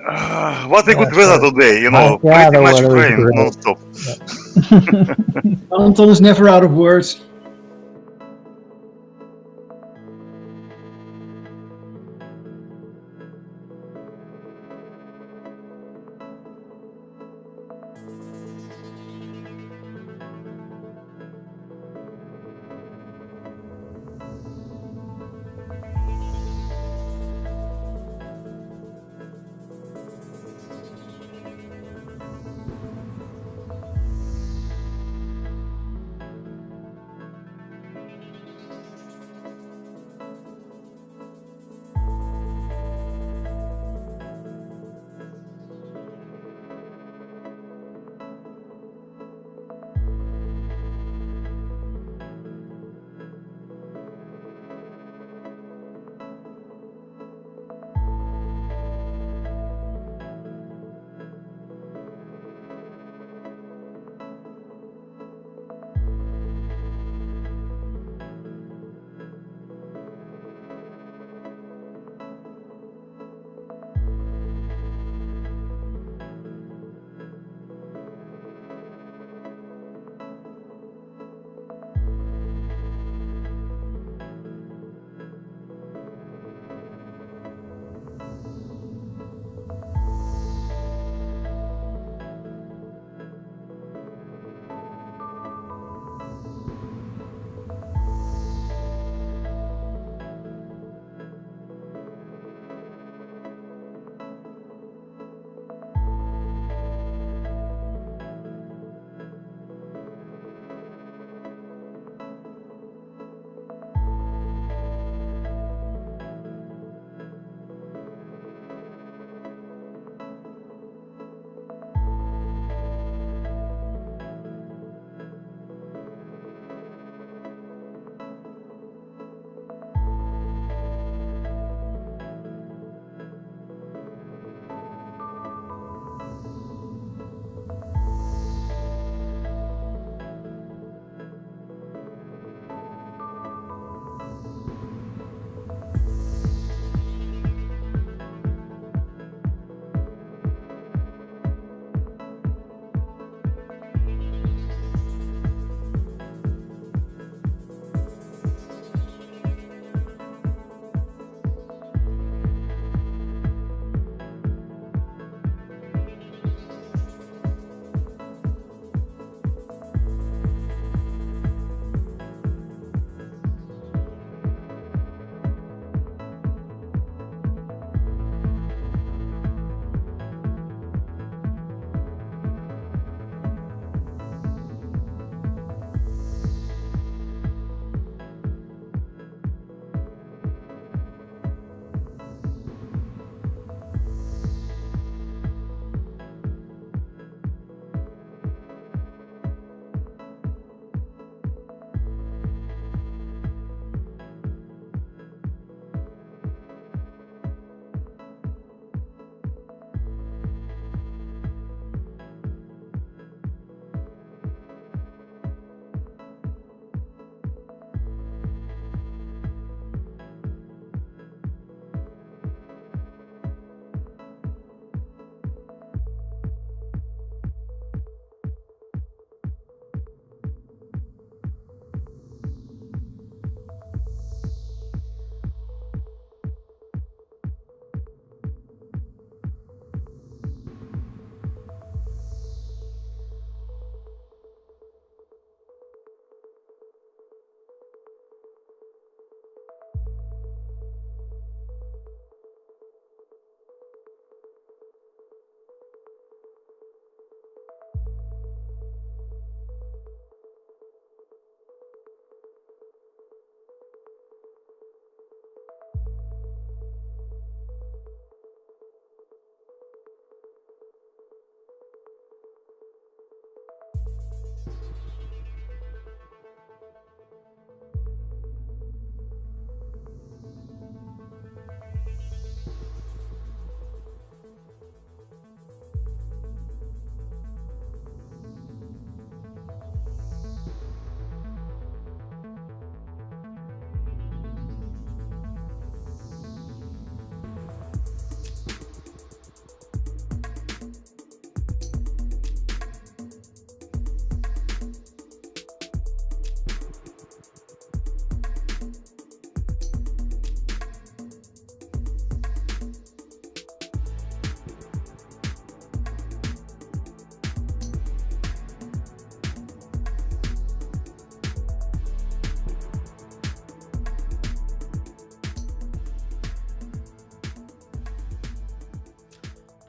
What a good weather today, Yeah, pretty the much weather is rain great. non-stop. Anton is never out of words.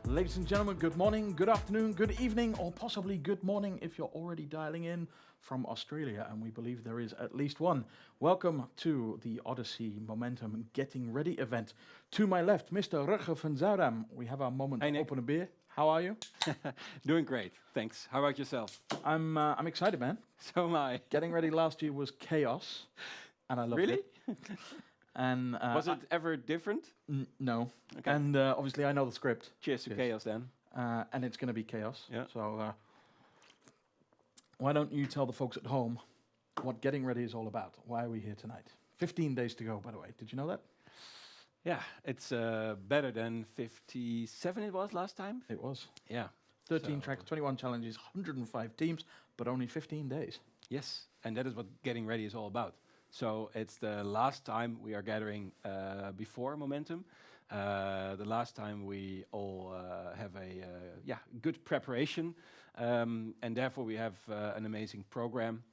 Ladies and gentlemen, good morning, good afternoon, good evening, or possibly good morning if you're already dialing in from Australia, and we believe there is at least one. Welcome to the Odyssey Momentum Getting Ready event. To my left, Mr. Rutger van Zuidam. We have our moment Hey, to Nick. open a beer. How are you? Doing great, thanks. How about yourself? I'm excited, man. So am I. Getting ready last year was chaos, and I loved Really? it. And Was it ever different? no. Okay. And obviously I know the script. Cheers to chaos then. And it's going to be chaos. Yeah. So why don't you tell the folks at home what getting ready is all about? Why are we here tonight? 15 days to go, by the way. Did you know that? Yeah, it's better than 57 it was last time. It was. Yeah. 13 So- tracks, 21 challenges, 105 teams, but only 15 days. Yes, and that is what getting ready is all about. So it's the last time we are gathering before Momentum. The last time we all have a good preparation, and therefore we have an amazing program.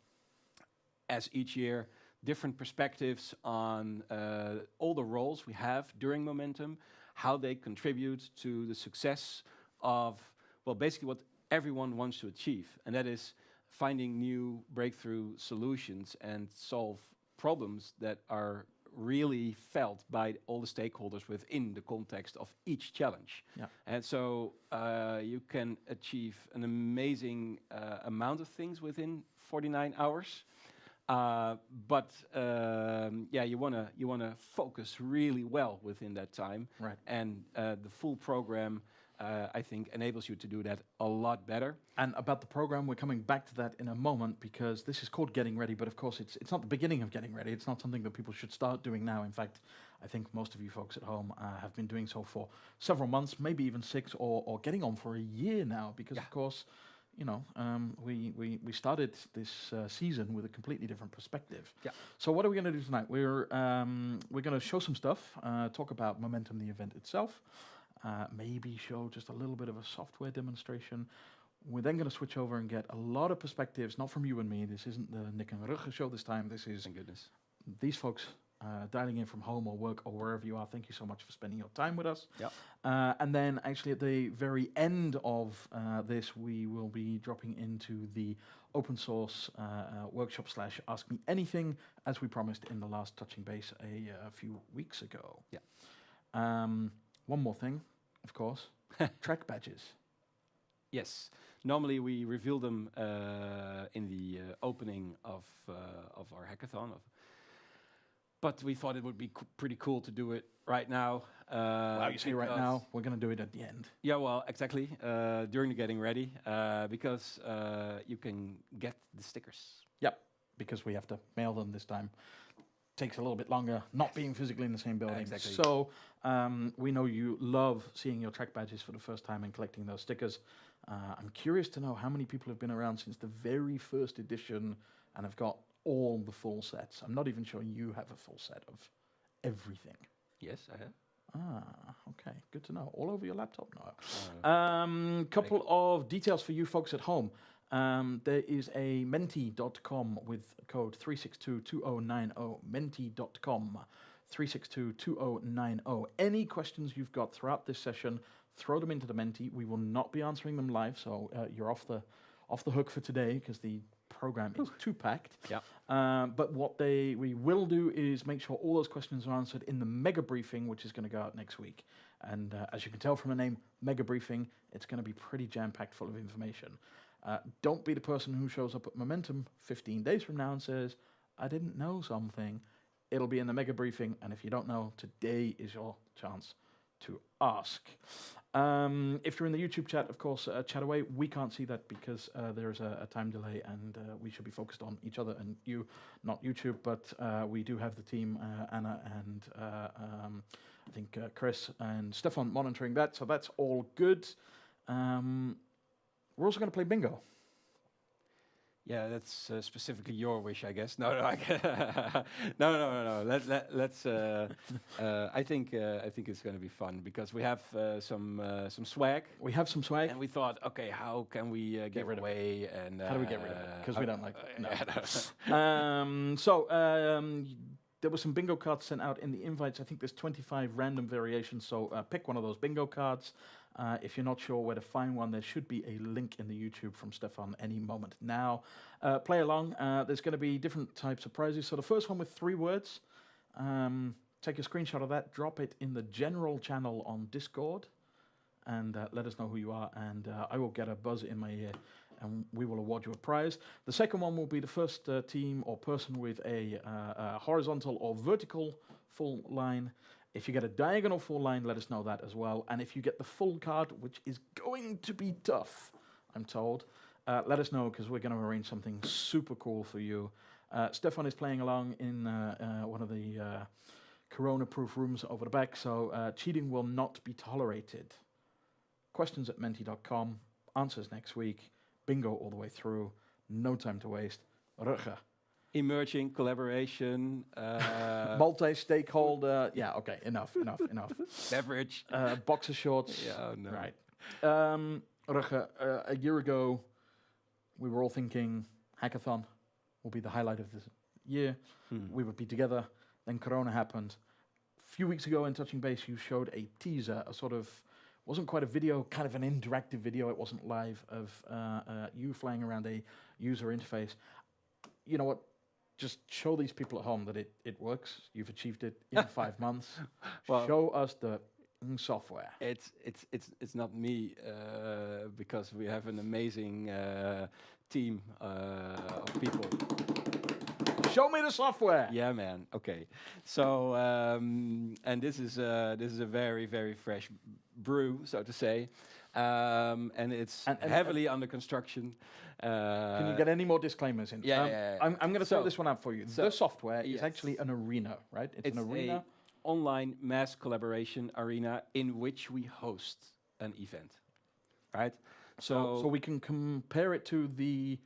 As each year, different perspectives on all the roles we have during Momentum, how they contribute to the success of, well, basically what everyone wants to achieve, and that is finding new breakthrough solutions and solve problems that are really felt by all the stakeholders within the context of each challenge. Yeah. And so you can achieve an amazing amount of things within 49 hours. You wanna focus really well within that time, Right. and the full program, I think, enables you to do that a lot better. And about the program, we're coming back to that in a moment because this is called Getting Ready, but of course it's not the beginning of Getting Ready. It's not something that people should start doing now. In fact, I think most of you folks at home have been doing so for several months, maybe even 6 or getting on for a year now because, of course, you know, we started this season with a completely different perspective. Yeah. So what are we going to do tonight? We're going to show some stuff, talk about Momentum, the event itself, maybe show just a little bit of a software demonstration. We're then going to switch over and get a lot of perspectives, not from you and me. This isn't the Nick and Rutger show this time. This is Thank goodness. these folks dialing in from home or work or wherever you are. Thank you so much for spending your time with us. Yep. And then actually at the very end of this, we will be dropping into the open source workshop / Ask Me Anything, as we promised in the last touching base a few weeks ago. Yeah. One more thing, of course, track badges. Yes. Normally we reveal them in the opening of our hackathon. But we thought it would be pretty cool to do it right now. Wow, you say right now, we're going to do it at the end. Yeah, well, exactly. During the getting ready, because you can get the stickers. Yep, because we have to mail them this time. Takes a little bit longer, not being physically in the same building. Exactly. So we know you love seeing your track badges for the first time and collecting those stickers. I'm curious to know how many people have been around since the very first edition and have got all the full sets. I'm not even sure you have a full set of everything. Yes, I have. Ah, okay, good to know. All over your laptop now. Couple of details for you folks at home. There is a menti.com with code 3622090, menti.com 3622090. Any questions you've got throughout this session, throw them into the Menti. We will not be answering them live, so you're off the hook for today because the program is too packed. Yeah. But what we will do is make sure all those questions are answered in the mega briefing, which is going to go out next week. And as you can tell from the name, mega briefing, it's going to be pretty jam-packed full of information. Don't be the person who shows up at Momentum 15 days from now and says, I didn't know something. It'll be in the mega briefing, and if you don't know, today is your chance to ask. If you're in the YouTube chat, of course, chat away. We can't see that because there is a time delay, and we should be focused on each other and you, not YouTube. But we do have the team, Anna and I think Chris and Stefan monitoring that, so that's all good. We're also going to play bingo. Yeah, that's specifically your wish, I guess. No. Let's. I think it's going to be fun because we have some swag. We have some swag. And we thought, okay, how can we give rid of away? And how do we get rid of it? Because we don't like it. No. Yeah, there were some bingo cards sent out in the invites. I think there's 25 random variations, so pick one of those bingo cards. If you're not sure where to find one, there should be a link in the YouTube from Stefan any moment now. Play along. There's going to be different types of prizes. So the first one with 3 words. Take a screenshot of that, drop it in the general channel on Discord, and let us know who you are, and I will get a buzz in my ear, and we will award you a prize. The second one will be the first team or person with a horizontal or vertical full line. If you get a diagonal full line, let us know that as well. And if you get the full card, which is going to be tough, I'm told, let us know, because we're going to arrange something super cool for you. Stefan is playing along in one of the corona-proof rooms over the back, so cheating will not be tolerated. Questions at menti.com, answers next week, bingo all the way through, no time to waste. Rutger. Emerging collaboration. Multi-stakeholder, yeah, okay, enough. Beverage. Boxer shorts. Yeah, no. Right. Rutger, a year ago, we were all thinking hackathon will be the highlight of this year. We would be together. Then Corona happened. A few weeks ago in Touching Base, you showed a teaser, a sort of, wasn't quite a video, kind of an interactive video, it wasn't live, of you flying around a user interface. You know what? Just show these people at home that it works. You've achieved it in 5 months. Well, show us the software. It's not me, because we have an amazing team of people. Show me the software. Yeah, man. Okay. So, and this is a very, very fresh brew, so to say, and it's heavily under construction. Can you get any more disclaimers in? Yeah. I'm going to throw this one out for you. The software is yes. actually an arena, right? It's an arena. Online mass collaboration arena in which we host an event, right? So we can compare it to the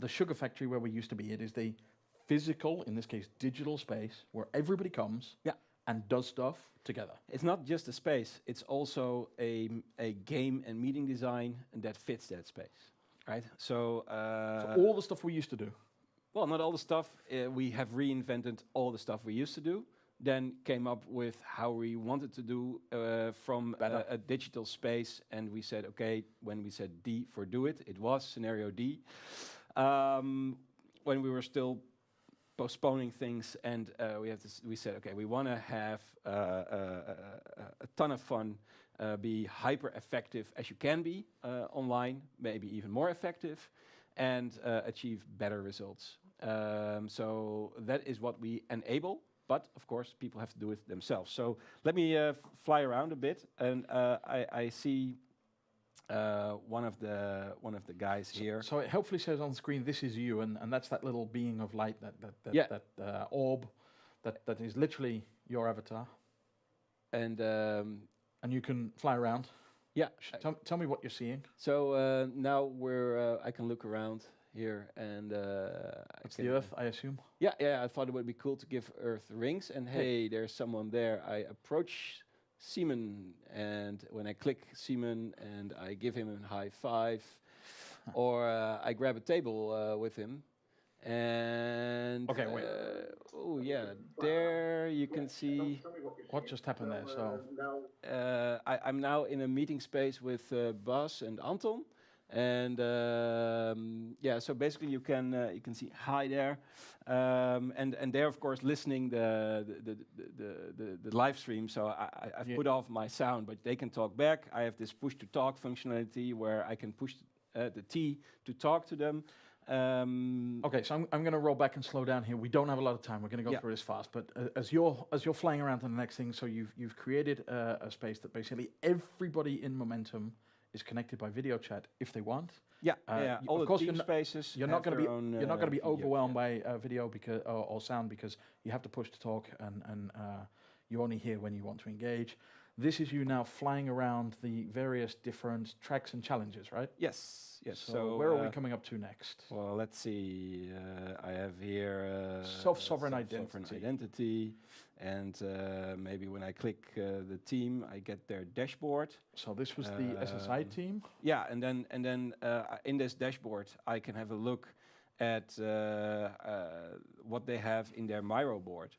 Sugar Factory where we used to be. It is the physical, in this case, digital space where everybody comes and does stuff together. It's not just a space; it's also a game and meeting design that fits that space, right? So all the stuff we used to do. Well, not all the stuff. We have reinvented all the stuff we used to do. Then came up with how we wanted to do from a digital space, and we said, okay, when we said D for do it, it was scenario D. When we were still postponing things, and we said, okay, we want to have a ton of fun, be hyper effective as you can be online, maybe even more effective, and achieve better results. So that is what we enable. But of course, people have to do it themselves. So let me fly around a bit, and I see one of the guys here. So it hopefully says on screen, "This is you," and that's that little being of light, that orb, that is literally your avatar. And you can fly around. Yeah. Tell me what you're seeing. So now I can look around here, and it's the Earth, I assume. Yeah. I thought it would be cool to give Earth rings, and hey, there's someone there. I approach Simon, and when I click Simon and I give him a high five, or I grab a table with him, and okay, wait. Oh yeah, there you can see what just happened there. So I'm now in a meeting space with Bas and Anton. And so basically you can see hi there, and they're of course listening the live stream. So I've put off my sound, but they can talk back. I have this push to talk functionality where I can push the T to talk to them. Okay, so I'm going to roll back and slow down here. We don't have a lot of time. We're going to go through this fast. But as you're flying around to the next thing, so you've created a space that basically everybody in Momentum is connected by video chat if they want. All of the course team spaces. You're not going to be overwhelmed by video because or sound, because you have to push to talk, and you only hear when you want to engage. This is you now flying around the various different tracks and challenges, right? Yes. So where are we coming up to next? Well, let's see. I have here self-sovereign identity. And maybe when I click the team, I get their dashboard. So this was the SSI team? Yeah, and then in this dashboard, I can have a look at what they have in their Miro board.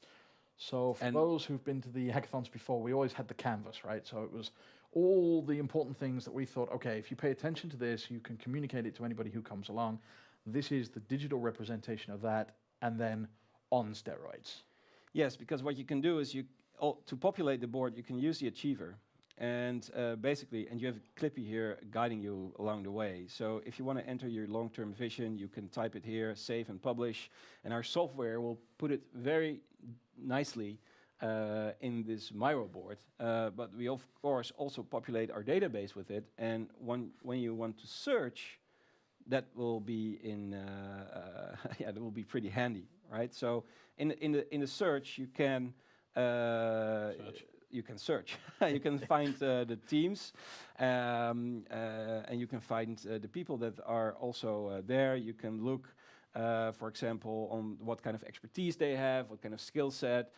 So for And- those who've been to the hackathons before, we always had the canvas, right? So it was all the important things that we thought, okay, if you pay attention to this, you can communicate it to anybody who comes along. This is the digital representation of that, and then on steroids. Yes, because what you can do is to populate the board, you can use the achiever. And basically, and you have Clippy here guiding you along the way. So if you want to enter your long-term vision, you can type it here, save and publish. And our software will put it very nicely in this Miro board. But we, of course, also populate our database with it. And when you want to search, that will be that will be pretty handy, right? So in the search, you can Search. You can search. You can find the teams, and you can find the people that are also there. You can look, for example, on what kind of expertise they have, what kind of skill set,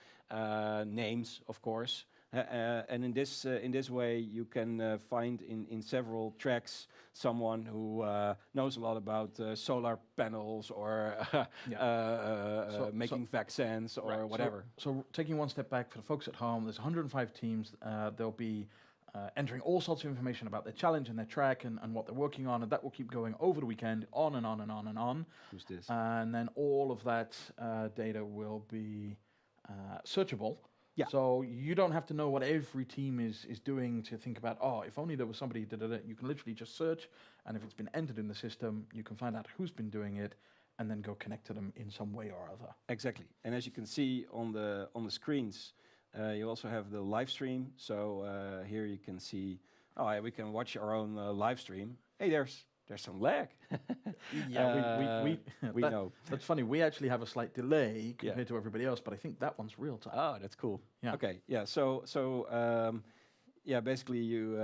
names, of course. And in this way, you can find in several tracks someone who knows a lot about solar panels or making vaccines or Right, whatever. So taking one step back for the folks at home, there's 105 teams. They'll be entering all sorts of information about their challenge and their track and what they're working on, and that will keep going over the weekend, on and on and on and on. Who's this? And then all of that data will be searchable. Yeah. So you don't have to know what every team is doing to think about, oh, if only there was somebody who did it. You can literally just search, and if it's been entered in the system, you can find out who's been doing it, and then go connect to them in some way or other. Exactly. And as you can see on the screens, you also have the live stream. So here you can see, we can watch our own live stream. Hey, there's some lag. Yeah, we know. That's funny. We actually have a slight delay compared to everybody else, but I think that one's real time. Oh, that's cool. Yeah. Okay. Yeah. So basically you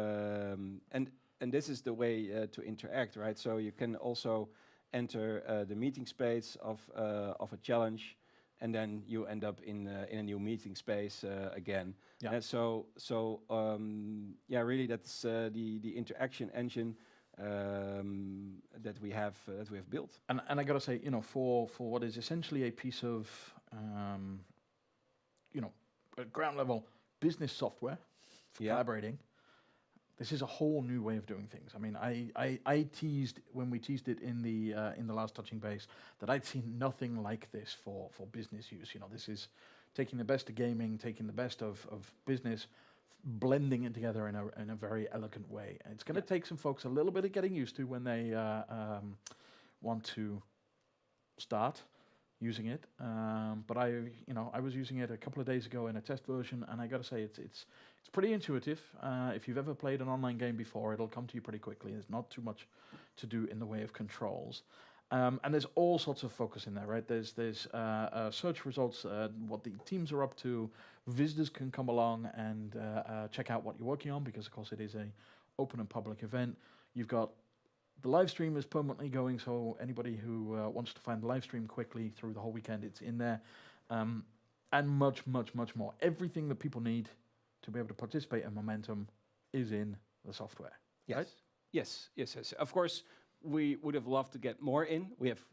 and this is the way to interact, right? So you can also enter the meeting space of a challenge, and then you end up in a new meeting space again. Yeah. And really that's the interaction engine that we have built. And I gotta say, for what is essentially a piece of, at ground level business software for collaborating, this is a whole new way of doing things. I mean, I teased when we teased it in the last touching base that I'd seen nothing like this for business use. This is taking the best of gaming, taking the best of business, blending it together in a very elegant way. And it's going to take some folks a little bit of getting used to when they want to start using it. But I was using it a couple of days ago in a test version, and I got to say it's pretty intuitive. If you've ever played an online game before, it'll come to you pretty quickly. There's not too much to do in the way of controls. And there's all sorts of focus in there, right? There's search results, what the teams are up to. Visitors can come along and check out what you're working on, because of course it is a open and public event. You've got the live stream is permanently going, so anybody who wants to find the live stream quickly through the whole weekend, it's in there. And much, much, much more. Everything that people need to be able to participate in Momentum is in the software. Yes. Right? Yes. Of course, we would have loved to get more in. We have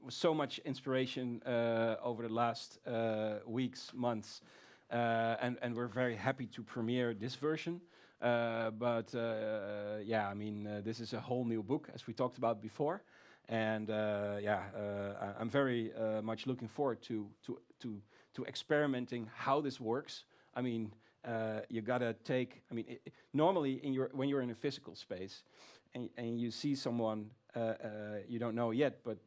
so much inspiration over the last weeks, months, and we're very happy to premiere this version. This is a whole new book, as we talked about before, and I'm very much looking forward to experimenting how this works. I mean, you gotta take. I mean, normally when you're in a physical space, and you see someone you don't know yet, but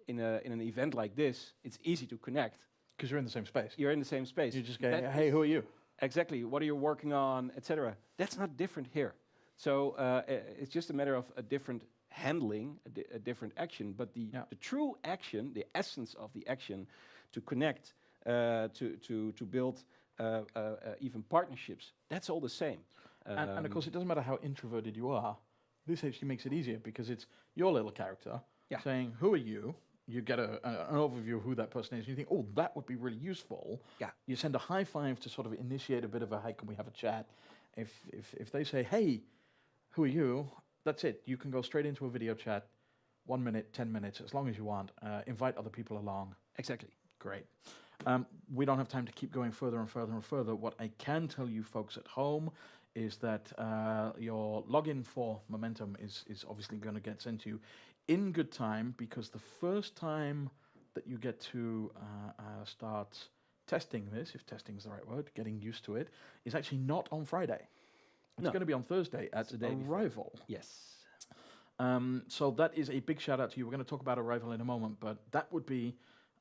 in an event like this, it's easy to connect. Because you're in the same space. You're in the same space. You just go, hey, who are you? Exactly. What are you working on, etc. That's not different here. So it's just a matter of a different handling, a different action. But the true action, the essence of the action, to connect, to build even partnerships, that's all the same. And of course, it doesn't matter how introverted you are. This actually makes it easier because it's your little character saying, who are you? You get an overview of who that person is. You think, oh, that would be really useful. Yeah. You send a high five to sort of initiate a bit of a, hey, can we have a chat? If they say, hey, who are you? That's it. You can go straight into a video chat, 1 minute, 10 minutes, as long as you want. Invite other people along. Exactly. Great. We don't have time to keep going further and further and further. What I can tell you folks at home is that your login for Momentum is obviously going to get sent to you in good time, because the first time that you get to start testing this, if testing is the right word, getting used to it, is actually not on Friday. It's No. going to be on Thursday at the day before. Arrival. Yes. So that is a big shout out to you. We're going to talk about Arrival in a moment, but that would be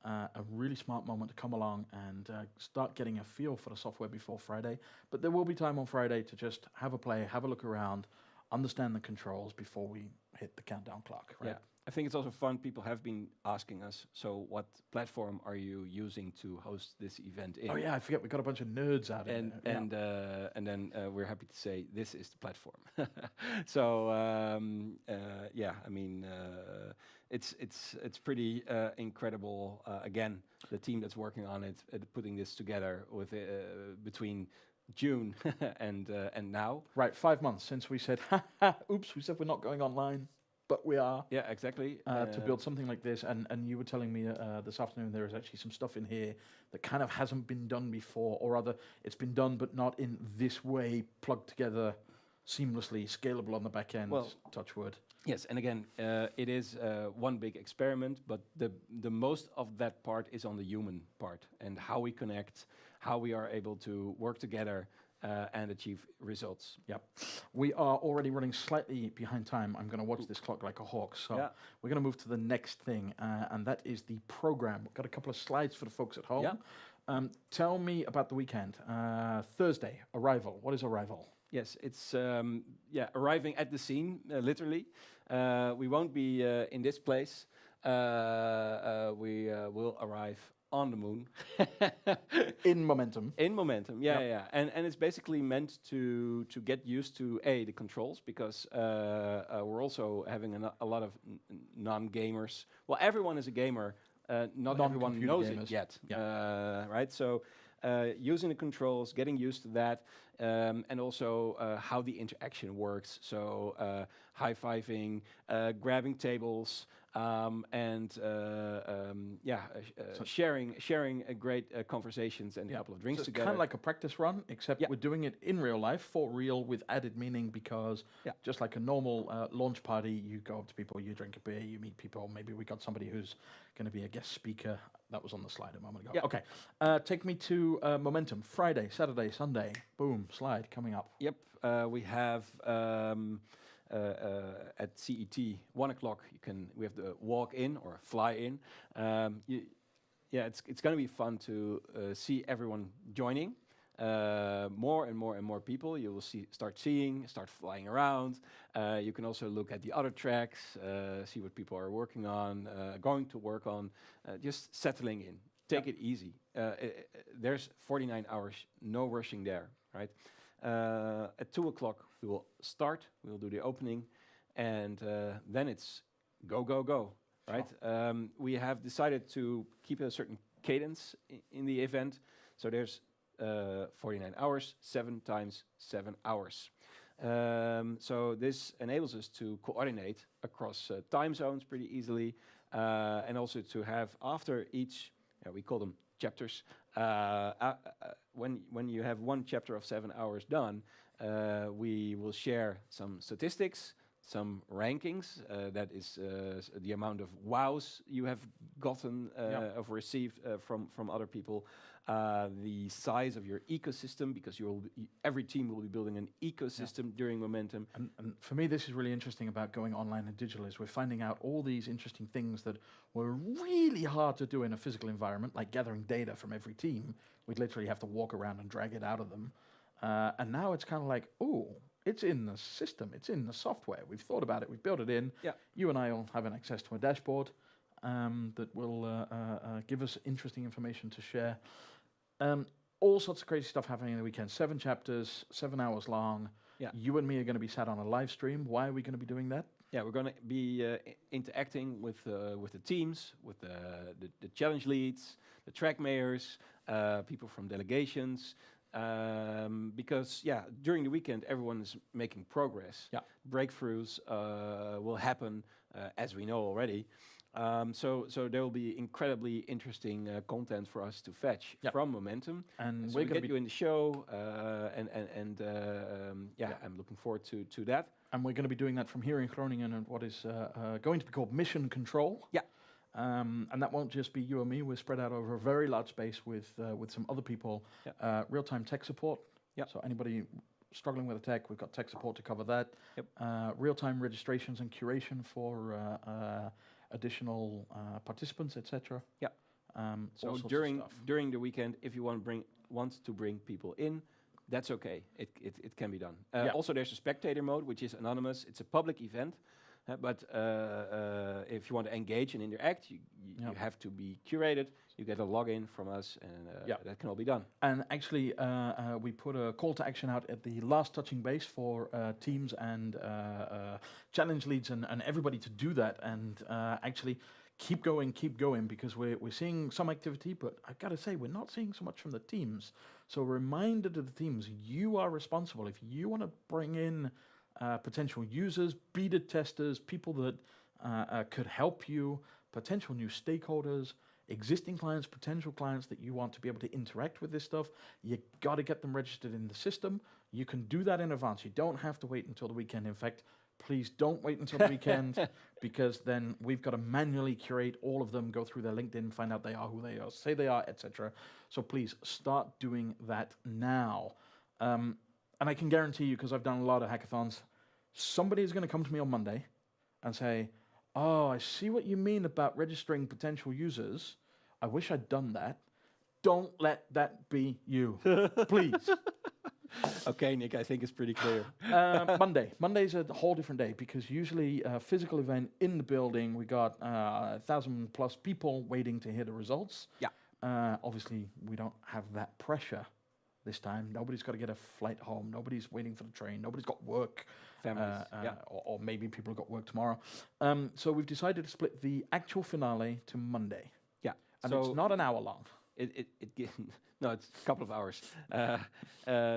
a really smart moment to come along and start getting a feel for the software before Friday. But there will be time on Friday to just have a play, have a look around, understand the controls before we hit the countdown clock, right? Yeah. I think it's also fun. People have been asking us, so what platform are you using to host this event in? Oh yeah, I forget, we got a bunch of nerds out in there. And then we're happy to say this is the platform. So yeah, I mean, it's pretty incredible. Again, the team that's working on it, putting this together with between June and now. Right, 5 months since we said, oops, we said we're not going online. But we are. Yeah, exactly. To build something like this, and you were telling me this afternoon there is actually some stuff in here that kind of hasn't been done before, or rather, it's been done but not in this way, plugged together seamlessly, scalable on the back end. Well, touch wood. Yes, and again, it is one big experiment, but the most of that part is on the human part and how we connect, how we are able to work together. And achieve results. Yep. We are already running slightly behind time. I'm going to watch this clock like a hawk. So we're going to move to the next thing, and that is the program. We've got a couple of slides for the folks at home. Yeah. Tell me about the weekend. Thursday, Arrival. What is Arrival? Yes, it's arriving at the scene, literally. We won't be in this place. We will arrive on the moon. In Momentum. In Momentum, yeah. And it's basically meant to get used to the controls, because we're also having a lot of non-gamers. Well, everyone is a gamer. Not everyone knows gamers. it yet, right? So using the controls, getting used to that, and also how the interaction works. So high-fiving, grabbing tables, and sharing a great conversations and a couple of drinks so together. Kind of like a practice run, except we're doing it in real life, for real, with added meaning, because just like a normal launch party, you go up to people, you drink a beer, you meet people. Maybe we got somebody who's going to be a guest speaker. That was on the slide a moment ago. Yep. Okay, take me to Momentum. Friday, Saturday, Sunday. Boom, slide coming up. Yep, we have at CET 1 o'clock. We have the walk in or fly in. It's going to be fun to see everyone joining. More and more people. You will start flying around. You can also look at the other tracks, see what people are working on, going to work on, just settling in. Take it easy. There's 49 hours, no rushing there, right? At 2 o'clock we will start. We will do the opening, and then it's go, right? We have decided to keep a certain cadence in the event. So there's 49 hours, 7 times 7 hours. So this enables us to coordinate across time zones pretty easily, and also to have after each, we call them chapters. When you have one chapter of 7 hours done, we will share some statistics, some rankings. That is the amount of wows you have gotten of received from other people. The size of your ecosystem, because every team will be building an ecosystem during Momentum. And for me, this is really interesting about going online and digital, is we're finding out all these interesting things that were really hard to do in a physical environment, like gathering data from every team. We'd literally have to walk around and drag it out of them. And now it's kind of like, it's in the system, it's in the software. We've thought about it, we've built it in. Yeah. You and I will have an access to a dashboard that will give us interesting information to share. All sorts of crazy stuff happening in the weekend. 7 chapters, 7 hours long. Yeah. You and me are going to be sat on a live stream. Why are we going to be doing that? Yeah, we're going to be interacting with the teams, with the challenge leads, the track mayors, people from delegations. Because during the weekend everyone is making progress. Yeah. Breakthroughs will happen, as we know already. So there will be incredibly interesting content for us to fetch Yep. from Momentum. And So we're we going get to you be in the show, I'm looking forward to that. and we're going to be doing that from here in Groningen and what is going to be called Mission Control. Yeah. And that won't just be you and me. We're spread out over a very large space with some other people. Yeah. Real-time tech support. Yeah. So anybody struggling with the tech, we've got tech support to cover that. Yep. Real-time registrations and curation for additional participants, etc. Yeah. All So sorts of during stuff. the weekend, if you want to bring people in, that's okay. It can be done. Yeah. Also, there's a spectator mode, which is anonymous. It's a public event, but if you want to engage and interact, you have to be curated. You get a login from us, and that can all be done. And actually, we put a call to action out at the last touching base for teams and challenge leads and everybody to do that and actually keep going because we're seeing some activity, but I gotta say we're not seeing so much from the teams. So a reminder to the teams, you are responsible. If you want to bring in potential users, beta testers, people that could help you, potential new stakeholders, existing clients, potential clients that you want to be able to interact with this stuff, you got to get them registered in the system. You can do that in advance. You don't have to wait until the weekend. In fact, please don't wait until the weekend because then we've got to manually curate all of them, go through their LinkedIn, find out they are who they are, say they are, etc. So please start doing that now. And I can guarantee you, because I've done a lot of hackathons, somebody is going to come to me on Monday and say, oh, I see what you mean about registering potential users. I wish I'd done that. Don't let that be you, please. Okay, Nick, I think it's pretty clear. Monday. Monday's a whole different day because usually a physical event in the building, we got 1,000 plus people waiting to hear the results. Yeah. Obviously, we don't have that pressure this time. Nobody's got to get a flight home. Nobody's waiting for the train. Nobody's got work. Families, or maybe people have got work tomorrow. So we've decided to split the actual finale to Monday. Yeah. And so it's not an hour long. No, it's a couple of hours.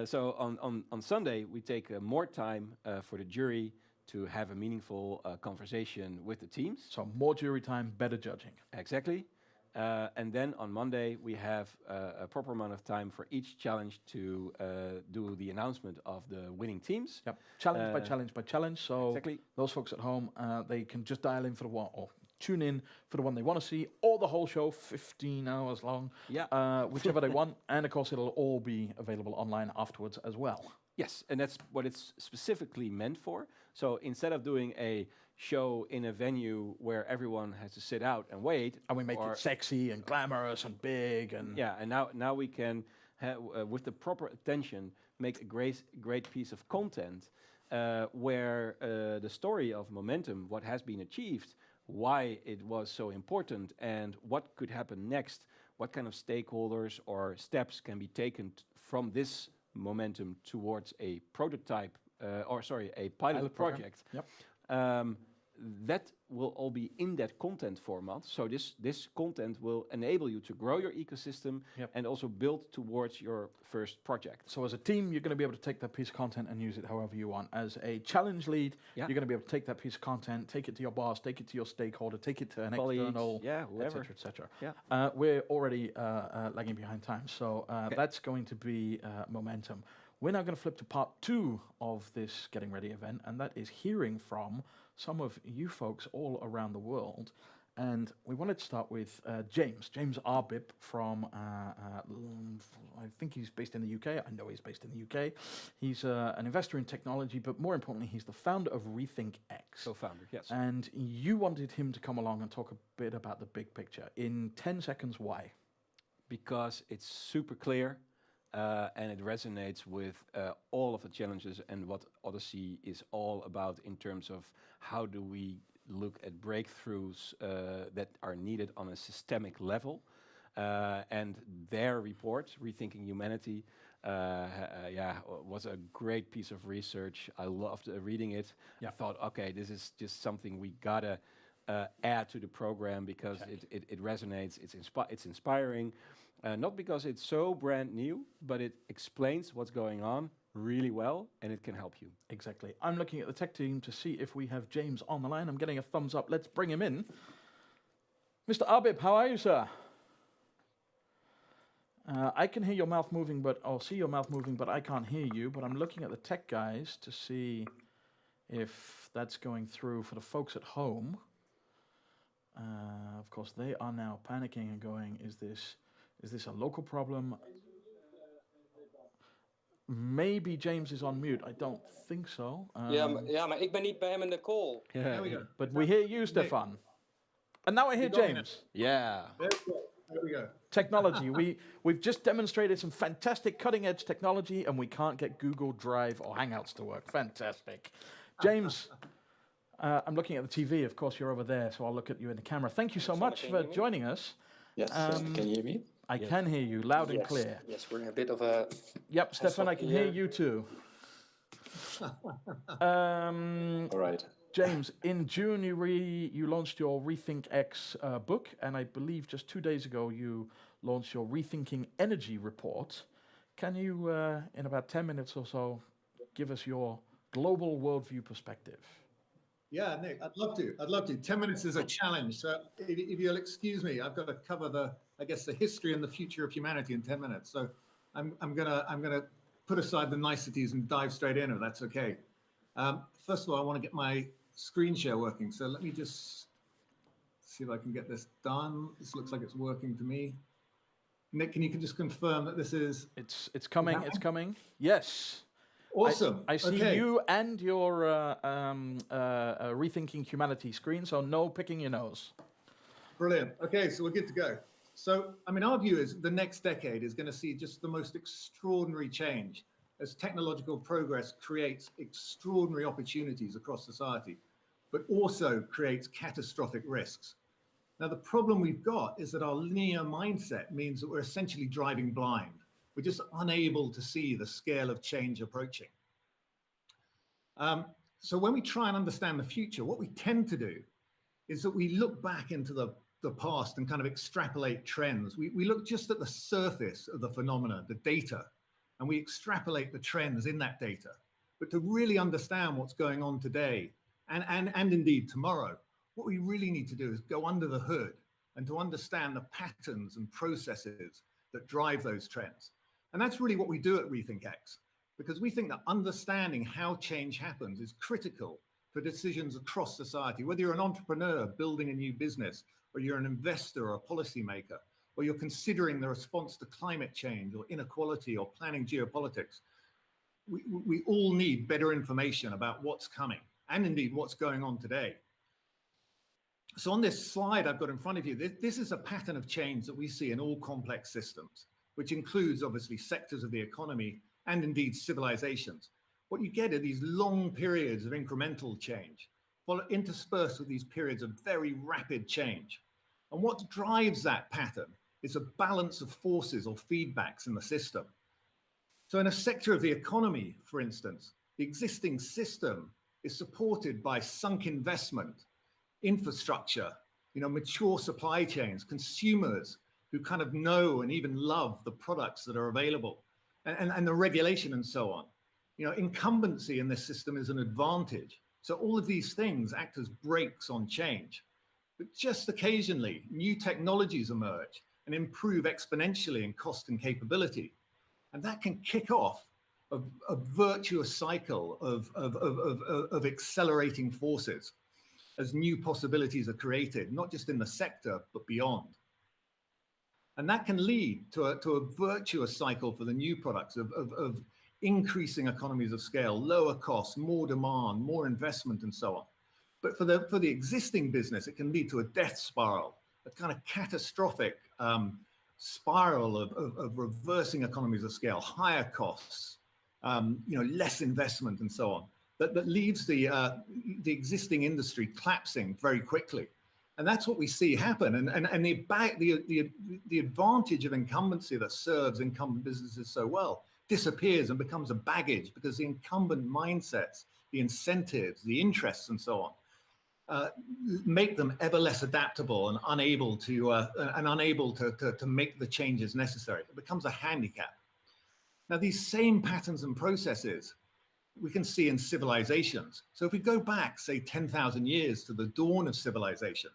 So on Sunday, we take more time for the jury to have a meaningful conversation with the teams. So more jury time, better judging. Exactly. And then on Monday, we have a proper amount of time for each challenge to do the announcement of the winning teams. Yep. Challenge by challenge by challenge. So Exactly. those folks at home, they can just dial in for the one or tune in for the one they want to see, or the whole show, 15 hours long, whichever they want. And of course, it'll all be available online afterwards as well. Yes, and that's what it's specifically meant for. So instead of doing a show in a venue where everyone has to sit out and wait, And we make it sexy and glamorous and big and and now we can with the proper attention make a great piece of content where the story of Momentum, what has been achieved, why it was so important, and what could happen next, what kind of stakeholders or steps can be taken from this Momentum towards a prototype a pilot project. Yep. That will all be in that content format. So this content will enable you to grow your ecosystem and also build towards your first project. So as a team, you're going to be able to take that piece of content and use it however you want. As a challenge lead, you're going to be able to take that piece of content, take it to your boss, take it to your stakeholder, take it to an Colleagues, external, whoever. et cetera. Yeah. We're already lagging behind time, so that's going to be Momentum. We're now going to flip to part 2 of this Getting Ready event, and that is hearing from some of you folks all around the world. And we wanted to start with James Arbib from, I think he's based in the UK. I know he's based in the UK. He's an investor in technology, but more importantly, he's the founder of Rethink X. Co-founder, yes. And you wanted him to come along and talk a bit about the big picture. In 10 seconds, why? Because it's super clear. And it resonates with all of the challenges and what Odyssey is all about in terms of how do we look at breakthroughs that are needed on a systemic level. And their report, Rethinking Humanity, was a great piece of research. I loved reading it. I thought, okay, this is just something we gotta add to the program because it resonates, it's inspiring. Not because it's so brand new, but it explains what's going on really well, and it can help you. Exactly. I'm looking at the tech team to see if we have James on the line. I'm getting a thumbs up. Let's bring him in. Mr. Arbib, how are you, sir? I can hear your mouth moving, or see your mouth moving, but I can't hear you. But I'm looking at the tech guys to see if that's going through for the folks at home. Of course, they are now panicking and going, is this a local problem? Maybe James is on mute. I don't think so. Ja, maar ik ben niet bij hem in de call. Yeah. But we hear you, Stefan. And now I hear James. Yeah. There we go. Technology. We've just demonstrated some fantastic cutting-edge technology, and we can't get Google Drive or Hangouts to work. Fantastic. James, I'm looking at the TV. Of course, you're over there, so I'll look at you in the camera. Thank you so much for joining us. Yes, can you hear me? I can hear you loud and clear. Yes, we're in a bit of a... Yep, Stefan, I can hear you too. All right. James, in June you launched your Rethink X book, and I believe just 2 days ago you launched your Rethinking Energy report. Can you, in about 10 minutes or so, give us your global worldview perspective? Yeah, Nick, I'd love to. 10 minutes is a challenge. So if you'll excuse me, I've got to cover the history and the future of humanity in 10 minutes. So I'm gonna put aside the niceties and dive straight in, if that's okay. First of all, I want to get my screen share working. So let me just see if I can get this done. This looks like it's working to me. Nick, can you just confirm that this is... It's coming, it's coming. Yes. Awesome. I see you and your Rethinking Humanity screen, so no picking your nose. Brilliant. Okay, so we're good to go. So, I mean, our view is the next decade is going to see just the most extraordinary change as technological progress creates extraordinary opportunities across society, but also creates catastrophic risks. Now, the problem we've got is that our linear mindset means that we're essentially driving blind. We're just unable to see the scale of change approaching. So when we try and understand the future, what we tend to do is that we look back into the past and kind of extrapolate trends. We look just at the surface of the phenomena, the data, and we extrapolate the trends in that data. But to really understand what's going on today and indeed tomorrow, what we really need to do is go under the hood and to understand the patterns and processes that drive those trends. And that's really what we do at Rethink X, because we think that understanding how change happens is critical for decisions across society, whether you're an entrepreneur building a new business, or you're an investor or a policymaker, or you're considering the response to climate change or inequality or planning geopolitics. We all need better information about what's coming and indeed what's going on today. So on this slide I've got in front of you, this is a pattern of change that we see in all complex systems, which includes obviously sectors of the economy and indeed civilizations. What you get are these long periods of incremental change, interspersed with these periods of very rapid change. And what drives that pattern is a balance of forces or feedbacks in the system. So in a sector of the economy, for instance, the existing system is supported by sunk investment, infrastructure, mature supply chains, consumers who kind of know and even love the products that are available, and the regulation and so on. Incumbency in this system is an advantage. So all of these things act as brakes on change. But just occasionally, new technologies emerge and improve exponentially in cost and capability. And that can kick off a virtuous cycle of accelerating forces as new possibilities are created, not just in the sector, but beyond. And that can lead to a virtuous cycle for the new products of increasing economies of scale, lower costs, more demand, more investment, and so on. But for the existing business, it can lead to a death spiral, a kind of catastrophic spiral of reversing economies of scale, higher costs, less investment, and so on. That leaves the existing industry collapsing very quickly. And that's what we see happen. And the advantage of incumbency that serves incumbent businesses so well disappears and becomes a baggage, because the incumbent mindsets, the incentives, the interests, and so on, make them ever less adaptable and unable to make the changes necessary. It becomes a handicap. Now, these same patterns and processes we can see in civilizations. So if we go back, say, 10,000 years to the dawn of civilization,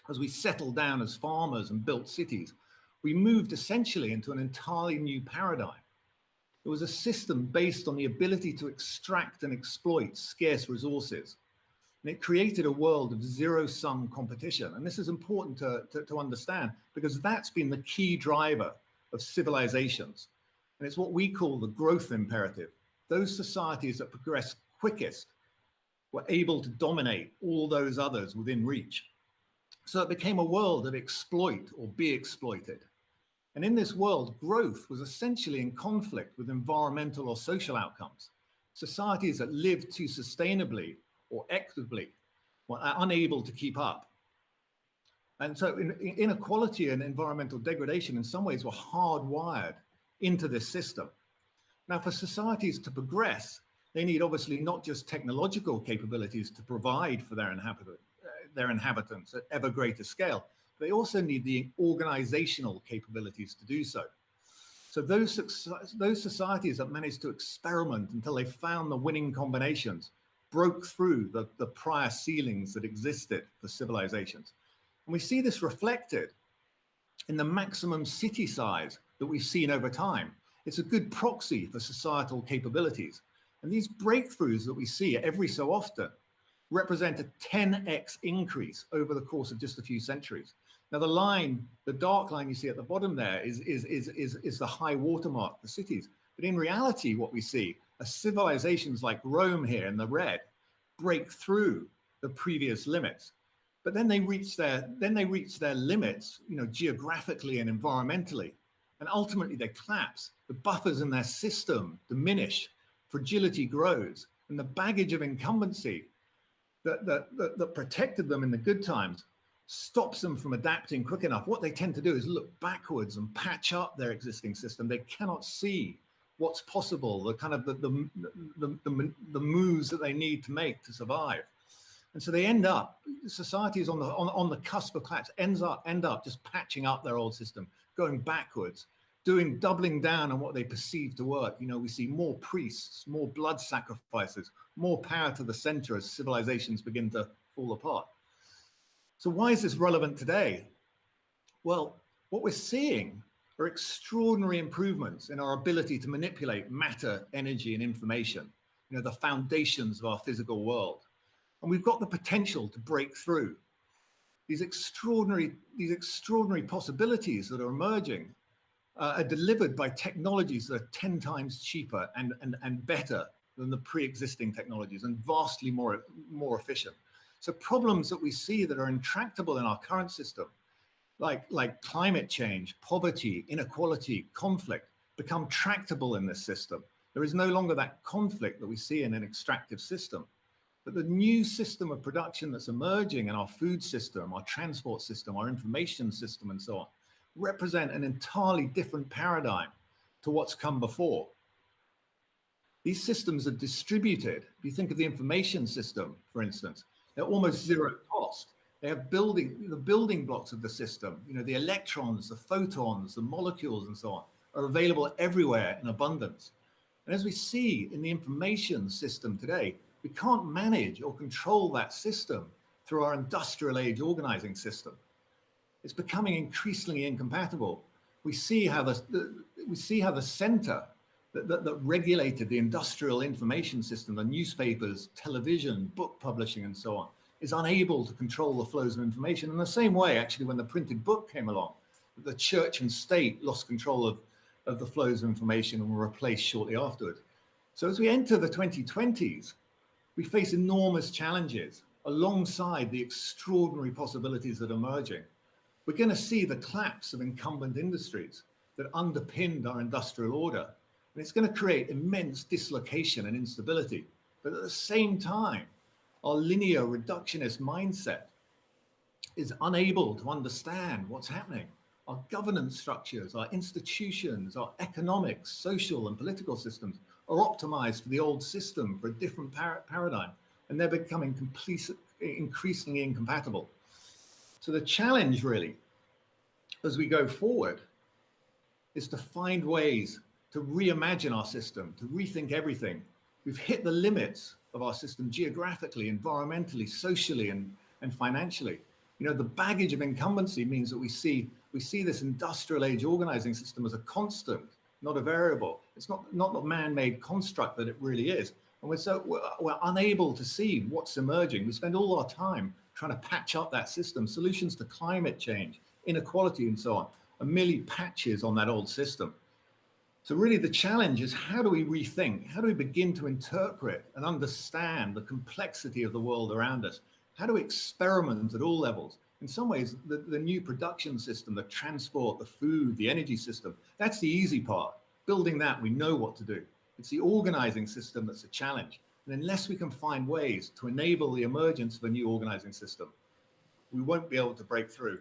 as we settled down as farmers and built cities, we moved essentially into an entirely new paradigm. It was a system based on the ability to extract and exploit scarce resources. And it created a world of zero-sum competition. And this is important to understand, because that's been the key driver of civilizations. And it's what we call the growth imperative. Those societies that progress quickest were able to dominate all those others within reach. So it became a world of exploit or be exploited. And in this world, growth was essentially in conflict with environmental or social outcomes. Societies that lived too sustainably or equitably were unable to keep up. And so inequality and environmental degradation in some ways were hardwired into this system. Now, for societies to progress, they need obviously not just technological capabilities to provide for their inhabitants at ever greater scale, they also need the organizational capabilities to do so. So those societies that managed to experiment until they found the winning combinations broke through the prior ceilings that existed for civilizations. And we see this reflected in the maximum city size that we've seen over time. It's a good proxy for societal capabilities. And these breakthroughs that we see every so often represent a 10x increase over the course of just a few centuries. Now the dark line you see at the bottom there is the high watermark for cities. But in reality, what we see are civilizations like Rome here in the red break through the previous limits. But then they reach their limits, geographically and environmentally. And ultimately they collapse. The buffers in their system diminish, fragility grows, and the baggage of incumbency that protected them in the good times stops them from adapting quick enough. What they tend to do is look backwards and patch up their existing system. They cannot see what's possible, the kind of the moves that they need to make to survive. And so they end up, societies on the cusp of collapse end up just patching up their old system, going backwards, doubling down on what they perceive to work. We see more priests, more blood sacrifices, more power to the center as civilizations begin to fall apart. So why is this relevant today? Well, what we're seeing are extraordinary improvements in our ability to manipulate matter, energy, and information, the foundations of our physical world. And we've got the potential to break through. These extraordinary possibilities that are emerging are delivered by technologies that are 10 times cheaper and better than the pre-existing technologies and vastly more efficient. So problems that we see that are intractable in our current system, like climate change, poverty, inequality, conflict, become tractable in this system. There is no longer that conflict that we see in an extractive system. But the new system of production that's emerging in our food system, our transport system, our information system, and so on, represent an entirely different paradigm to what's come before. These systems are distributed. If you think of the information system, for instance, they're almost zero cost. They have the building blocks of the system, the electrons, the photons, the molecules, and so on, are available everywhere in abundance. And as we see in the information system today, we can't manage or control that system through our industrial age organizing system. It's becoming increasingly incompatible. We see how the center that regulated the industrial information system, the newspapers, television, book publishing, and so on, is unable to control the flows of information. In the same way, actually, when the printed book came along, the church and state lost control of the flows of information and were replaced shortly afterwards. So as we enter the 2020s, we face enormous challenges alongside the extraordinary possibilities that are emerging. We're going to see the collapse of incumbent industries that underpinned our industrial order. And it's going to create immense dislocation and instability. But at the same time, our linear reductionist mindset is unable to understand what's happening. Our governance structures, our institutions, our economic, social, and political systems are optimized for the old system, for a different paradigm, and they're becoming increasingly incompatible. So the challenge really, as we go forward, is to find ways to reimagine our system, to rethink everything. We've hit the limits of our system geographically, environmentally, socially, and financially. The baggage of incumbency means that we see this industrial age organizing system as a constant, not a variable. It's not a man-made construct that it really is. And we're unable to see what's emerging. We spend all our time trying to patch up that system. Solutions to climate change, inequality, and so on are merely patches on that old system. So really the challenge is, how do we rethink? How do we begin to interpret and understand the complexity of the world around us? How do we experiment at all levels? In some ways, the new production system, the transport, the food, the energy system, that's the easy part. Building that, we know what to do. It's the organizing system that's a challenge. And unless we can find ways to enable the emergence of a new organizing system, we won't be able to break through.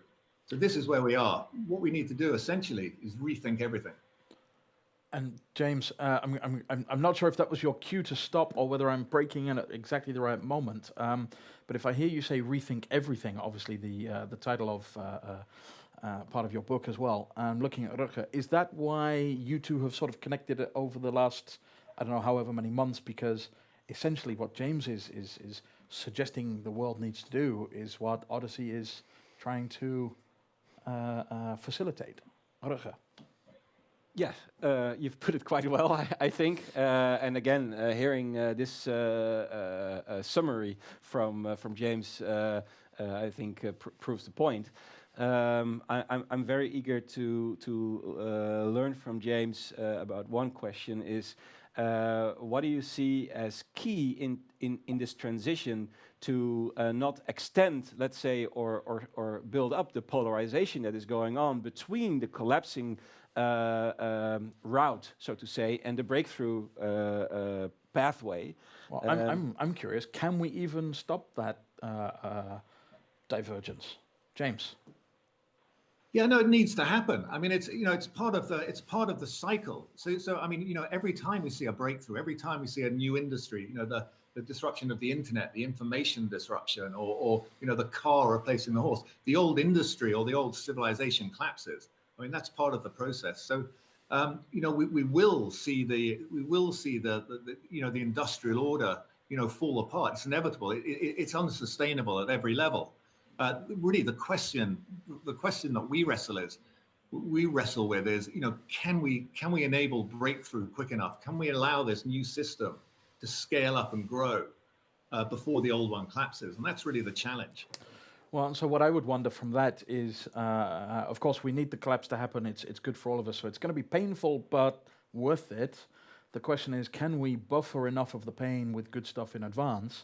So this is where we are. What we need to do essentially is rethink everything. And James, I'm not sure if that was your cue to stop or whether I'm breaking in at exactly the right moment. But if I hear you say rethink everything, obviously the title of part of your book as well, looking at Rutger, is that why you two have sort of connected it over the last, I don't know, however many months? Because essentially what James is suggesting the world needs to do is what Odyssey is trying to facilitate. Rutger. Yes, you've put it quite well, I think. And again, hearing this summary from James, I think proves the point. I'm very eager to learn from James about one question: is what do you see as key in this transition to not extend, let's say, or build up the polarization that is going on between the collapsing route, so to say, and the breakthrough pathway? Well, I'm curious. Can we even stop that divergence, James? Yeah, no, it needs to happen. I mean, it's part of the cycle. So I mean, every time we see a breakthrough, every time we see a new industry, the disruption of the internet, the information disruption, or the car replacing the horse, the old industry or the old civilization collapses. I mean, that's part of the process. So, we will see the industrial order, fall apart. It's inevitable. It's unsustainable at every level. Really, the question that we wrestle with is, can we enable breakthrough quick enough? Can we allow this new system to scale up and grow before the old one collapses? And that's really the challenge. Well, so what I would wonder from that is, of course, we need the collapse to happen. It's good for all of us. So it's going to be painful, but worth it. The question is, can we buffer enough of the pain with good stuff in advance?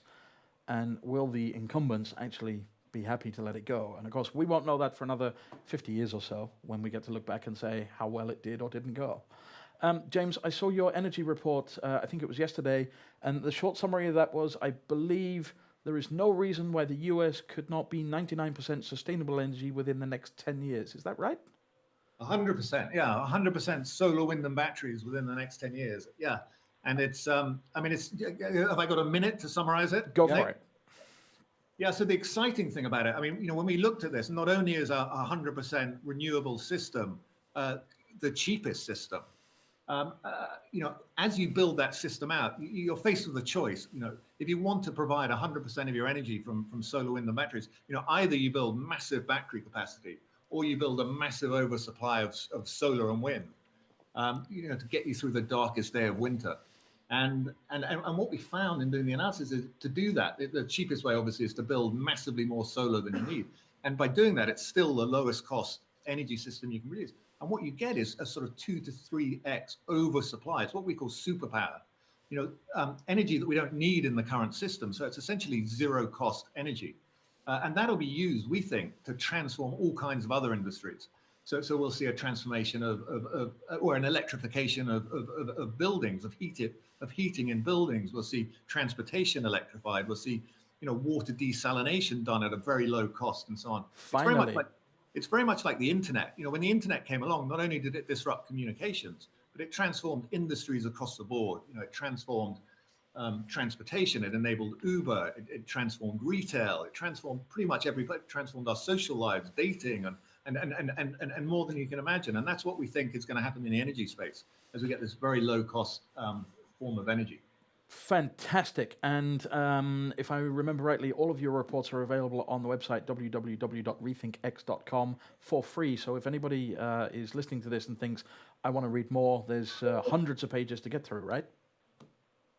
And will the incumbents actually be happy to let it go? And of course, we won't know that for another 50 years or so when we get to look back and say how well it did or didn't go. James, I saw your energy report, I think it was yesterday, and the short summary of that was, I believe, there is no reason why the US could not be 99% sustainable energy within the next 10 years. Is that right? 100%, yeah, 100% solar, wind, and batteries within the next 10 years. Yeah, and it's, have I got a minute to summarize it? Go for it. Yeah, so the exciting thing about it, I mean, when we looked at this, not only is a 100% renewable system the cheapest system, as you build that system out, you're faced with a choice. If you want to provide 100% of your energy from solar, wind, and batteries, either you build massive battery capacity or you build a massive oversupply of solar and wind, to get you through the darkest day of winter. And what we found in doing the analysis is, to do that, the cheapest way obviously is to build massively more solar than you need. And by doing that, it's still the lowest cost energy system you can produce. And what you get is a sort of 2 to 3x oversupply. It's what we call superpower, energy that we don't need in the current system. So it's essentially zero cost energy. And that'll be used, we think, to transform all kinds of other industries. So we'll see a transformation or an electrification of buildings, of heating in buildings. We'll see transportation electrified. We'll see, water desalination done at a very low cost and so on. Finally. It's very much like the internet. When the internet came along, not only did it disrupt communications, but it transformed industries across the board. It transformed transportation. It enabled Uber. It transformed retail. It transformed pretty much it transformed our social lives, dating, and more than you can imagine. And that's what we think is going to happen in the energy space as we get this very low cost form of energy. Fantastic. And if I remember rightly, all of your reports are available on the website www.rethinkx.com for free. So if anybody is listening to this and thinks, I want to read more, there's hundreds of pages to get through, right?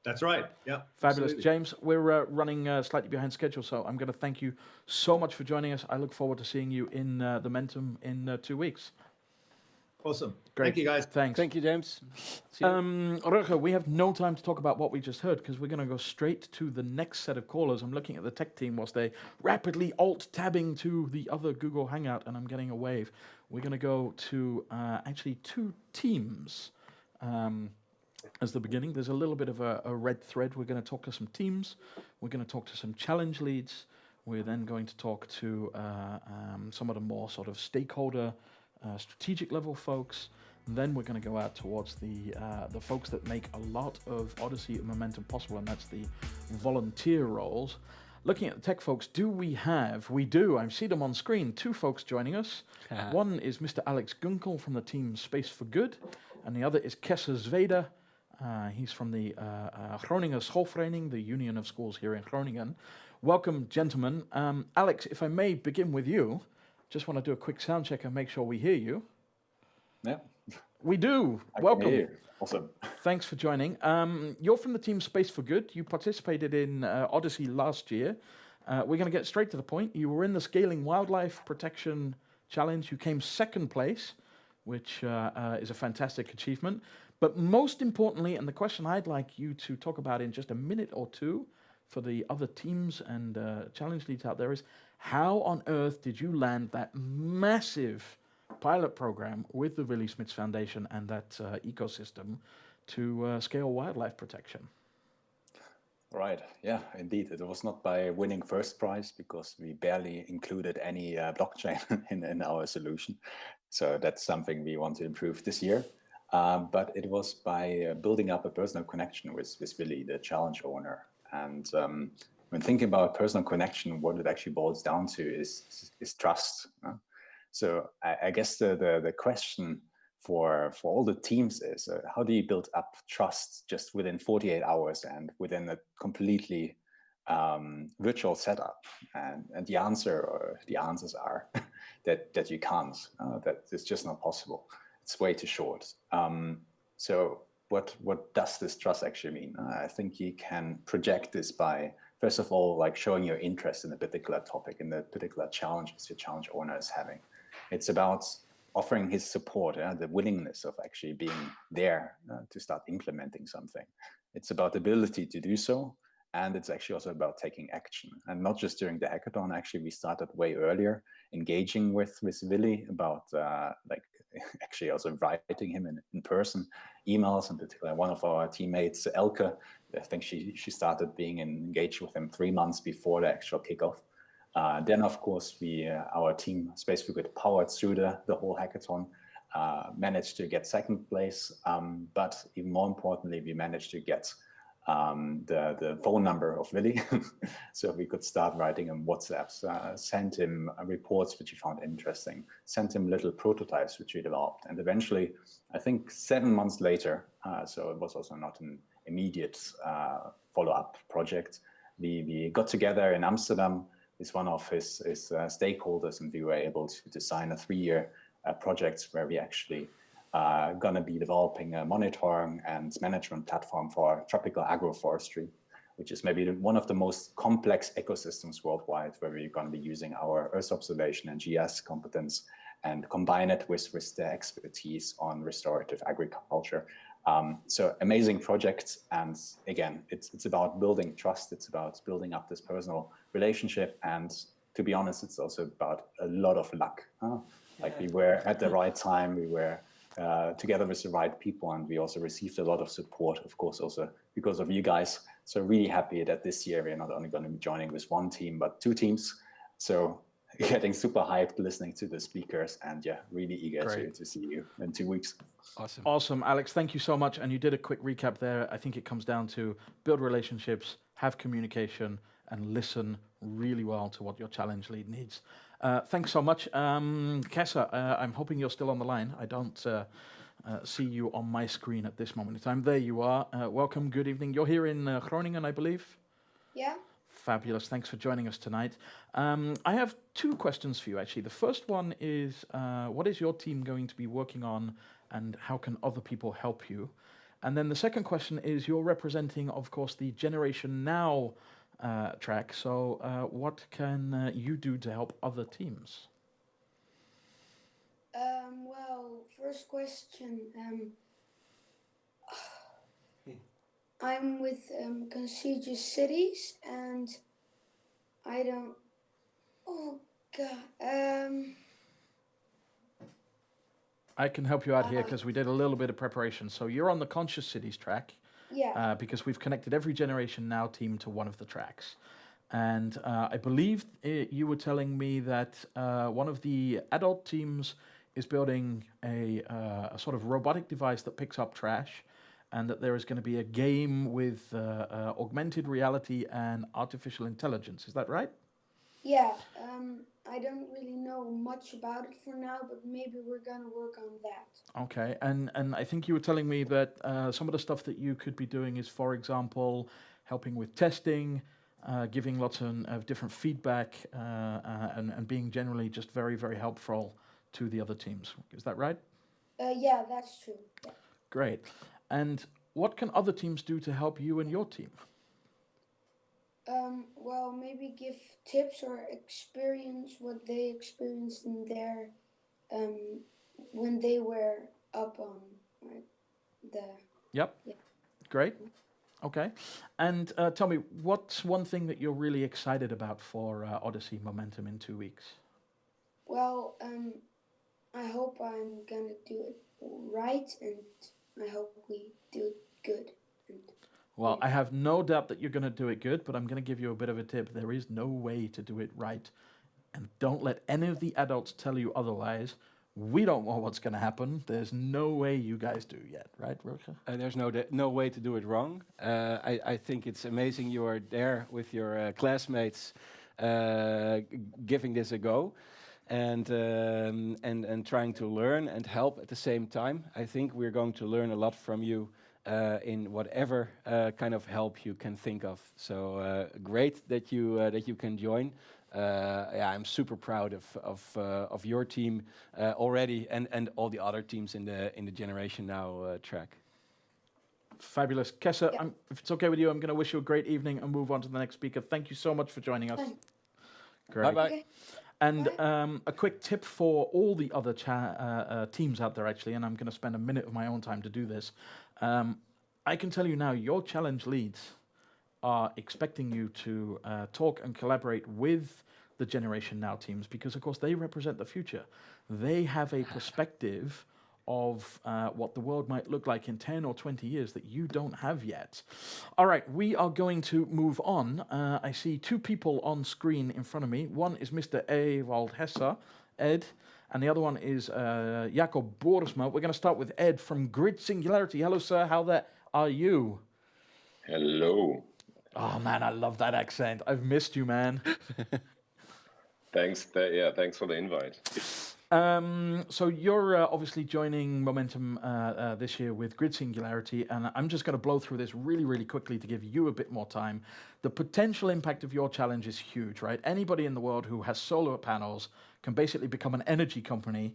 That's right. Yeah. Fabulous. Absolutely. James, we're running slightly behind schedule, so I'm going to thank you so much for joining us. I look forward to seeing you in the Momentum in 2 weeks. Awesome. Great. Thank you, guys. Thanks. Thank you, James. See you. Rutger, we have no time to talk about what we just heard because we're going to go straight to the next set of callers. I'm looking at the tech team whilst they rapidly alt-tabbing to the other Google Hangout, and I'm getting a wave. We're going to go to actually 2 teams as the beginning. There's a little bit of a red thread. We're going to talk to some teams. We're going to talk to some challenge leads. We're then going to talk to some of the more sort of stakeholder strategic level folks. And then we're going to go out towards the folks that make a lot of Odyssey and Momentum possible, and that's the volunteer roles. Looking at the tech folks, we do, I see them on screen, 2 folks joining us. One is Mr. Alex Gunkel from the team Space for Good, and the other is Kessa Zwede. He's from the Groningen Schoolvereniging, the Union of Schools here in Groningen. Welcome, gentlemen. Alex, if I may begin with you, just want to do a quick sound check and make sure we hear you. Yeah. We do. I can Welcome. hear you. Awesome. Thanks for joining. You're from the team Space for Good. You participated in Odyssey last year. We're going to get straight to the point. You were in the Scaling Wildlife Protection Challenge. You came 2nd place, which is a fantastic achievement. But most importantly, and the question I'd like you to talk about in just a minute or 2 for the other teams and challenge leads out there is, how on earth did you land that massive pilot program with the Willy Smits Foundation and that ecosystem to scale wildlife protection? Right. Yeah, indeed. It was not by winning first prize because we barely included any blockchain in our solution. So that's something we want to improve this year. But it was by building up a personal connection with Willy, the challenge owner. And when thinking about personal connection, what it actually boils down to is trust. So I guess the question for all the teams is, how do you build up trust just within 48 hours and within a completely virtual setup? And the answers are that you can't, that it's just not possible. It's way too short. So what does this trust actually mean? I think you can project this by, first of all, like showing your interest in a particular topic, in the particular challenges your challenge owner is having. It's about offering his support, the willingness of actually being there to start implementing something. It's about the ability to do so. And it's actually also about taking action. And not just during the hackathon, actually, we started way earlier, engaging with Willy about actually also writing him in person, emails, in particular. One of our teammates, Elke, I think she started being engaged with him 3 months before the actual kickoff. Then, of course, our team, Space for Good, powered through the whole hackathon, managed to get 2nd place. But even more importantly, we managed to get the phone number of Willy, so we could start writing him WhatsApps, send him reports which he found interesting, send him little prototypes which we developed, and eventually, I think 7 months later, so it was also not an immediate follow-up project, we got together in Amsterdam with one of his stakeholders, and we were able to design a 3-year project where we actually going to be developing a monitoring and management platform for tropical agroforestry, which is maybe one of the most complex ecosystems worldwide, where we're going to be using our Earth observation and GIS competence and combine it with the expertise on restorative agriculture. So amazing project. And again, it's about building trust. It's about building up this personal relationship. And to be honest, it's also about a lot of luck. Like we were at the right time, we were together with the right people, and we also received a lot of support, of course, also because of you guys. So really happy that this year we're not only going to be joining with 1 team, but 2 teams. So getting super hyped listening to the speakers, and yeah, really eager to see you in 2 weeks. Awesome, Alex, thank you so much. And you did a quick recap there. I think it comes down to build relationships, have communication, and listen really well to what your challenge lead needs. Thanks so much. Kessa, I'm hoping you're still on the line. I don't see you on my screen at this moment in time. There you are. Welcome, good evening. You're here in Groningen, I believe? Yeah. Fabulous. Thanks for joining us tonight. I have two questions for you, actually. The first one is, what is your team going to be working on, and how can other people help you? And then the second question is, you're representing, of course, the Generation Now track. So what can you do to help other teams? Well, first question. I'm with Contagious Cities, and I don't. Oh God. I can help you out here because we did a little bit of preparation. So you're on the Conscious Cities track. Yeah. Because we've connected every Generation Now team to one of the tracks. And I believe you were telling me that one of the adult teams is building a sort of robotic device that picks up trash, and that there is going to be a game with augmented reality and artificial intelligence. Is that right? Yeah. I don't really know much about it for now, but maybe we're gonna work on that. Okay, and I think you were telling me that some of the stuff that you could be doing is, for example, helping with testing, giving lots of different feedback, and being generally just very, very helpful to the other teams. Is that right? Yeah, that's true. Yeah. Great. And what can other teams do to help you and your team? Well, maybe give tips or experience what they experienced in their when they were up on the. Yep. Yeah. Great. Okay. And tell me, what's one thing that you're really excited about for Odyssey Momentum in 2 weeks? Well, I hope I'm gonna do it right, and I hope we do it good. Well, I have no doubt that you're going to do it good, but I'm going to give you a bit of a tip. There is no way to do it right. And don't let any of the adults tell you otherwise. We don't know what's going to happen. There's no way you guys do yet, right, Rutger? There's no way to do it wrong. I think it's amazing you are there with your classmates giving this a go. And trying to learn and help at the same time. I think we're going to learn a lot from you in whatever kind of help you can think of. So great that you can join. I'm super proud of your team already, and all the other teams in the Generation Now track. Fabulous. Kessa, if it's okay with you, I'm going to wish you a great evening and move on to the next speaker. Thank you so much for joining us. Great. Bye-bye. Okay. And a quick tip for all the other teams out there, actually, and I'm going to spend a minute of my own time to do this. I can tell you now, your challenge leads are expecting you to talk and collaborate with the Generation Now teams, because, of course, they represent the future. They have a perspective of what the world might look like in 10 or 20 years that you don't have yet. All right, we are going to move on. I see two people on screen in front of me. One is Mr. Ewald Hesse, Ed, and the other one is Jacob Boersma. We're going to start with Ed from Grid Singularity. Hello, sir. How are you? Hello. Oh, man, I love that accent. I've missed you, man. Thanks. Thanks for the invite. So you're obviously joining Momentum this year with Grid Singularity, and I'm just going to blow through this really, really quickly to give you a bit more time. The potential impact of your challenge is huge, right? Anybody in the world who has solar panels can basically become an energy company.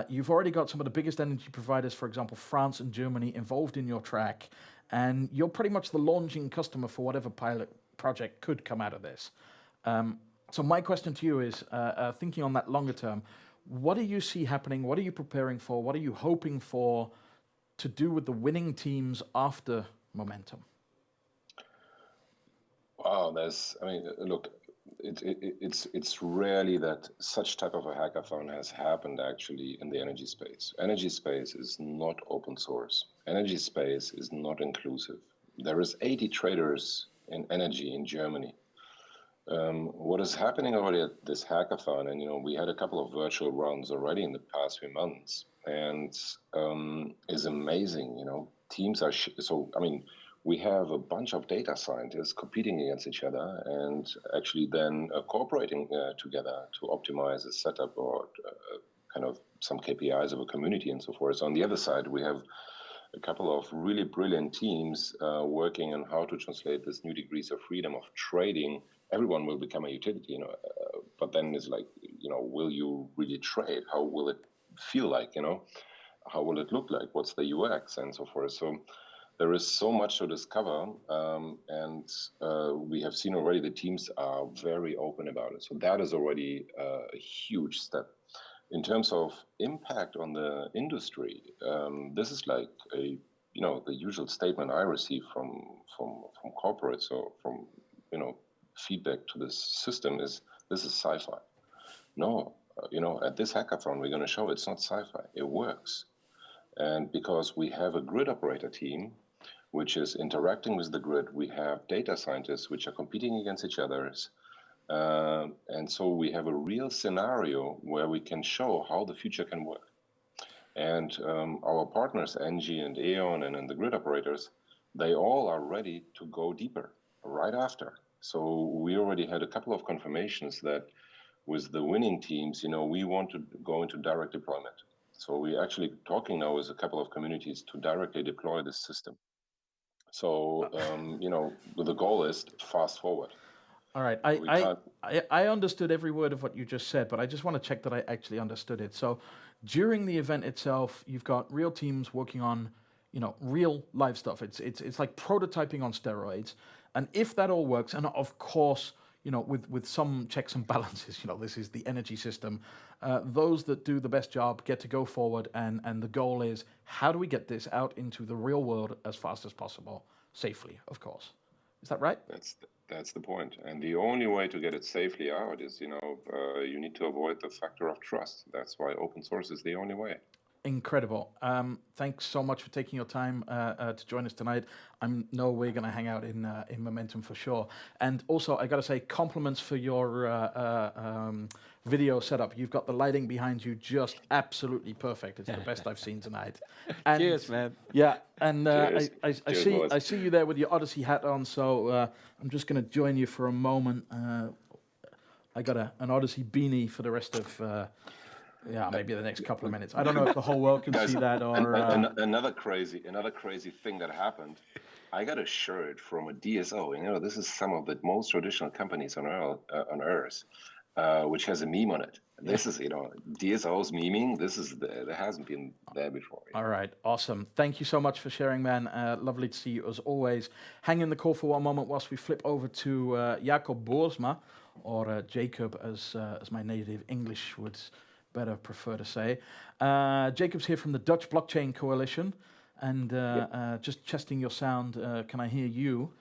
You've already got some of the biggest energy providers, for example, France and Germany, involved in your track, and you're pretty much the launching customer for whatever pilot project could come out of this. So my question to you is, thinking on that longer term, what do you see happening? What are you preparing for? What are you hoping for to do with the winning teams after Momentum? Wow, look, it's rarely that such type of a hackathon has happened actually in the energy space. Energy space is not open source. Energy space is not inclusive. There is 80 traders in energy in Germany. What is happening already at this hackathon, and we had a couple of virtual rounds already in the past few months, and is amazing. Teams are we have a bunch of data scientists competing against each other and actually then cooperating together to optimize a setup or kind of some KPIs of a community and so forth. So on the other side, we have a couple of really brilliant teams working on how to translate this new degrees of freedom of trading. Everyone will become a utility, but then it's like, will you really trade? How will it feel like, how will it look like? What's the UX and so forth? So there is so much to discover, and we have seen already the teams are very open about it. So that is already a huge step. In terms of impact on the industry, this is like the usual statement I receive from corporates or from feedback to this system is, this is sci-fi. No, at this hackathon we're going to show it's not sci-fi. It works, and because we have a grid operator team which is interacting with the grid, we have data scientists which are competing against each other. And so we have a real scenario where we can show how the future can work. And our partners, Engie and E.ON and the grid operators, they all are ready to go deeper right after. So we already had a couple of confirmations that with the winning teams, we want to go into direct deployment. So we're actually talking now with a couple of communities to directly deploy this system. So, the goal is fast forward. All right, I understood every word of what you just said, but I just want to check that I actually understood it. So during the event itself, you've got real teams working on, real live stuff. It's like prototyping on steroids. And if that all works, and of course, with some checks and balances, this is the energy system, those that do the best job get to go forward, and the goal is, how do we get this out into the real world as fast as possible, safely, of course. Is that right? That's the point. And the only way to get it safely out is, you need to avoid the factor of trust. That's why open source is the only way. Incredible. Thanks so much for taking your time to join us tonight. I know we're going to hang out in Momentum for sure. And also, I got to say, compliments for your video setup. You've got the lighting behind you just absolutely perfect. It's the best I've seen tonight. And cheers, man. Yeah, and Cheers, I see you there with your Odyssey hat on. So I'm just going to join you for a moment. I got an Odyssey beanie for the rest of. Maybe the next couple of minutes. I don't know if the whole world can see that or... Another crazy thing that happened. I got a shirt from a DSO. This is some of the most traditional companies on Earth, which has a meme on it. This is, DSO's memeing. There hasn't been there before. All right, awesome. Thank you so much for sharing, man. Lovely to see you as always. Hang in the call for one moment whilst we flip over to Jacob Boersma, or Jacob as my native English would better prefer to say. Jacob's here from the Dutch Blockchain Coalition, and just testing your sound. Can I hear you?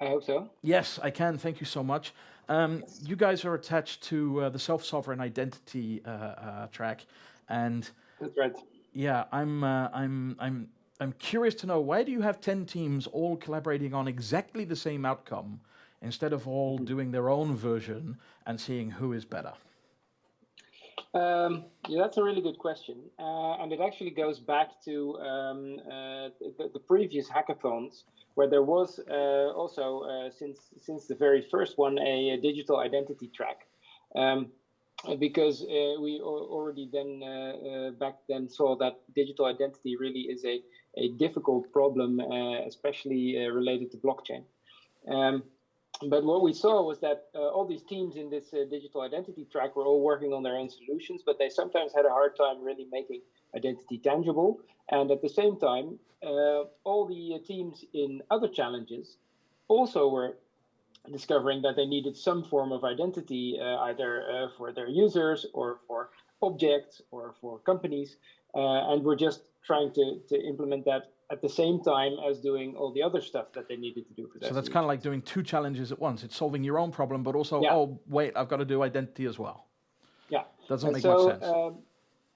I hope so. Yes, I can. Thank you so much. You guys are attached to the self-sovereign identity track, and that's right. Yeah, I'm curious to know, why do you have 10 teams all collaborating on exactly the same outcome instead of all doing their own version and seeing who is better? That's a really good question, and it actually goes back to the previous hackathons, where there was also since the very first one a digital identity track, because we already then back then saw that digital identity really is a difficult problem, especially related to blockchain. But what we saw was that all these teams in this digital identity track were all working on their own solutions, but they sometimes had a hard time really making identity tangible. And at the same time, all the teams in other challenges also were discovering that they needed some form of identity, either for their users or for objects or for companies, and we're just trying to implement that at the same time as doing all the other stuff that they needed to do for that. So that's kind of like doing two challenges at once. It's solving your own problem, but also, oh, wait, I've got to do identity as well. Yeah. Doesn't make much sense.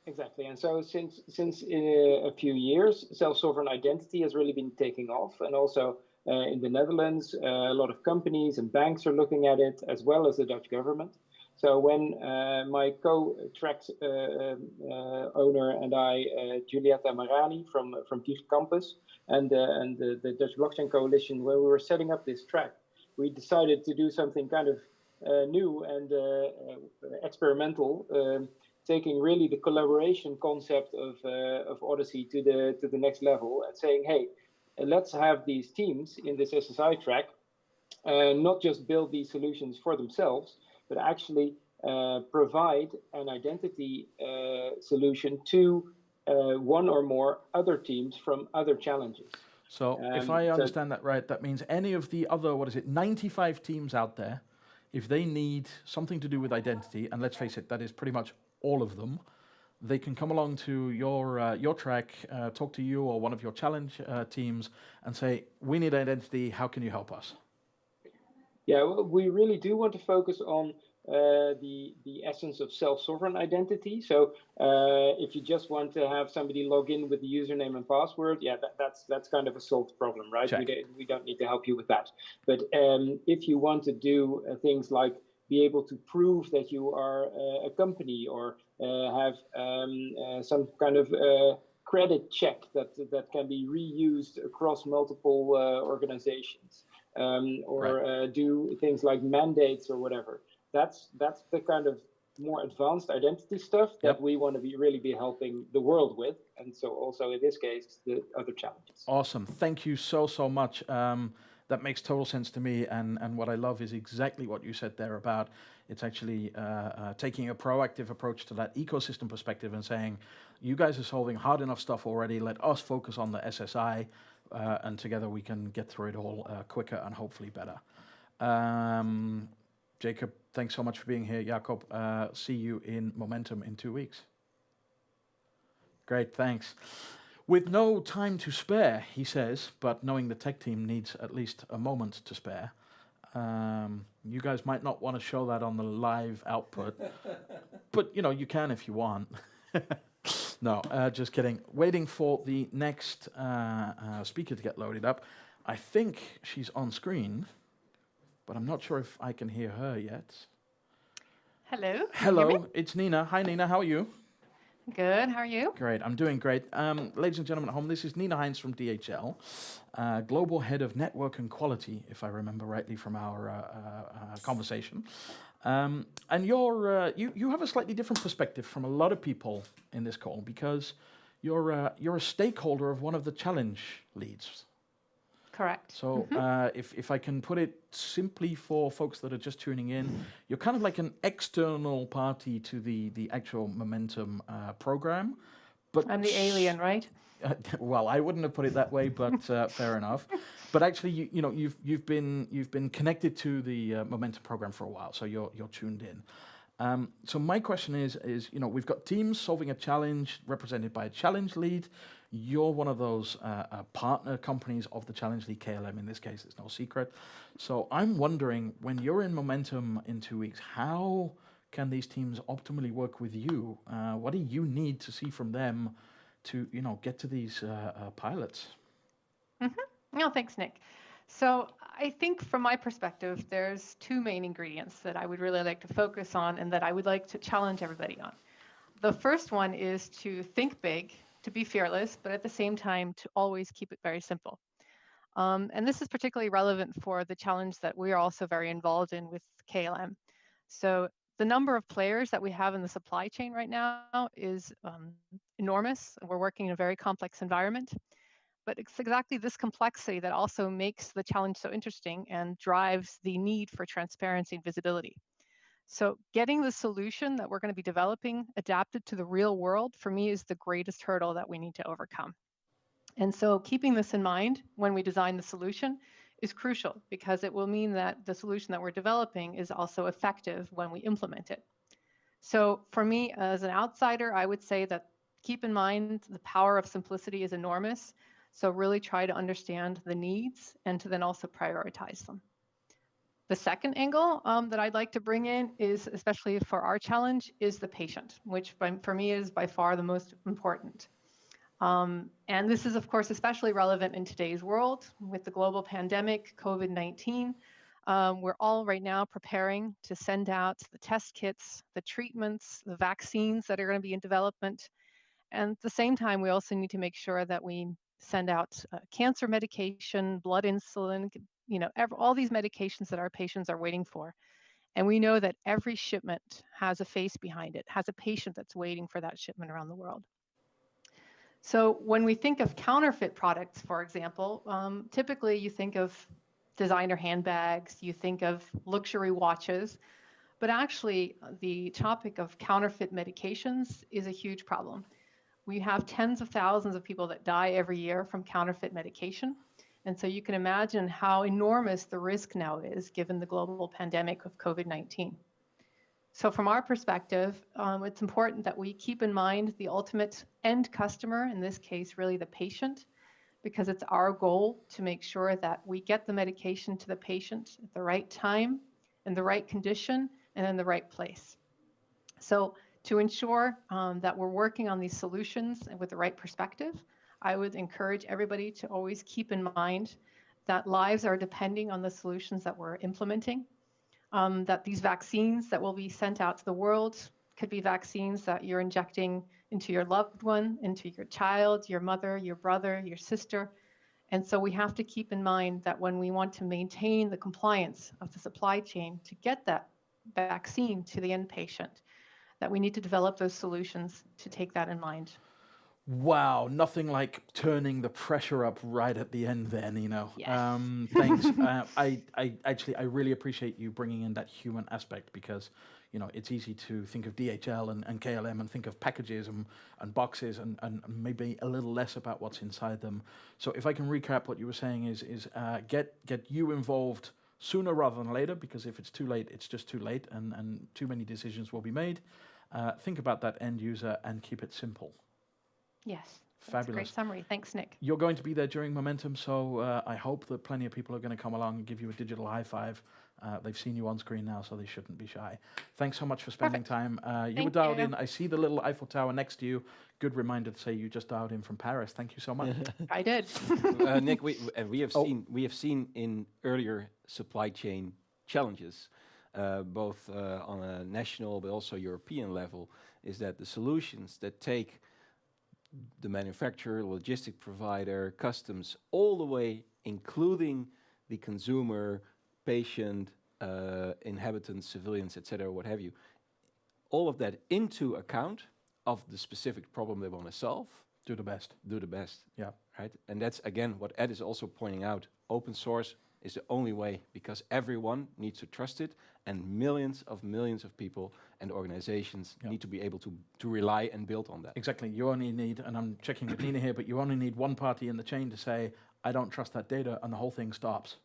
Exactly. And so since a few years, self-sovereign identity has really been taking off. And also in the Netherlands, a lot of companies and banks are looking at it, as well as the Dutch government. So when my co-track owner and I, Giulietta Marani from TIG Campus and the Dutch Blockchain Coalition, when we were setting up this track, we decided to do something kind of new and experimental. taking really the collaboration concept of Odyssey to the next level and saying, hey, let's have these teams in this SSI track not just build these solutions for themselves, but actually provide an identity solution to one or more other teams from other challenges. So if I understand that right, that means any of the other, 95 teams out there, if they need something to do with identity, and let's face it, that is pretty much all of them, they can come along to your track, talk to you or one of your challenge teams and say, we need identity, how can you help us? Yeah, well, we really do want to focus on the essence of self-sovereign identity. So if you just want to have somebody log in with the username and password, yeah, that's kind of a solved problem, right? We don't need to help you with that. But if you want to do things like be able to prove that you are a company or have some kind of credit check that can be reused across multiple organizations, or do things like mandates or whatever. That's the kind of more advanced identity stuff that we want to really be helping the world with, and so also in this case the other challenges. Awesome, thank you so much. That makes total sense to me, and what I love is exactly what you said there about it's actually taking a proactive approach to that ecosystem perspective and saying, you guys are solving hard enough stuff already, let us focus on the SSI, and together we can get through it all quicker and hopefully better. Jacob, thanks so much for being here. Jacob, see you in Momentum in 2 weeks. Great, thanks. With no time to spare, he says, but knowing the tech team needs at least a moment to spare, you guys might not want to show that on the live output, but you can if you want. No, just kidding. Waiting for the next speaker to get loaded up. I think she's on screen, but I'm not sure if I can hear her yet. Hello. Hello, it's Nina. Hi, Nina. How are you? Good. How are you? Great. I'm doing great. Ladies and gentlemen at home, this is Nina Heinz from DHL, Global Head of Network and Quality, if I remember rightly from our conversation. And you have a slightly different perspective from a lot of people in this call because you're a stakeholder of one of the challenge leads. Correct. So if I can put it simply for folks that are just tuning in, you're kind of like an external party to the actual Momentum program. But I'm the alien, right? Well, I wouldn't have put it that way, but fair enough. But actually, you've been connected to the Momentum program for a while, so you're tuned in. So my question is we've got teams solving a challenge represented by a challenge lead. You're one of those partner companies of the challenge lead, KLM in this case, it's no secret. So I'm wondering, when you're in Momentum in 2 weeks, how can these teams optimally work with you? What do you need to see from them to get to these pilots? No, thanks, Nick. So I think from my perspective, there's two main ingredients that I would really like to focus on and that I would like to challenge everybody on. The first one is to think big, to be fearless, but at the same time, to always keep it very simple. And this is particularly relevant for the challenge that we're also very involved in with KLM. So the number of players that we have in the supply chain right now is enormous. We're working in a very complex environment. But it's exactly this complexity that also makes the challenge so interesting and drives the need for transparency and visibility. So getting the solution that we're going to be developing adapted to the real world, for me, is the greatest hurdle that we need to overcome. And so keeping this in mind when we design the solution is crucial because it will mean that the solution that we're developing is also effective when we implement it. So for me, as an outsider, I would say that keep in mind the power of simplicity is enormous. So really try to understand the needs and to then also prioritize them. The second angle that I'd like to bring in is, especially for our challenge, is the patient, which for me is by far the most important. And this is, of course, especially relevant in today's world with the global pandemic, COVID-19. We're all right now preparing to send out the test kits, the treatments, the vaccines that are going to be in development. And at the same time, we also need to make sure that we send out cancer medication, blood insulin, all these medications that our patients are waiting for. And we know that every shipment has a face behind it, has a patient that's waiting for that shipment around the world. So when we think of counterfeit products, for example, typically you think of designer handbags, you think of luxury watches, but actually the topic of counterfeit medications is a huge problem. We have tens of thousands of people that die every year from counterfeit medication. And so you can imagine how enormous the risk now is given the global pandemic of COVID-19. So from our perspective, it's important that we keep in mind the ultimate end customer, in this case, really the patient, because it's our goal to make sure that we get the medication to the patient at the right time, in the right condition, and in the right place. So to ensure that we're working on these solutions with the right perspective, I would encourage everybody to always keep in mind that lives are depending on the solutions that we're implementing, that these vaccines that will be sent out to the world could be vaccines that you're injecting into your loved one, into your child, your mother, your brother, your sister. And so we have to keep in mind that when we want to maintain the compliance of the supply chain to get that vaccine to the end patient, that we need to develop those solutions to take that in mind. Wow, nothing like turning the pressure up right at the end there, Nino. Yes. Thanks. I really appreciate you bringing in that human aspect because, you know, it's easy to think of DHL and KLM and think of packages and boxes and maybe a little less about what's inside them. So if I can recap what you were saying is get you involved sooner rather than later, because if it's too late, it's just too late and too many decisions will be made. Think about that end user and keep it simple. Yes, that's Fabulous. a great summary. Thanks, Nick. You're going to be there during Momentum, so I hope that plenty of people are going to come along and give you a digital high five. They've seen you on screen now, so they shouldn't be shy. Thanks so much for spending time. You were dialed in. I see the little Eiffel Tower next to you. Good reminder to say you just dialed in from Paris. Thank you so much. I did. Nick, we have seen in earlier supply chain challenges, both on a national but also European level, is that the solutions that take the manufacturer, logistic provider, customs, all the way, including the consumer, patient, inhabitants, civilians, etc., what have you, all of that into account of the specific problem they want to solve. Do the best. Do the best. Yeah. Right. And that's again what Ed is also pointing out. Open source is the only way because everyone needs to trust it, and millions of people and organizations need to be able to rely and build on that. Exactly. You only need, and I'm checking with Nina here, but you only need one party in the chain to say, I don't trust that data, and the whole thing stops.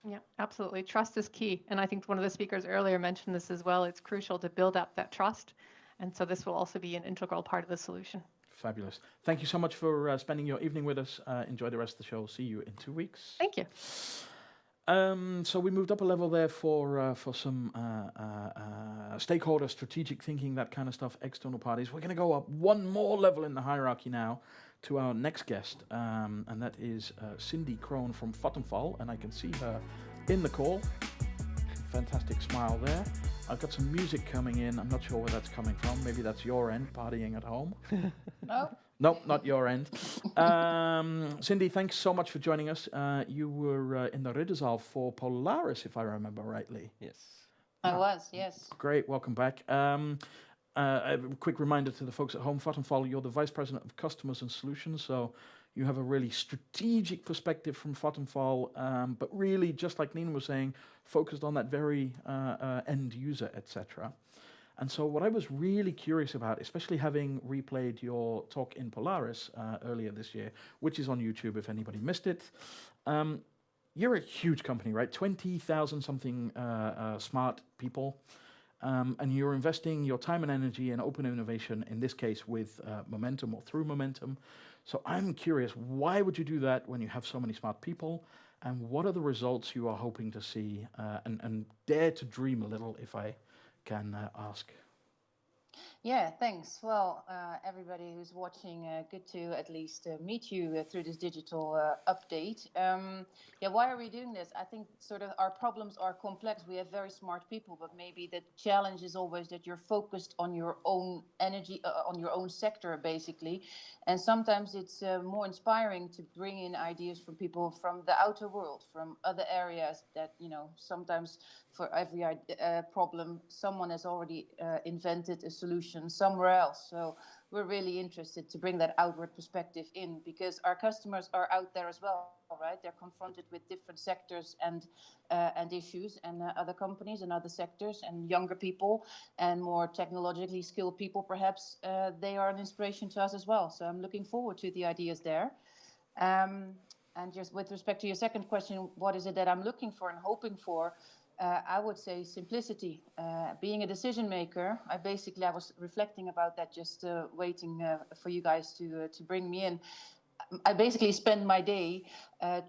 Yeah, absolutely. Trust is key. And I think one of the speakers earlier mentioned this as well. It's crucial to build up that trust. And so this will also be an integral part of the solution. Fabulous. Thank you so much for spending your evening with us. Enjoy the rest of the show. See you in 2 weeks. Thank you. So we moved up a level there for some stakeholder strategic thinking, that kind of stuff, external parties. We're going to go up one more level in the hierarchy now to our next guest, and that is Cindy Kroon from Vattenfall, and I can see her in the call. Fantastic smile there. I've got some music coming in. I'm not sure where that's coming from. Maybe that's your end, partying at home. No. Nope, not your end. Cindy, thanks so much for joining us. You were in the Ridderzaal for Polaris, if I remember rightly. Yes. I was, yes. Great, welcome back. A quick reminder to the folks at home, Vattenfall, you're the Vice President of Customers and Solutions, so you have a really strategic perspective from Vattenfall, but really, just like Nina was saying, focused on that very end user, etc. And so what I was really curious about, especially having replayed your talk in Polaris earlier this year, which is on YouTube if anybody missed it, you're a huge company, right? 20,000 something smart people. And you're investing your time and energy in open innovation, in this case with Momentum or through Momentum. So I'm curious, why would you do that when you have so many smart people? And what are the results you are hoping to see? And dare to dream a little, if I can ask. Yeah, thanks. Well, everybody who's watching, good to at least meet you through this digital update. Yeah, why are we doing this? I think sort of our problems are complex. We have very smart people, but maybe the challenge is always that you're focused on your own energy, on your own sector, basically. And sometimes it's more inspiring to bring in ideas from people from the outer world, from other areas that, sometimes for every problem, someone has already invented a solution somewhere else. So we're really interested to bring that outward perspective in, because our customers are out there as well, right? They're confronted with different sectors and issues, and other companies and other sectors, and younger people and more technologically skilled people, perhaps. They are an inspiration to us as well. So I'm looking forward to the ideas there. And just with respect to your second question, what is it that I'm looking for and hoping for? I would say simplicity. Being a decision maker, I was reflecting about that, just waiting for you guys to bring me in. I basically spend my day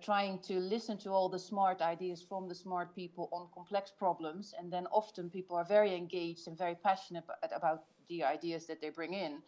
trying to listen to all the smart ideas from the smart people on complex problems, and then often people are very engaged and very passionate about the ideas that they bring in.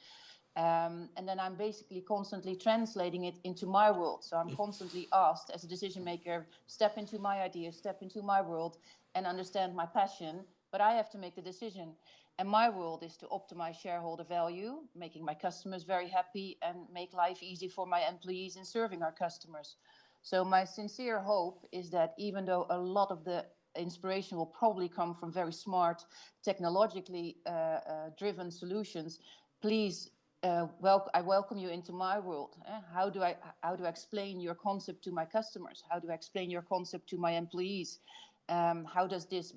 And then I'm basically constantly translating it into my world. So I'm constantly asked as a decision maker, step into my ideas, step into my world and understand my passion. But I have to make the decision. And my world is to optimize shareholder value, making my customers very happy and make life easy for my employees in serving our customers. So my sincere hope is that even though a lot of the inspiration will probably come from very smart, technologically driven solutions, please, I welcome you into my world. How do I explain your concept to my customers? How do I explain your concept to my employees? How does this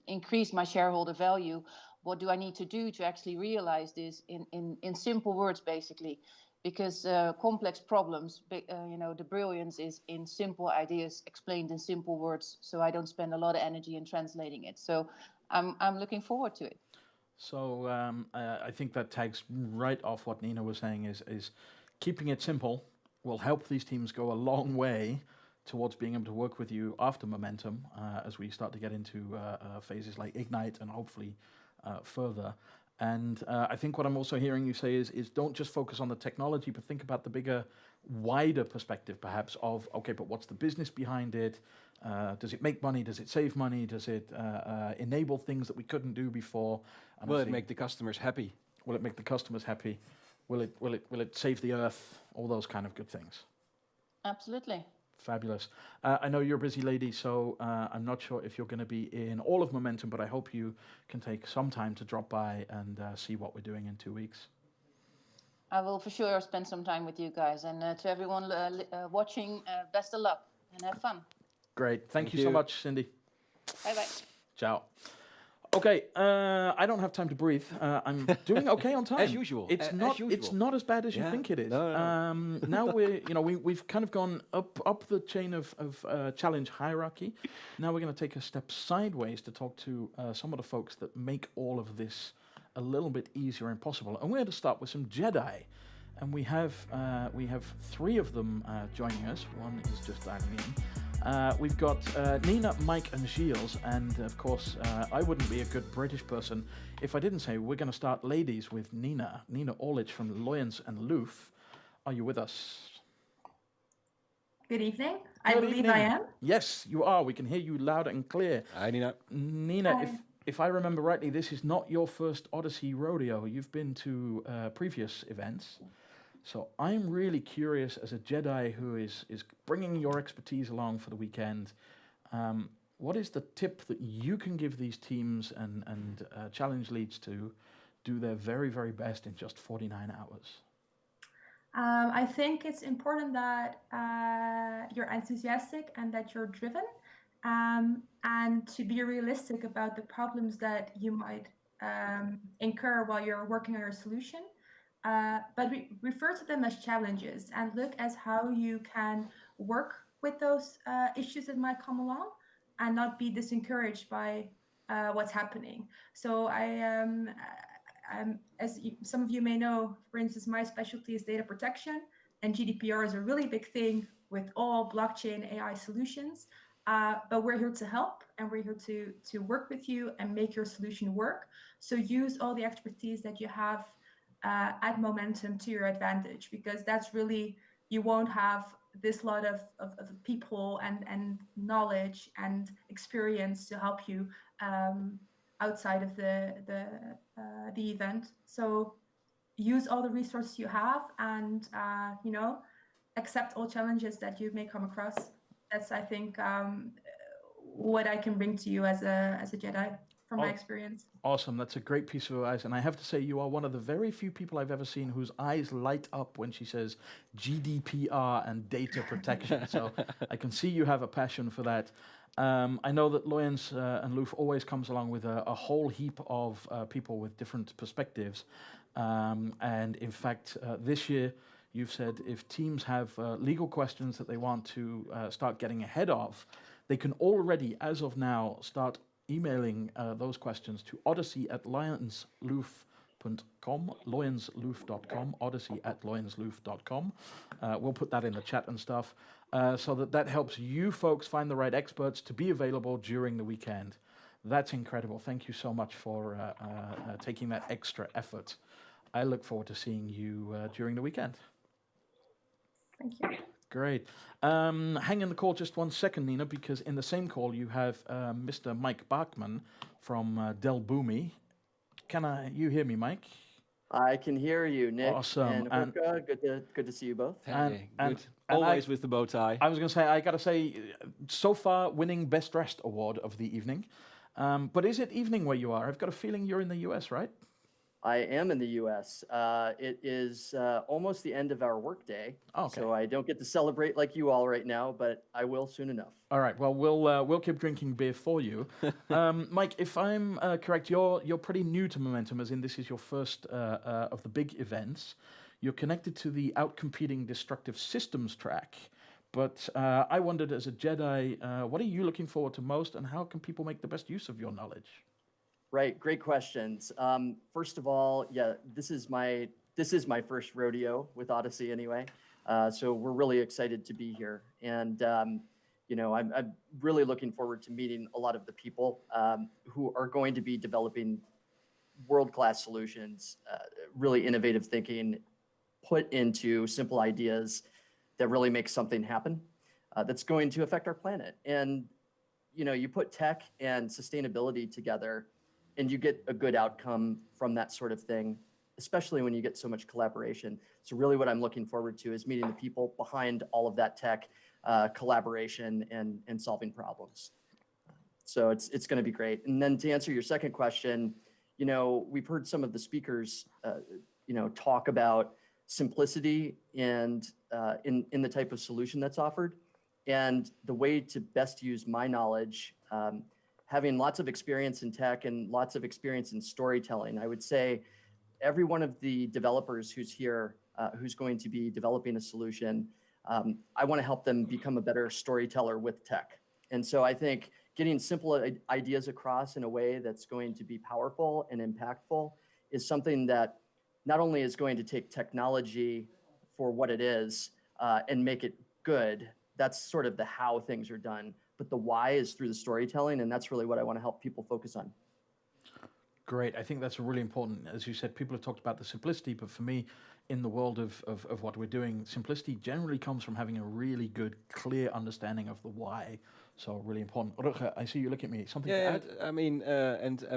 increase my shareholder value? What do I need to do to actually realize this in simple words, basically? Because complex problems, the brilliance is in simple ideas explained in simple words. So I don't spend a lot of energy in translating it. So I'm looking forward to it. So I think that tags right off what Nina was saying, is keeping it simple will help these teams go a long way towards being able to work with you after Momentum, as we start to get into phases like Ignite and hopefully further. And I think what I'm also hearing you say is don't just focus on the technology, but think about the bigger, wider perspective perhaps of, okay, but what's the business behind it? Does it make money? Does it save money? Does it enable things that we couldn't do before? And Will it make the customers happy? Will it make the customers happy? Will it save the earth? All those kind of good things. Absolutely. Fabulous. I know you're a busy lady, so I'm not sure if you're going to be in all of Momentum, but I hope you can take some time to drop by and see what we're doing in 2 weeks. I will for sure spend some time with you guys. And to everyone watching, best of luck and have fun. Great. Thank you so much, Cindy. Bye-bye. Ciao. Okay, I don't have time to breathe. I'm doing okay on time. As usual. It's not as bad as you think it is. No. Now we've kind of gone up the chain of challenge hierarchy. Now we're going to take a step sideways to talk to some of the folks that make all of this a little bit easier and possible. And we're going to start with some Jedi. And we have 3 of them joining us. One is just dialing in. We've got Nina, Mike, and Gilles, and of course, I wouldn't be a good British person if I didn't say we're going to start, ladies, with Nina Orlich from Loyens and Loof. Are you with us? Good evening. I believe I am. Yes, you are. We can hear you loud and clear. Hi, Nina. Nina, Hi. if I remember rightly, this is not your first Odyssey rodeo. You've been to previous events. So I'm really curious, as a Jedi who is bringing your expertise along for the weekend, what is the tip that you can give these teams and challenge leads to do their very, very best in just 49 hours? I think it's important that you're enthusiastic and that you're driven, and to be realistic about the problems that you might incur while you're working on your solution. But refer to them as challenges and look as how you can work with those issues that might come along and not be disencouraged by what's happening. So some of you may know, for instance, my specialty is data protection, and GDPR is a really big thing with all blockchain AI solutions. But we're here to help, and we're here to work with you and make your solution work. So use all the expertise that you have at Momentum to your advantage, because that's really, you won't have this lot of people and knowledge and experience to help you outside of the event. So use all the resources you have, and accept all challenges that you may come across. That's, I think, what I can bring to you as a Jedi from my experience. Awesome. That's a great piece of advice. And I have to say, you are one of the very few people I've ever seen whose eyes light up when she says GDPR and data protection. So I can see you have a passion for that. I know that Loyens and Loof always comes along with a whole heap of people with different perspectives. And in fact, this year, you've said if teams have legal questions that they want to start getting ahead of, they can already, as of now, start emailing those questions to odyssey@loyensloof.com, loyensloof.com, odyssey@loyensloof.com. We'll put that in the chat and stuff, so that helps you folks find the right experts to be available during the weekend. That's incredible. Thank you so much for taking that extra effort. I look forward to seeing you during the weekend. Thank you. Great. Hang in the call just 1 second, Nina, because in the same call you have Mr. Mike Bachman from Del Boomi. You hear me, Mike? I can hear you, Nick. Awesome. And good to see you both. Hey, good. Always with the bow tie. I was going to say, I got to say, so far winning Best Dressed Award of the evening. But is it evening where you are? I've got a feeling you're in the US, right? I am in the U.S. It is almost the end of our workday, so I don't get to celebrate like you all right now, but I will soon enough. All right. Well, we'll keep drinking beer for you, Mike. If I'm correct, you're pretty new to Momentum, as in this is your first of the big events. You're connected to the outcompeting destructive systems track, but I wondered, as a Jedi, what are you looking forward to most, and how can people make the best use of your knowledge? Right, great questions. First of all, yeah, this is my first rodeo with Odyssey anyway, so we're really excited to be here, and I'm really looking forward to meeting a lot of the people who are going to be developing world-class solutions, really innovative thinking, put into simple ideas that really make something happen that's going to affect our planet. And you put tech and sustainability together, and you get a good outcome from that sort of thing, especially when you get so much collaboration. So really what I'm looking forward to is meeting the people behind all of that tech, collaboration and solving problems. So it's going to be great. And then to answer your second question, we've heard some of the speakers, talk about simplicity and in the type of solution that's offered. And the way to best use my knowledge, having lots of experience in tech and lots of experience in storytelling, I would say every one of the developers who's here, who's going to be developing a solution, I want to help them become a better storyteller with tech. And so I think getting simple ideas across in a way that's going to be powerful and impactful is something that not only is going to take technology for what it is and make it good, that's sort of the how things are done, but the why is through the storytelling, and that's really what I want to help people focus on. Great. I think that's really important. As you said, people have talked about the simplicity, but for me, in the world of what we're doing, simplicity generally comes from having a really good, clear understanding of the why. So really important. Rutger, I see you look at me. Something to add? I mean,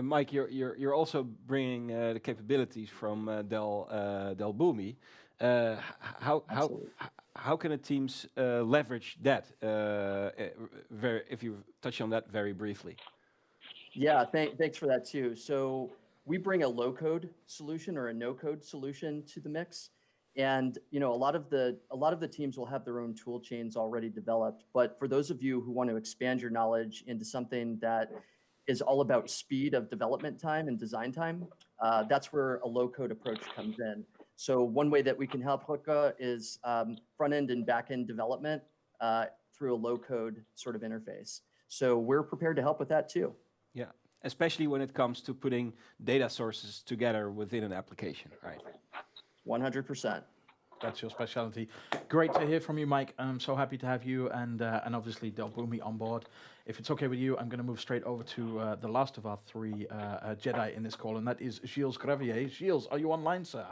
Mike, you're also bringing the capabilities from Del Boomi. How can the teams leverage that? If you touch on that very briefly. Yeah, thanks for that too. So we bring a low-code solution or a no-code solution to the mix, and a lot of the teams will have their own tool chains already developed. But for those of you who want to expand your knowledge into something that is all about speed of development time and design time, that's where a low-code approach comes in. So one way that we can help Rutger is front-end and back-end development through a low-code sort of interface. So we're prepared to help with that too. Yeah, especially when it comes to putting data sources together within an application, right? 100%. That's your specialty. Great to hear from you, Mike. I'm so happy to have you and obviously Del Boomy on board. If it's okay with you, I'm going to move straight over to the last of our three Jedi in this call, and that is Gilles Gravier. Gilles, are you online, sir?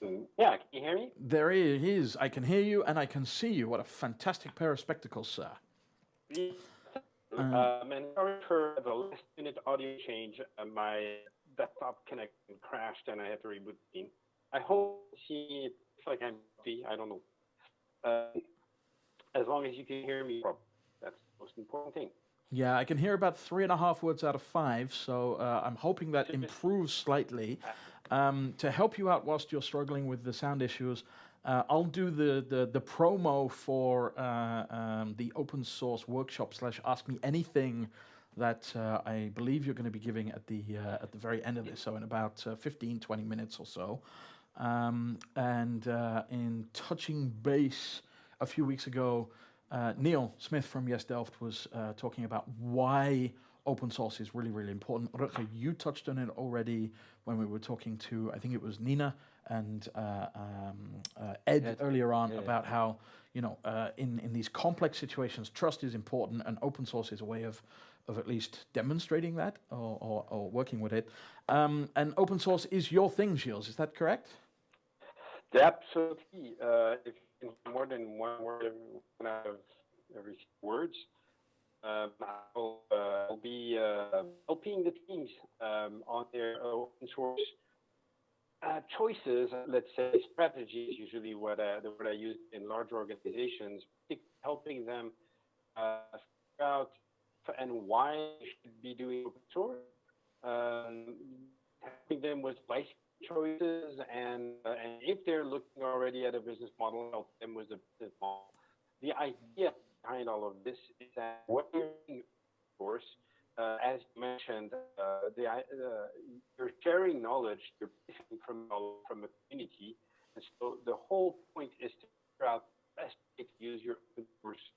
Yeah, can you hear me? There he is. I can hear you and I can see you. What a fantastic pair of spectacles, sir. And sorry for the last minute audio change. My desktop connection crashed and I had to reboot the team. I hope it looks like I'm happy. I don't know. As long as you can hear me, that's the most important thing. Yeah, I can hear about 3.5 words out of 5, so I'm hoping that improves slightly. To help you out whilst you're struggling with the sound issues, I'll do the promo for the open source workshop / Ask Me Anything that I believe you're going to be giving at the very end of this, so in about 15-20 minutes or so. And in touching base a few weeks ago, Neil Smith from Yes Delft was talking about why open source is really, really important. Rutger, you touched on it already when we were talking to, I think it was Nina and Ed earlier on about how, you know, in these complex situations, trust is important, and open source is a way of at least demonstrating that or working with it. And open source is your thing, Gilles, is that correct? Absolutely. If you can more than one word out of every words, I'll be helping the teams on their open source choices. Let's say strategies. Usually, what I use in large organizations, helping them figure out and why they should be doing open source. Helping them with license choices, and if they're looking already at a business model, help them with a business model. The idea behind all of this is that what you're doing, of course, as you mentioned, you're sharing knowledge, you're picking from a community, and so the whole point is to figure out the best way to use your open source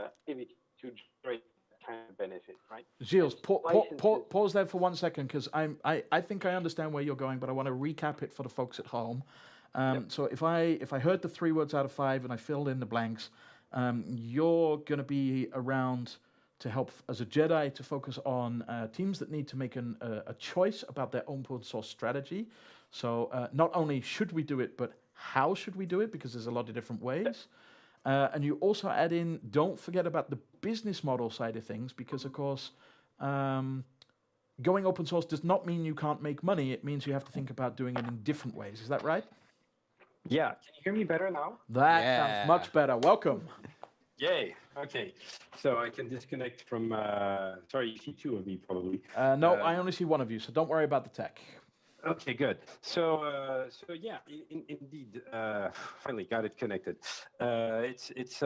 activity to generate kind of benefit, right? Gilles, pause there for 1 second, because I think I understand where you're going, but I want to recap it for the folks at home. So if I heard the 3 words out of 5 and I filled in the blanks, you're going to be around to help as a Jedi to focus on teams that need to make a choice about their open source strategy. So not only should we do it, but how should we do it? Because there's a lot of different ways. And you also add in, don't forget about the business model side of things, because of course, going open source does not mean you can't make money. It means you have to think about doing it in different ways. Is that right? Yeah. Can you hear me better now? That sounds much better. Welcome. Yay. Okay. So I can disconnect from, sorry, you see 2 of me probably. No, I only see 1 of you, so don't worry about the tech. Okay, good. So yeah, indeed, finally got it connected. It's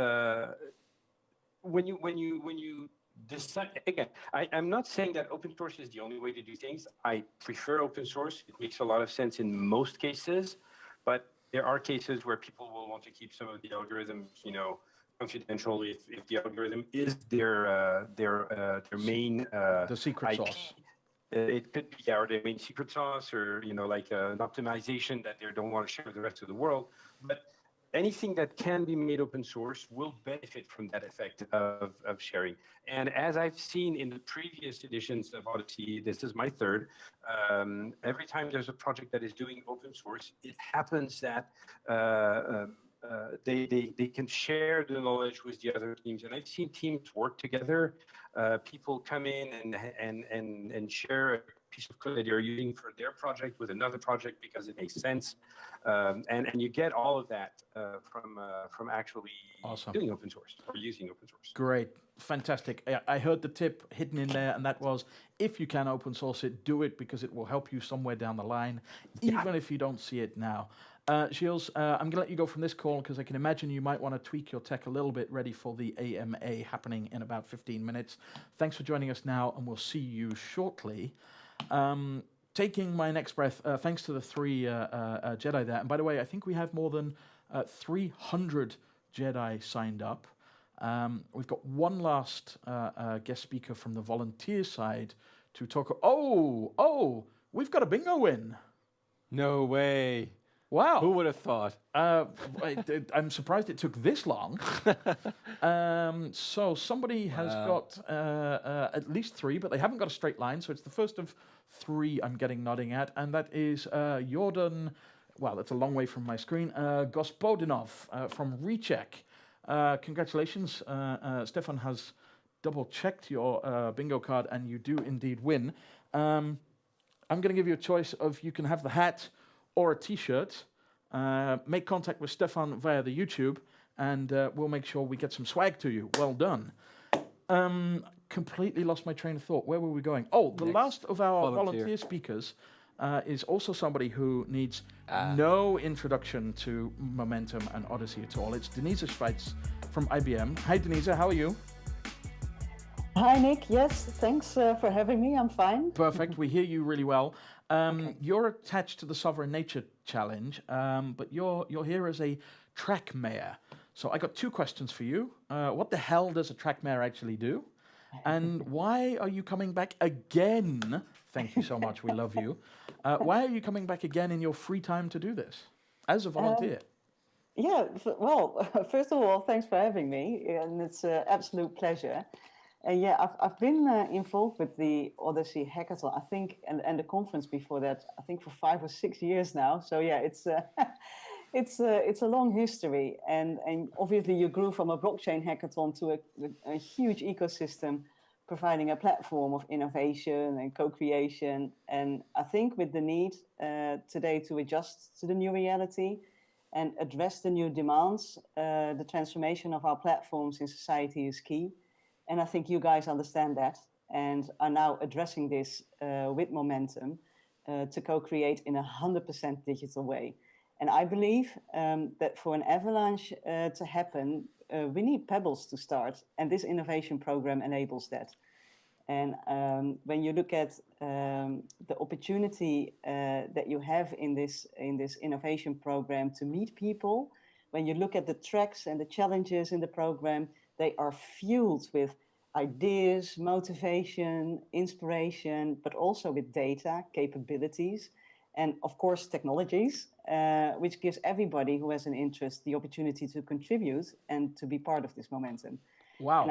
when you decide, again, I'm not saying that open source is the only way to do things. I prefer open source. It makes a lot of sense in most cases, but there are cases where people will want to keep some of the algorithms, you know, confidential if the algorithm is their main the secret IP. sauce. It could be their main secret sauce, or you know, like an optimization that they don't want to share with the rest of the world. But anything that can be made open source will benefit from that effect of sharing. And as I've seen in the previous editions of Odyssey, this is my 3rd. Every time there's a project that is doing open source, it happens that they can share the knowledge with the other teams, and I've seen teams work together. People come in and share a piece of code that they're using for their project with another project because it makes sense, and you get all of that from actually doing open source or using open source. Great, fantastic. I heard the tip hidden in there, and that was, if you can open source it, do it, because it will help you somewhere down the line, even if you don't see it now. Gilles, I'm going to let you go from this call because I can imagine you might want to tweak your tech a little bit ready for the AMA happening in about 15 minutes. Thanks for joining us now, and we'll see you shortly. Taking my next breath, thanks to the 3 Jedi there. And by the way, I think we have more than 300 Jedi signed up. We've got one last guest speaker from the volunteer side to talk. Oh, we've got a bingo win. No way. Wow. Who would have thought? I'm surprised it took this long. So somebody has got at least 3, but they haven't got a straight line. So it's the first of 3 I'm getting nodding at, and that is Jordan. Well, that's a long way from my screen. Gospodinov from Recheck. Congratulations, Stefan has double-checked your bingo card, and you do indeed win. I'm going to give you a choice of you can have the hat or a T-shirt. Make contact with Stefan via the YouTube, and we'll make sure we get some swag to you. Well done. Completely lost my train of thought. Where were we going? Oh, the last of our volunteer speakers is also somebody who needs no introduction to Momentum and Odyssey at all. It's Denise Schweitz from IBM. Hi, Denise. How are you? Hi, Nick. Yes, thanks for having me. I'm fine. Perfect. We hear you really well. You're attached to the Sovereign Nature Challenge, but you're here as a track mayor. So I got 2 questions for you. What the hell does a track mayor actually do? And why are you coming back again? Thank you so much. We love you. Why are you coming back again in your free time to do this as a volunteer? Well, first of all, thanks for having me, and it's an absolute pleasure. And yeah, I've been involved with the Odyssey Hackathon, I think, and the conference before that, I think for 5 or 6 years now. So yeah, it's a long history, and obviously you grew from a blockchain hackathon to a huge ecosystem, providing a platform of innovation and co-creation. And I think with the need today to adjust to the new reality and address the new demands, the transformation of our platforms in society is key. And I think you guys understand that and are now addressing this with Momentum to co-create in 100% digital way. And I believe that for an avalanche to happen, we need pebbles to start, and this innovation program enables that. And when you look at the opportunity that you have in this innovation program to meet people, when you look at the tracks and the challenges in the program, they are fueled with ideas, motivation, inspiration, but also with data, capabilities, and of course technologies, which gives everybody who has an interest the opportunity to contribute and to be part of this momentum. Wow,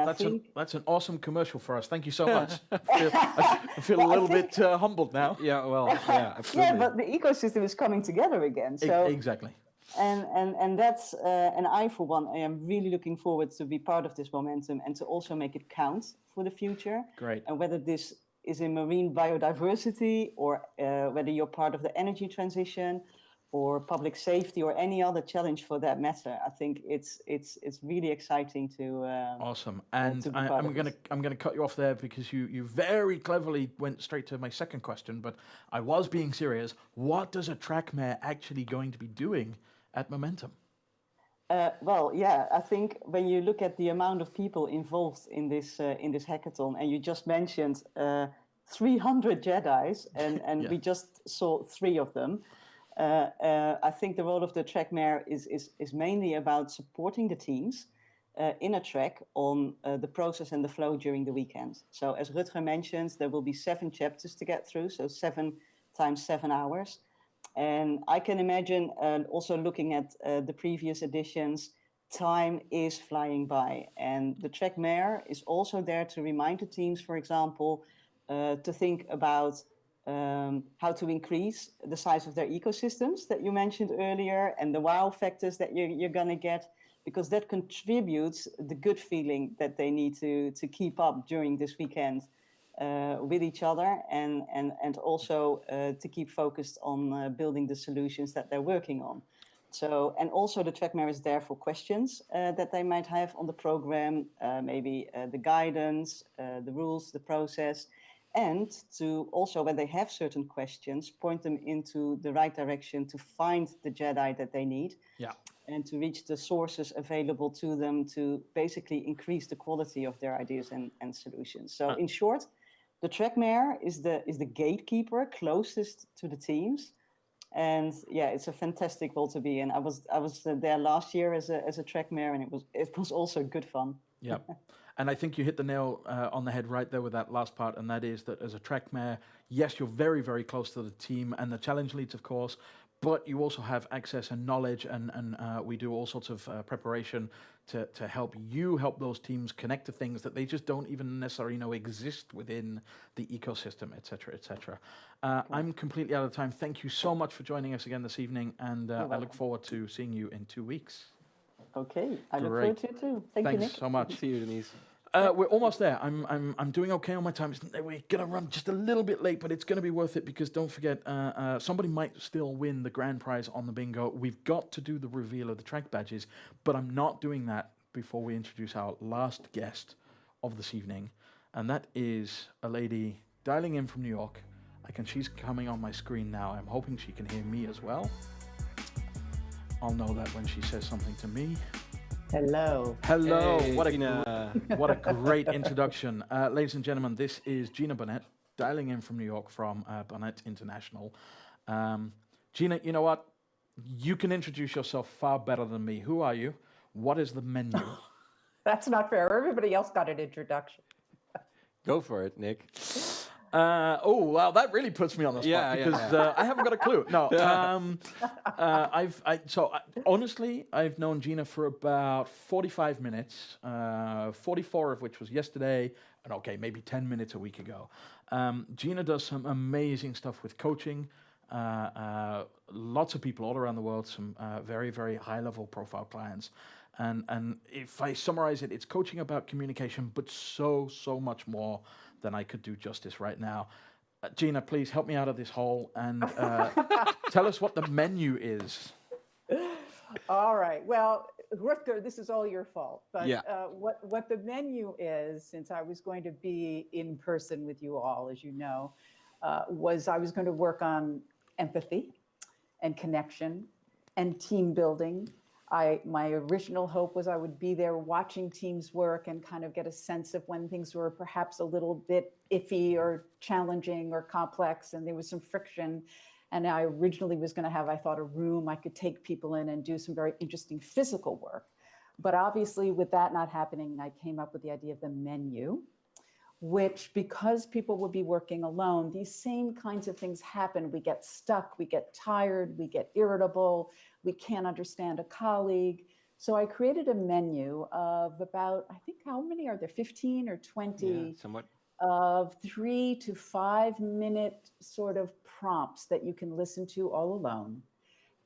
that's an awesome commercial for us. Thank you so much. I feel a little bit humbled now. Yeah, well, yeah, absolutely. Yeah, but the ecosystem is coming together again. So exactly. And that's and I for one, I am really looking forward to be part of this momentum and to also make it count for the future. Great. And whether this is in marine biodiversity or whether you're part of the energy transition or public safety or any other challenge for that matter, I think it's really exciting to. Awesome, and I'm gonna cut you off there because you very cleverly went straight to my second question, but I was being serious. What does a track mayor actually going to be doing at Momentum? Well, yeah, I think when you look at the amount of people involved in this hackathon, and you just mentioned 300 Jedis, and yeah. We just saw 3 of them. I think the role of the track mayor is mainly about supporting the teams in a track on the process and the flow during the weekend. So as Rutger mentioned, there will be 7 chapters to get through, so 7 times 7 hours. And I can imagine, also looking at the previous editions, time is flying by. And the track mayor is also there to remind the teams, for example, to think about how to increase the size of their ecosystems that you mentioned earlier and the wow factors that you're going to get, because that contributes the good feeling that they need to keep up during this weekend with each other and also to keep focused on building the solutions that they're working on. So, and also the track mayor is there for questions that they might have on the program, maybe the guidance, the rules, the process, and to also, when they have certain questions, point them into the right direction to find the Jedi that they need. Yeah. And to reach the sources available to them to basically increase the quality of their ideas and solutions. So in short, the track mayor is the gatekeeper closest to the teams. And yeah, it's a fantastic role to be in. I was there last year as a track mayor, and it was also good fun. Yeah. And I think you hit the nail on the head right there with that last part, and that is that as a track mayor, yes, you're very, very close to the team and the challenge leads, of course, but you also have access and knowledge, and we do all sorts of preparation to help you help those teams connect to things that they just don't even necessarily know exist within the ecosystem, et cetera, et cetera. I'm completely out of time. Thank you so much for joining us again this evening, and I look forward to seeing you in 2 weeks. Okay, I look Great. forward to it too. Thank you, Thanks Nick. so much. See you, Denise. We're almost there. I'm doing okay on my time. We're gonna run just a little bit late, but it's gonna be worth it because don't forget, somebody might still win the grand prize on the bingo. We've got to do the reveal of the track badges, but I'm not doing that before we introduce our last guest of this evening, and that is a lady dialing in from New York. She's coming on my screen now. I'm hoping she can hear me as well. I'll know that when she says something to me. Hello. Hello. Hey, What Gina. a great introduction. Ladies and gentlemen, this is Gina Burnett, dialing in from New York from Burnett International. Gina, you know what? You can introduce yourself far better than me. Who are you? What is the menu? That's not fair. Everybody else got an introduction. Go for it, Nick. Oh, wow, that really puts me on the spot because I haven't got a clue. No, honestly, I've known Gina for about 45 minutes, 44 of which was yesterday, and okay, maybe 10 minutes a week ago. Gina does some amazing stuff with coaching. Lots of people all around the world, some very, very high-level profile clients. And if I summarize it, it's coaching about communication, but so much more than I could do justice right now. Gina, please help me out of this hole and tell us what the menu is. All right. Well, Rutger, this is all your fault. But Yeah. What the menu is, since I was going to be in person with you all, as you know, was I was going to work on empathy and connection and team building. My original hope was I would be there watching teams work and kind of get a sense of when things were perhaps a little bit iffy or challenging or complex and there was some friction. And I originally was going to have, I thought, a room I could take people in and do some very interesting physical work. But obviously with that not happening, I came up with the idea of the menu, which because people would be working alone, these same kinds of things happen. We get stuck, we get tired, we get irritable, we can't understand a colleague. So I created a menu of about, I think, how many are there? 15 or 20 somewhat. Of 3 to 5 minute sort of prompts that you can listen to all alone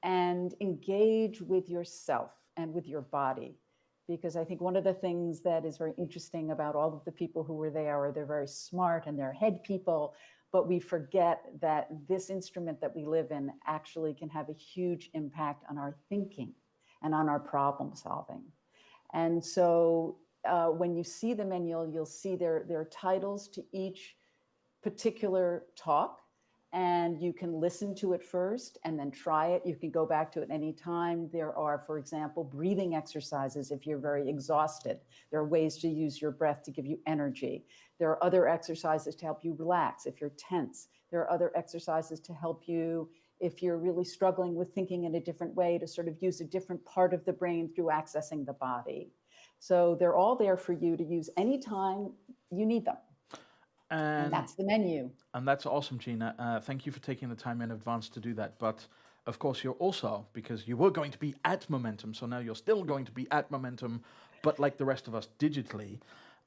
and engage with yourself and with your body. Because I think one of the things that is very interesting about all of the people who were there are they're very smart and they're head people, but we forget that this instrument that we live in actually can have a huge impact on our thinking and on our problem solving. And so when you see the menu, you'll see there are titles to each particular talk, and you can listen to it first and then try it. You can go back to it any time. There are, for example, breathing exercises if you're very exhausted. There are ways to use your breath to give you energy. There are other exercises to help you relax if you're tense. There are other exercises to help you if you're really struggling with thinking in a different way, to sort of use a different part of the brain through accessing the body. So they're all there for you to use anytime you need them. And that's the menu. And that's awesome, Gina. Thank you for taking the time in advance to do that. But of course, you're also, because you were going to be at Momentum, so now you're still going to be at Momentum, but like the rest of us, digitally.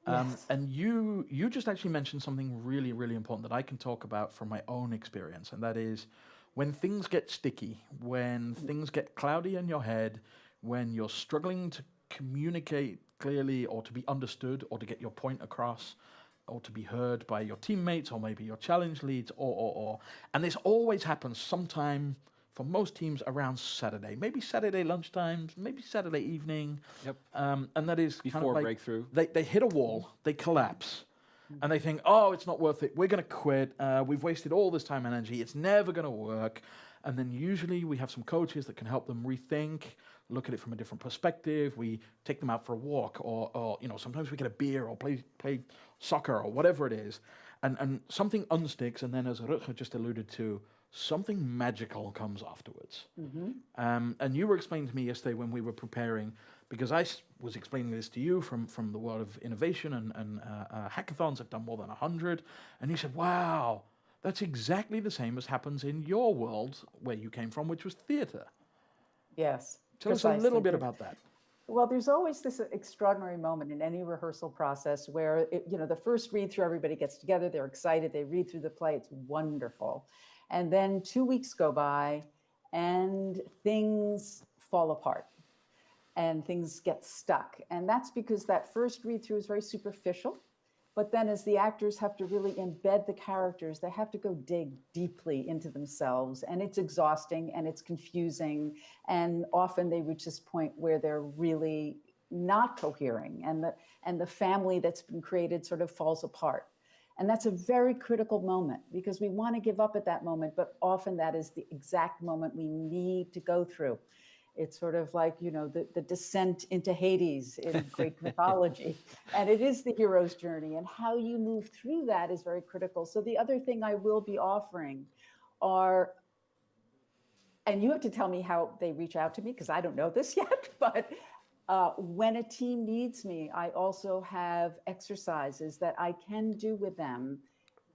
Yes. And you just actually mentioned something really, really important that I can talk about from my own experience. And that is when things get sticky, when things get cloudy in your head, when you're struggling to communicate clearly or to be understood or to get your point across, or to be heard by your teammates or maybe your challenge leads or. And this always happens sometime for most teams around Saturday, maybe Saturday lunchtime, maybe Saturday evening. Yep. And that is before kind of like breakthrough. They hit a wall, they collapse, and they think, oh, it's not worth it. We're going to quit. We've wasted all this time and energy. It's never going to work. And then usually we have some coaches that can help them rethink, look at it from a different perspective. We take them out for a walk, or sometimes we get a beer or play soccer or whatever it is, and something unsticks. And then, as Rutger just alluded to, something magical comes afterwards. Mm-hmm. And you were explaining to me yesterday when we were preparing, because I was explaining this to you from the world of innovation and hackathons. I've done more than 100, and you said, "Wow, That's exactly the same as happens in your world where you came from, which was theatre. Yes. Tell us a little precisely. bit about that. Well, there's always this extraordinary moment in any rehearsal process where, the first read through, everybody gets together, they're excited, they read through the play, it's wonderful. And then 2 weeks go by and things fall apart and things get stuck. And that's because that first read through is very superficial. But then as the actors have to really embed the characters, they have to go dig deeply into themselves. And it's exhausting and it's confusing. And often they reach this point where they're really not cohering and the family that's been created sort of falls apart. And that's a very critical moment because we want to give up at that moment, but often that is the exact moment we need to go through. It's sort of like, the descent into Hades in Greek mythology. And it is the hero's journey. And how you move through that is very critical. So the other thing I will be offering are, and you have to tell me how they reach out to me, because I don't know this yet, but when a team needs me, I also have exercises that I can do with them.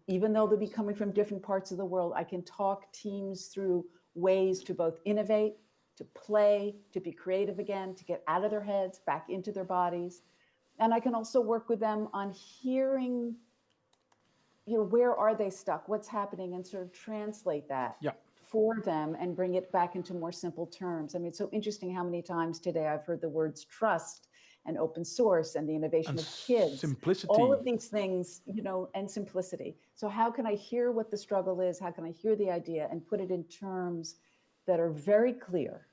Even though they'll be coming from different parts of the world, I can talk teams through ways to both innovate, to play, to be creative again, to get out of their heads, back into their bodies. And I can also work with them on hearing, where are they stuck? What's happening? And sort of translate that for them and bring it back into more simple terms. I mean, it's so interesting how many times today I've heard the words trust and open source and the innovation of kids. Simplicity. All of these things, and simplicity. So how can I hear what the struggle is? How can I hear the idea and put it in terms that are very clear,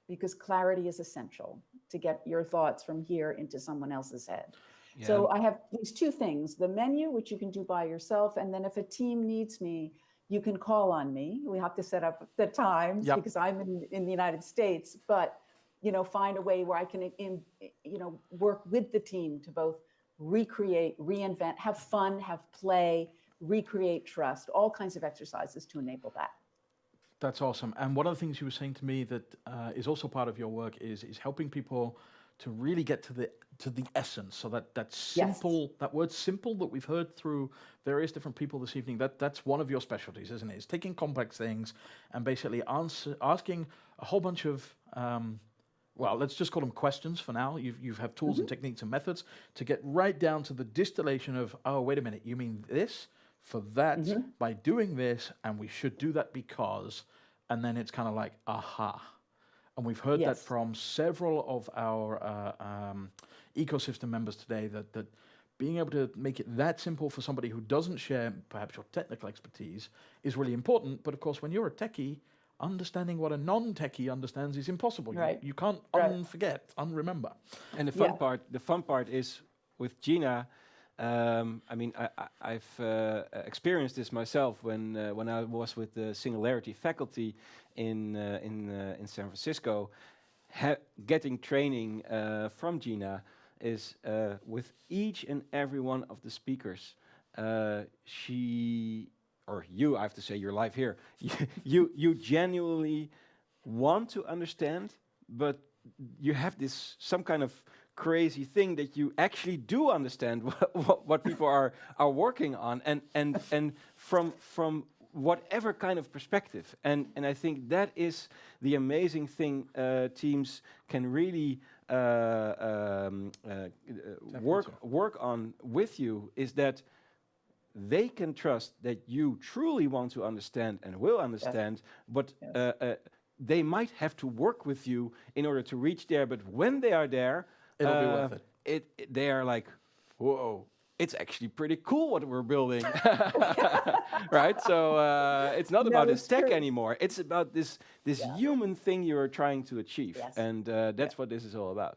because clarity is essential to get your thoughts from here into someone else's head. Yeah. So I have these two things, the menu, which you can do by yourself. And then if a team needs me, you can call on me. We have to set up the times because I'm in the United States, but, find a way where I can, work with the team to both recreate, reinvent, have fun, have play, recreate trust, all kinds of exercises to enable that. That's awesome. And one of the things you were saying to me that is also part of your work is helping people to really get to the essence. So that simple, that word simple that we've heard through various different people this evening, that's one of your specialties, isn't it? It's taking complex things and basically asking a whole bunch of, let's just call them questions for now. You have tools and techniques and methods to get right down to the distillation of, oh, wait a minute, you mean this? For that, by doing this, and we should do that because, and then it's kind of like, aha. And we've heard that from several of our ecosystem members today, that being able to make it that simple for somebody who doesn't share perhaps your technical expertise is really important. But of course, when you're a techie, understanding what a non-techie understands is impossible. Right. You can't unremember. And the fun part is with Gina. I've experienced this myself when I was with the Singularity faculty in San Francisco. Getting training from Gina is with each and every one of the speakers. You, I have to say, you're live here. you genuinely want to understand, but you have some kind of crazy thing that you actually do understand what people are working on and from whatever kind of perspective, and I think that is the amazing thing teams can really work on with you, is that they can trust that you truly want to understand and will understand, but they might have to work with you in order to reach there, but when they are there, it'll be worth it. They are like, whoa, it's actually pretty cool what we're building, right? So it's not about this tech anymore. It's about this human thing you are trying to achieve, and that's what this is all about.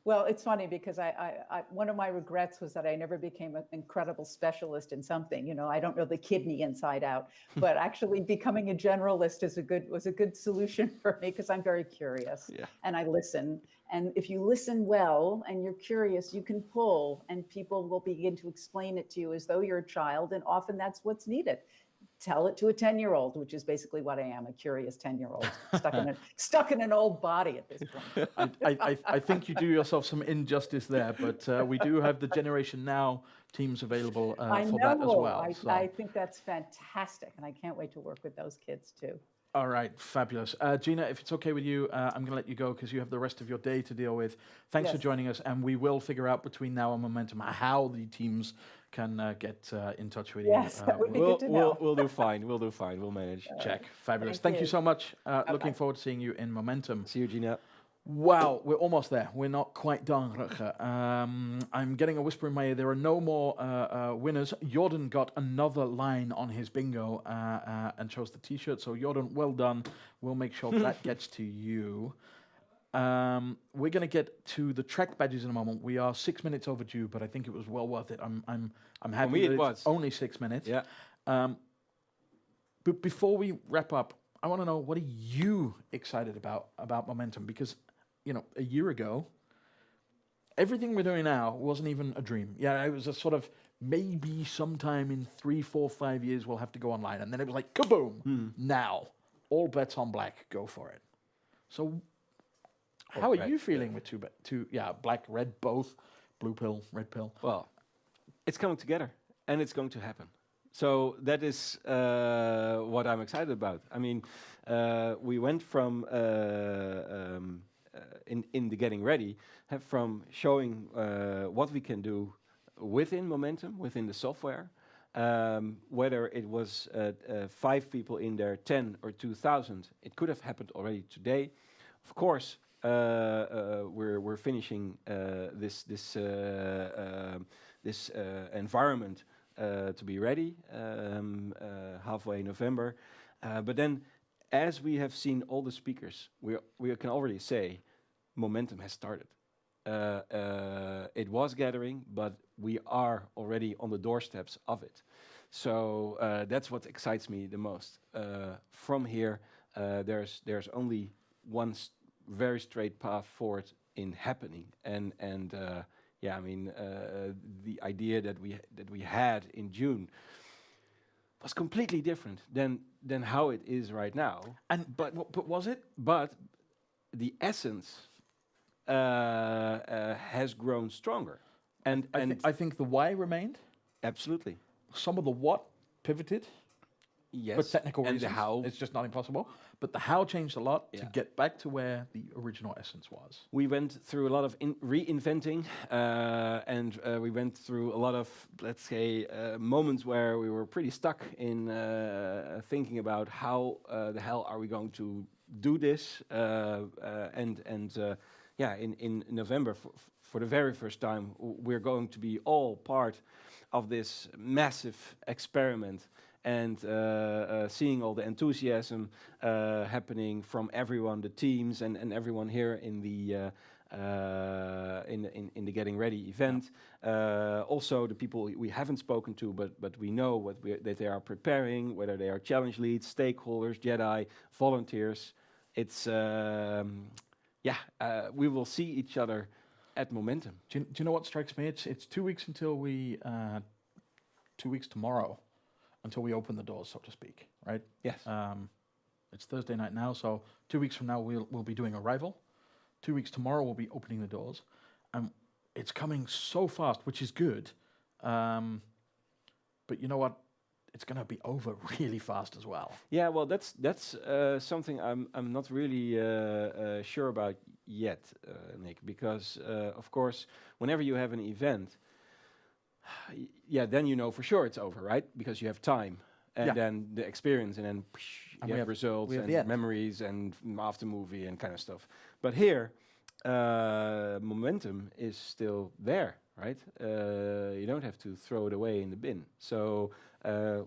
Well, it's funny because I one of my regrets was that I never became an incredible specialist in something. I don't know the kidney inside out, but actually becoming a generalist was a good solution for me because I'm very curious and I listen. And if you listen well and you're curious, you can pull, and people will begin to explain it to you as though you're a child. And often that's what's needed. tell it to a 10-year-old, which is basically what I am, a curious 10-year-old stuck in an old body at this point. I think you do yourself some injustice there, but we do have the Generation Now teams available for that as well. I think that's fantastic, and I can't wait to work with those kids too. All right, fabulous. Gina, if it's okay with you, I'm going to let you go because you have the rest of your day to deal with. Thanks for joining us, and we will figure out between now and Momentum how the teams can get in touch with you. That would be good to know. We'll do fine. We'll do fine. We'll manage. Check. Fabulous. Thank you so much. Looking forward to seeing you in Momentum. See you, Gina. Wow, we're almost there. We're not quite done, Rutger. I'm getting a whisper in my ear. There are no more winners. Jordan got another line on his bingo and chose the T-shirt. So Jordan, well done. We'll make sure that gets to you. We're going to get to the track badges in a moment. We are 6 minutes overdue, but I think it was well worth it. I'm happy that it's only 6 minutes. Yeah. But before we wrap up, I want to know, what are you excited about Momentum? Because a year ago, everything we're doing now wasn't even a dream. Yeah, it was a sort of maybe sometime in 3, 4, 5 years we'll have to go online. And then it was like, kaboom, now. All bets on black, go for it. So how are you feeling with two, black, red, both, blue pill, red pill? Well, it's coming together and it's going to happen. So that is what I'm excited about. I mean, we went from in the getting ready, from showing what we can do within Momentum, within the software, whether it was 5 people in there, 10 or 2,000, it could have happened already today. Of course, we're finishing this environment to be ready halfway November, but then, as we have seen all the speakers, we can already say Momentum has started. It was gathering, but we are already on the doorsteps of it. So that's what excites me the most. From here, there's only one very straight path forward in happening, and I mean, the idea that we had in June was completely different than how it is right now. But was it? But the essence has grown stronger, and I think the why remained. Absolutely. Some of the what pivoted. Yes. For technical reasons. And the how. It's just not impossible. But the how changed a lot to get back to where the original essence was. We went through a lot of reinventing, and we went through a lot of, let's say, moments where we were pretty stuck in thinking about how the hell are we going to do this. In November, for the very first time, we're going to be all part of this massive experiment. And seeing all the enthusiasm happening from everyone, the teams, and everyone here in the Getting Ready event. Also, the people we haven't spoken to, but we know that they are preparing, whether they are challenge leads, stakeholders, Jedi, volunteers. It's we will see each other at Momentum. Do you know what strikes me? It's 2 weeks until 2 weeks tomorrow. Until we open the doors, so to speak, right? Yes. It's Thursday night now, so 2 weeks from now we'll be doing Arrival. 2 weeks tomorrow we'll be opening the doors. It's coming so fast, which is good. But you know what? It's going to be over really fast as well. Yeah, well, that's something I'm not really sure about yet, Nick, because of course, whenever you have an event. Then you know for sure it's over, right? Because you have time, and then the experience, and then you have results and memories and after movie and kind of stuff. But here, Momentum is still there, right? You don't have to throw it away in the bin. So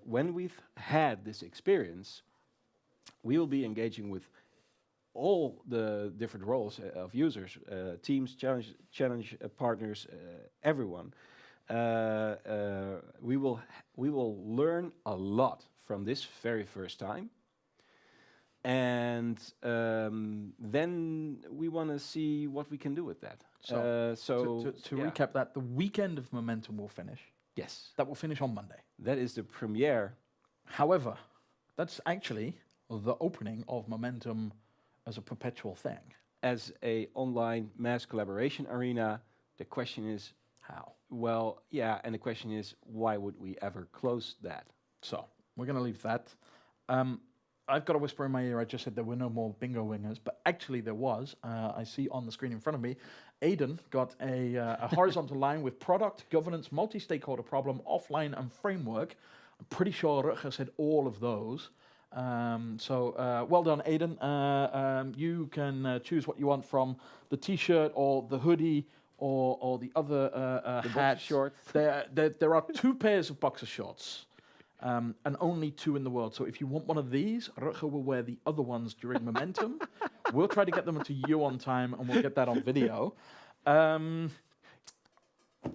when we've had this experience, we will be engaging with all the different roles of users, teams, challenge partners, everyone. We will learn a lot from this very first time, and then we want to see what we can do with that. So to recap that, the weekend of Momentum will finish. Yes, that will finish on Monday. That is the premiere However, that's actually the opening of Momentum as a perpetual thing. As a online mass collaboration arena, the question is how? Well, yeah, and the question is why would we ever close that? So we're going to leave that. I've got a whisper in my ear. I just said there were no more bingo wingers, but actually there was. I see on the screen in front of me, Aidan got a horizontal line with product, governance, multi-stakeholder problem, offline, and framework. I'm pretty sure Rutger said all of those. So well done, Aidan. You can choose what you want from the T-shirt or the hoodie or the other The hat. boxer shorts. There are 2 pairs of boxer shorts. And only 2 in the world. So if you want one of these, Rutger will wear the other ones during Momentum. We'll try to get them to you on time, and we'll get that on video.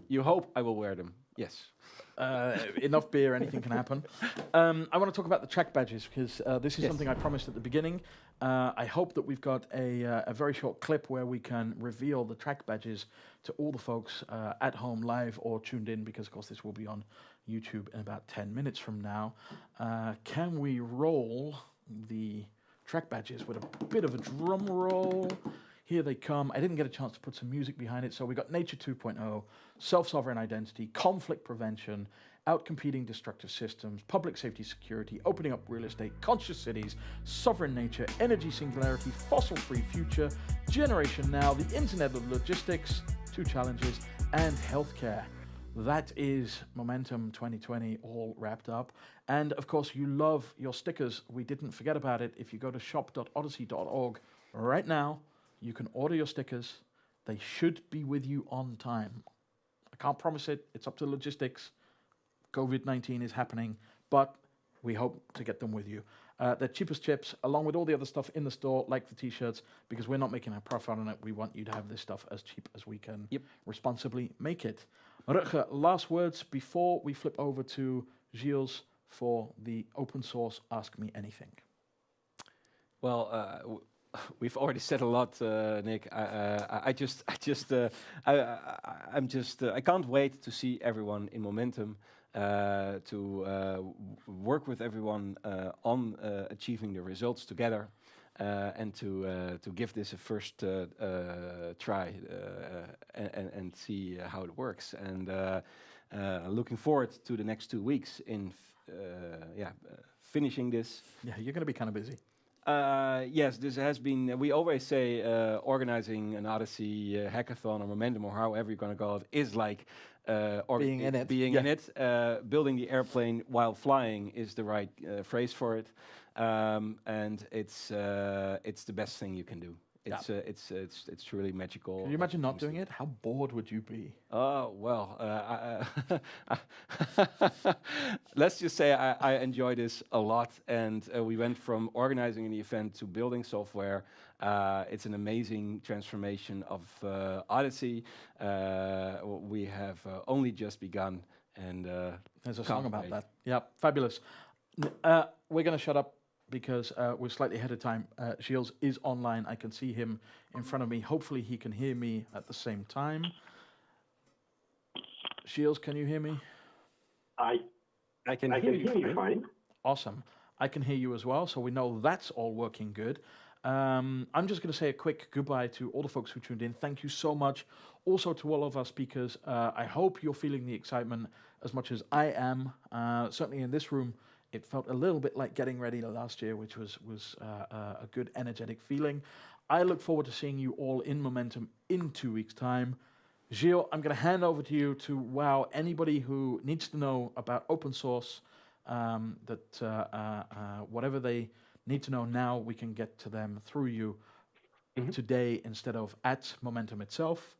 You hope I will wear them. Yes. Enough beer, anything can happen. I want to talk about the track badges, because this is something I promised at the beginning. I hope that we've got a very short clip where we can reveal the track badges to all the folks at home live or tuned in, because of course this will be on YouTube in about 10 minutes from now. Can we roll the track badges with a bit of a drum roll? Here they come. I didn't get a chance to put some music behind it, so we got Nature 2.0, Self-Sovereign Identity, Conflict Prevention, Outcompeting Destructive Systems, Public Safety Security, Opening Up Real Estate, Conscious Cities, Sovereign Nature, Energy Singularity, Fossil-Free Future, Generation Now, the Internet of Logistics, 2 challenges, and Healthcare. That is Momentum 2020 all wrapped up. And of course, you love your stickers. We didn't forget about it. If you go to shop.odyssey.org right now, you can order your stickers. They should be with you on time. I can't promise it. It's up to logistics. COVID-19 is happening, but we hope to get them with you. They're cheap as chips, along with all the other stuff in the store, like the T-shirts, because we're not making a profit on it. We want you to have this stuff as cheap as we can responsibly make it. Rutger, last words before we flip over to Gilles for the open source Ask Me Anything. Well, we've already said a lot, Nick. I can't wait to see everyone in Momentum, to work with everyone on achieving the results together, and to give this a first try and see how it works. And looking forward to the next 2 weeks in finishing this. Yeah, you're going to be kind of busy. Yes, this has been, we always say organizing an Odyssey hackathon or Momentum or however you're going to call it is like being in it. Building the airplane while flying is the right phrase for it. And it's the best thing you can do. It's truly magical. Can you imagine not doing it? How bored would you be? Oh, well, let's just say I enjoy this a lot. And we went from organizing the event to building software. It's an amazing transformation of Odyssey. We have only just begun. And there's a song about that. Yeah, fabulous. We're going to shut up, because we're slightly ahead of time. Gilles is online. I can see him in front of me. Hopefully he can hear me at the same time. Gilles, can you hear me? I can hear you fine. Awesome. I can hear you as well, so we know that's all working good. I'm just going to say a quick goodbye to all the folks who tuned in. Thank you so much. Also to all of our speakers. I hope you're feeling the excitement as much as I am. Certainly in this room, it felt a little bit like getting ready last year, which was a good, energetic feeling. I look forward to seeing you all in Momentum in 2 weeks' time. Gilles, I'm going to hand over to you to wow anybody who needs to know about open source, whatever they need to know now, we can get to them through you today instead of at Momentum itself.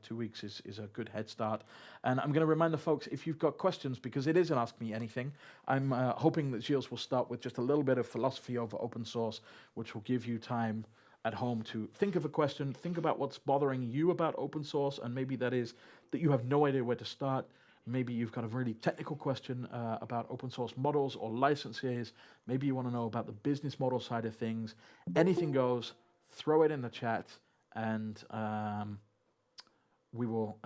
2 weeks is a good head start. And I'm going to remind the folks, if you've got questions, because it is an Ask Me Anything, I'm hoping that Gilles will start with just a little bit of philosophy over open source, which will give you time at home to think of a question, think about what's bothering you about open source, and maybe that is that you have no idea where to start. Maybe you've got a really technical question about open source models or licenses. Maybe you want to know about the business model side of things. Anything goes, throw it in the chat, and we will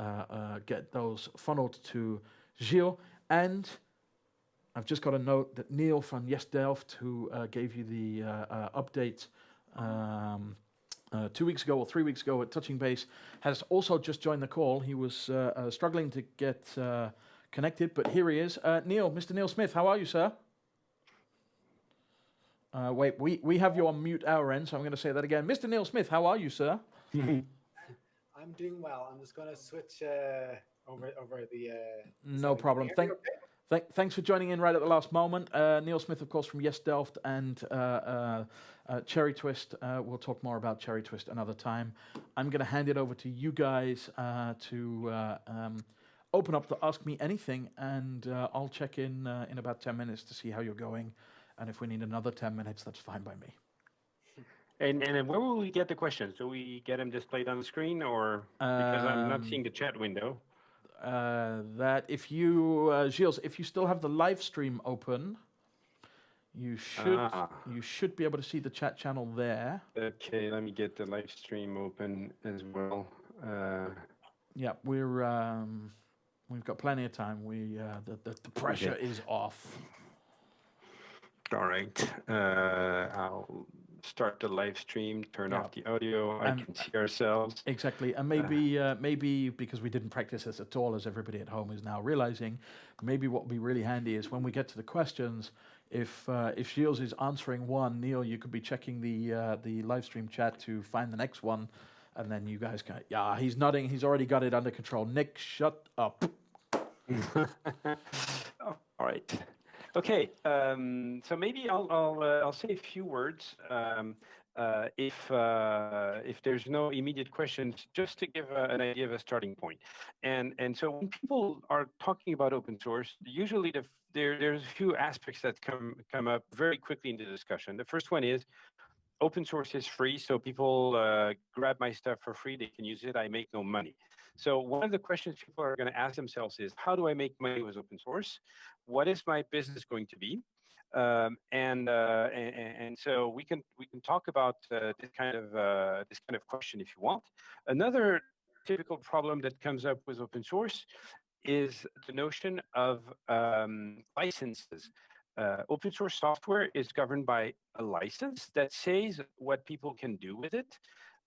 get those funneled to Gilles. And I've just got a note that Neil from Yes Delft, who gave you the update 2 weeks ago or 3 weeks ago at Touching Base, has also just joined the call. He was struggling to get connected, but here he is. Neil, Mr. Neil Smith, how are you, sir? Wait, we have you on mute our end, so I'm going to say that again. Mr. Neil Smith, how are you, sir? I'm doing well. I'm just going to switch over the. No problem. Thanks for joining in right at the last moment. Neil Smith, of course, from Yes Delft and Cherry Twist. We'll talk more about Cherry Twist another time. I'm going to hand it over to you guys to open up to Ask Me Anything, and I'll check in about 10 minutes to see how you're going. And if we need another 10 minutes, that's fine by me. And where will we get the questions? Do we get them displayed on the screen, or because I'm not seeing the chat window? That if you, Gilles, if you still have the live stream open, you should be able to see the chat channel there. Okay, let me get the live stream open as well. Yeah, we've got plenty of time. The pressure is off. All right, I'll start the live stream, turn off the audio. I can see ourselves. Exactly, and maybe because we didn't practice this at all, as everybody at home is now realizing, maybe what would be really handy is when we get to the questions, if Gilles is answering one, Neil, you could be checking the live stream chat to find the next one, and then you guys can. Yeah, he's nodding. He's already got it under control. Nick, shut up. All right. Okay, so maybe I'll say a few words if there's no immediate questions, just to give an idea of a starting point. And so when people are talking about open source, usually there's a few aspects that come up very quickly in the discussion. The first one is open source is free, so people grab my stuff for free, they can use it, I make no money. So one of the questions people are going to ask themselves is, how do I make money with open source? What is my business going to be? And so we can talk about this kind of question if you want. Another typical problem that comes up with open source is the notion of licenses. Open source software is governed by a license that says what people can do with it.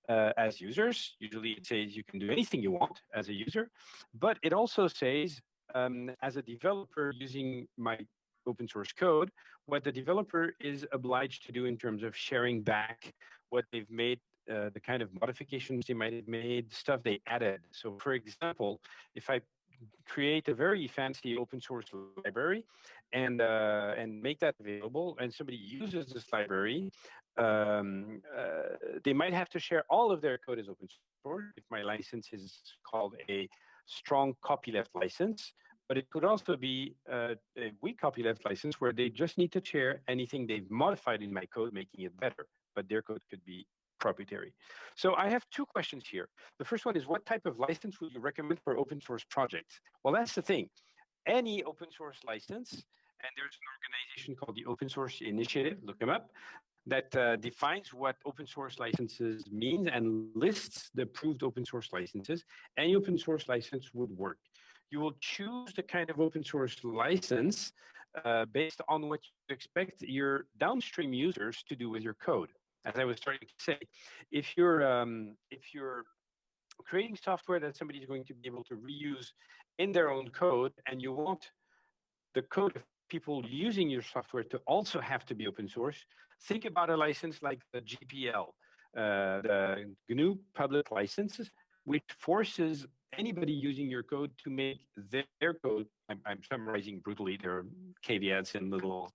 As users, usually it says you can do anything you want as a user, but it also says, as a developer using my open source code, what the developer is obliged to do in terms of sharing back what they've made, the kind of modifications they might have made, stuff they added. So for example, if I create a very fancy open source library and make that available, and somebody uses this library, they might have to share all of their code as open source if my license is called a strong copyleft license. But it could also be a weak copyleft license where they just need to share anything they've modified in my code, making it better, but their code could be proprietary. So I have two questions here. The first one is, what type of license would you recommend for open source projects? Well, that's the thing. Any open source license, and there's an organization called the Open Source Initiative, look them up, that defines what open source licenses means and lists the approved open source licenses. Any open source license would work. You will choose the kind of open source license based on what you expect your downstream users to do with your code. As I was starting to say, if you're creating software that somebody is going to be able to reuse in their own code, and you want the code of people using your software to also have to be open source, think about a license like the GPL, the GNU public licenses, which forces anybody using your code to make their code. I'm summarizing brutally. There are caveats and little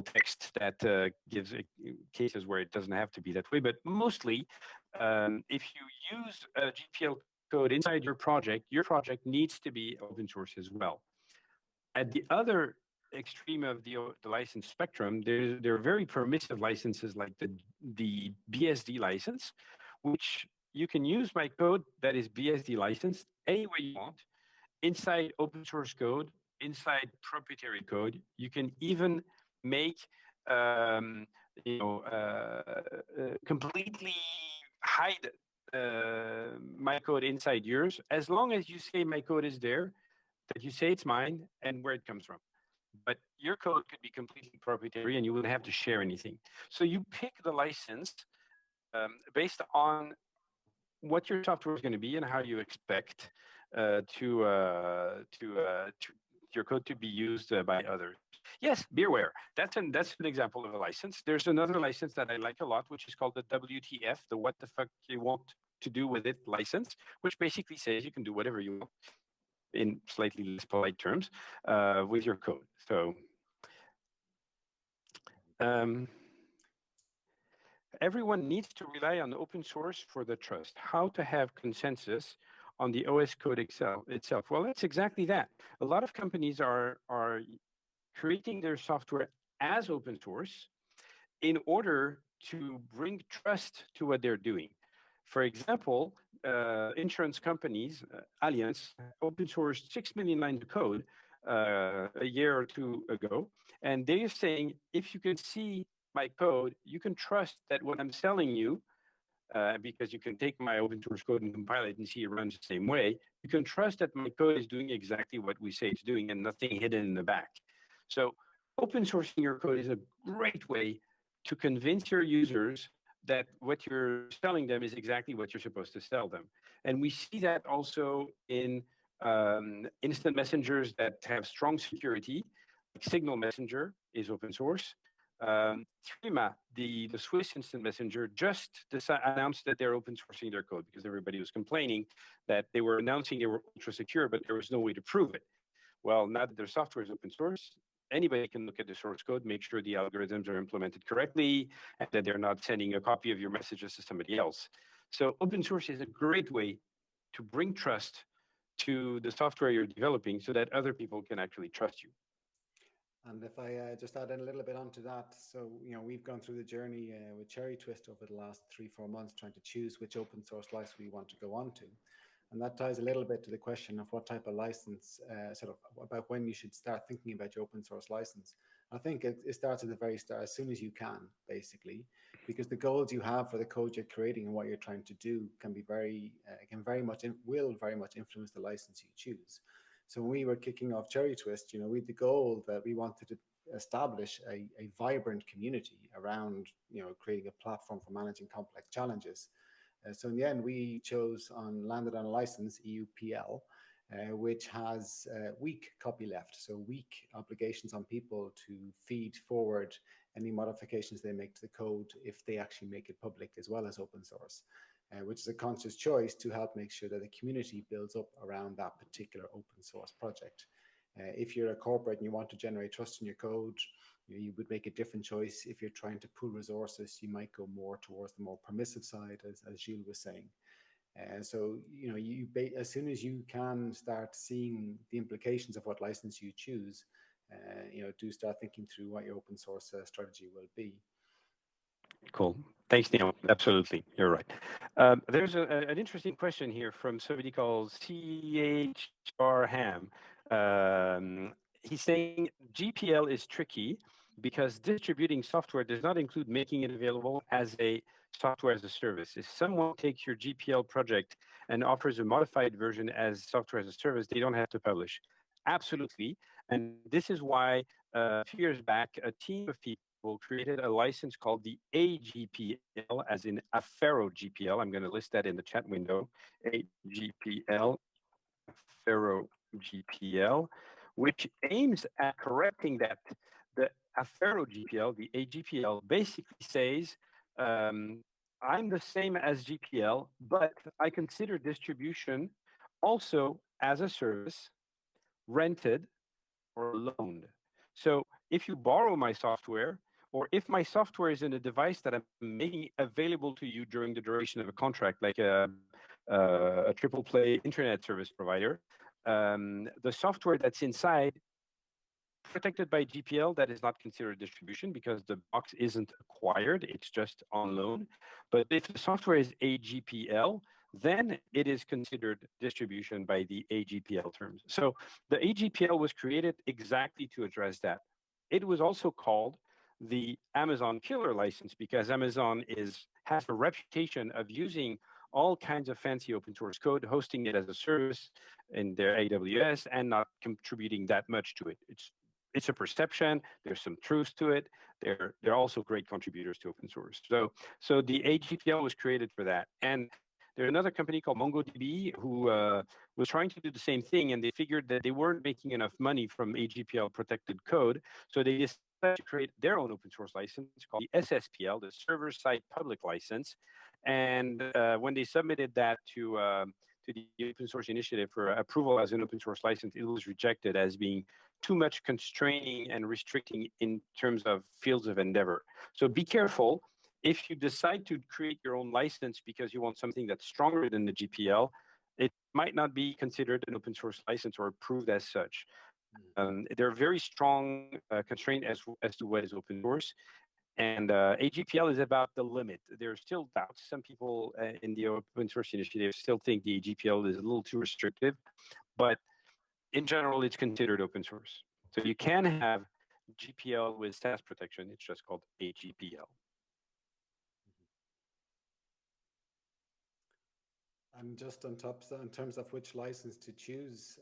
text that gives cases where it doesn't have to be that way. But mostly, if you use a GPL code inside your project needs to be open source as well. At the other extreme of the license spectrum, there are very permissive licenses like the BSD license, which you can use my code that is BSD licensed any way you want, inside open source code, inside proprietary code. You can even make completely hide my code inside yours, as long as you say my code is there, that you say it's mine and where it comes from. but your code could be completely proprietary and you wouldn't have to share anything. So you pick the license based on what your software is going to be and how you expect your code to be used by others. Yes, beerware. That's an example of a license. There's another license that I like a lot, which is called the WTF, the what the fuck you want to do with it license, which basically says you can do whatever you want in slightly less polite terms with your code. So everyone needs to rely on open source for the trust. How to have consensus on the OS code itself? Well, that's exactly that. A lot of companies are creating their software as open source in order to bring trust to what they're doing. For example, insurance companies, Allianz, open sourced 6 million lines of code a year or two ago. And they're saying, if you can see my code, you can trust that what I'm selling you, because you can take my open source code and compile it and see it runs the same way, you can trust that my code is doing exactly what we say it's doing and nothing hidden in the back. So open sourcing your code is a great way to convince your users that what you're selling them is exactly what you're supposed to sell them. And we see that also in instant messengers that have strong security, like Signal Messenger is open source. Threema, the Swiss instant messenger, just announced that they're open sourcing their code because everybody was complaining that they were announcing they were ultra secure, but there was no way to prove it. Well, now that their software is open source, anybody can look at the source code, make sure the algorithms are implemented correctly, and that they're not sending a copy of your messages to somebody else. So open source is a great way to bring trust to the software you're developing so that other people can actually trust you. And if I just add in a little bit onto that, so we've gone through the journey with Cherry Twist over the last 3-4 months, trying to choose which open source license we want to go on to. And that ties a little bit to the question of what type of license, sort of about when you should start thinking about your open source license. I think it starts at the very start, as soon as you can, basically, because the goals you have for the code you're creating and what you're trying to do can be will very much influence the license you choose. So when we were kicking off Cherry Twist, we had the goal that we wanted to establish a vibrant community around, creating a platform for managing complex challenges. So in the end, we landed on a license, EUPL, which has weak copyleft, so weak obligations on people to feed forward any modifications they make to the code if they actually make it public as well as open source, which is a conscious choice to help make sure that the community builds up around that particular open source project. If you're a corporate and you want to generate trust in your code, you would make a different choice. If you're trying to pool resources, you might go more towards the more permissive side, as Gilles was saying. So, as soon as you can start seeing the implications of what license you choose, do start thinking through what your open source strategy will be. Cool. Thanks, Neil. Absolutely. You're right. There's an interesting question here from somebody called CHR Ham. He's saying GPL is tricky because distributing software does not include making it available as a software as a service. If someone takes your GPL project and offers a modified version as software as a service, they don't have to publish. Absolutely. And this is why a few years back, a team of people created a license called the AGPL, as in Affero GPL. I'm going to list that in the chat window. AGPL, Affero GPL, which aims at correcting that. The Affero GPL, the AGPL, basically says, I'm the same as GPL, but I consider distribution also as a service, rented or loaned. So if you borrow my software, or if my software is in a device that I'm making available to you during the duration of a contract, like a triple play internet service provider, the software that's inside, protected by GPL, that is not considered distribution because the box isn't acquired, it's just on loan. But if the software is AGPL, then it is considered distribution by the AGPL terms. So the AGPL was created exactly to address that. It was also called the Amazon killer license because Amazon has a reputation of using all kinds of fancy open source code, hosting it as a service in their AWS and not contributing that much to it. It's it's a perception. There's some truth to it. They're also great contributors to open source. So the AGPL was created for that. And there's another company called MongoDB who was trying to do the same thing, and they figured that they weren't making enough money from AGPL protected code, so they decided to create their own open source license called the SSPL, the Server Side Public License. And when they submitted that to the Open Source Initiative for approval as an open source license, it was rejected as being too much constraining and restricting in terms of fields of endeavor. So be careful. If you decide to create your own license because you want something that's stronger than the GPL, it might not be considered an open source license or approved as such. There are very strong constraints as to what is open source. And AGPL is about the limit. There are still doubts. Some people in the open source initiative still think the AGPL is a little too restrictive, but in general, it's considered open source. So you can have GPL with SAS protection. It's just called AGPL. And just on top, in terms of which license to choose,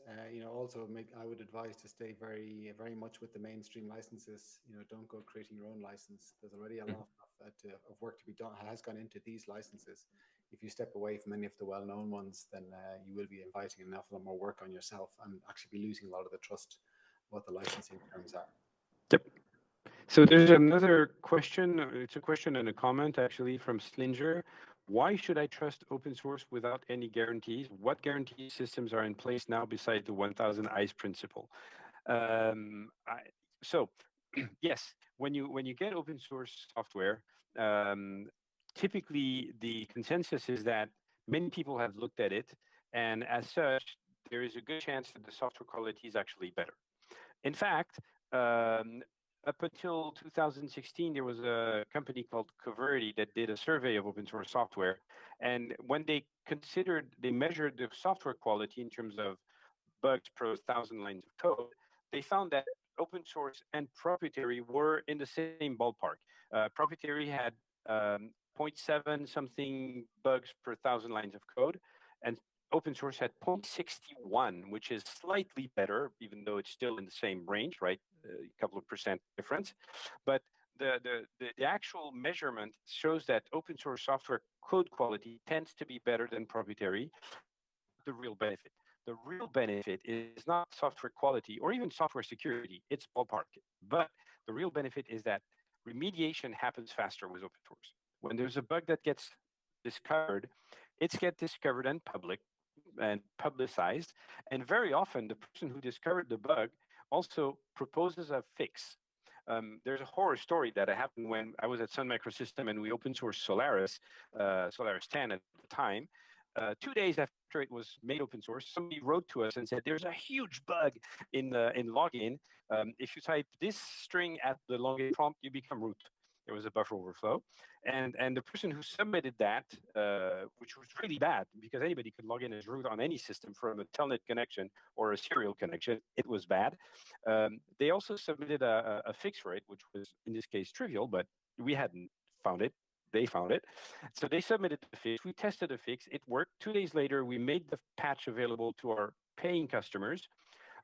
also I would advise to stay very, very much with the mainstream licenses. Don't go creating your own license. There's already a lot of work to be done has gone into these licenses. If you step away from any of the well-known ones, then you will be inviting an awful lot more work on yourself and actually be losing a lot of the trust what the licensing terms are. Yep. So there's another question. It's a question and a comment actually from Slinger. Why should I trust open source without any guarantees? What guarantee systems are in place now besides the 1000 eyes principle? So yes, when you get open source software, typically the consensus is that many people have looked at it, and as such, there is a good chance that the software quality is actually better. In fact, up until 2016, there was a company called Coverity that did a survey of open source software. And when they measured the software quality in terms of bugs per 1,000 lines of code, they found that open source and proprietary were in the same ballpark. Proprietary had 0.7 something bugs per 1,000 lines of code, and open source had 0.61, which is slightly better, even though it's still in the same range, right? A couple of percent difference. But the actual measurement shows that open source software code quality tends to be better than proprietary. The real benefit. The real benefit is not software quality or even software security. It's ballpark. But the real benefit is that remediation happens faster with open source. When there's a bug that gets discovered, it's get discovered in public and publicized. And very often, the person who discovered the bug also proposes a fix. There's a horror story that happened when I was at Sun Microsystem and we open sourced Solaris, Solaris 10 at the time. 2 days after it was made open source, somebody wrote to us and said, there's a huge bug in login. If you type this string at the login prompt, you become root. There was a buffer overflow. And the person who submitted that, which was really bad because anybody could log in as root on any system from a telnet connection or a serial connection, it was bad. They also submitted a fix for it, which was in this case trivial, but we hadn't found it. They found it. So they submitted the fix. We tested the fix. It worked. 2 days later, we made the patch available to our paying customers.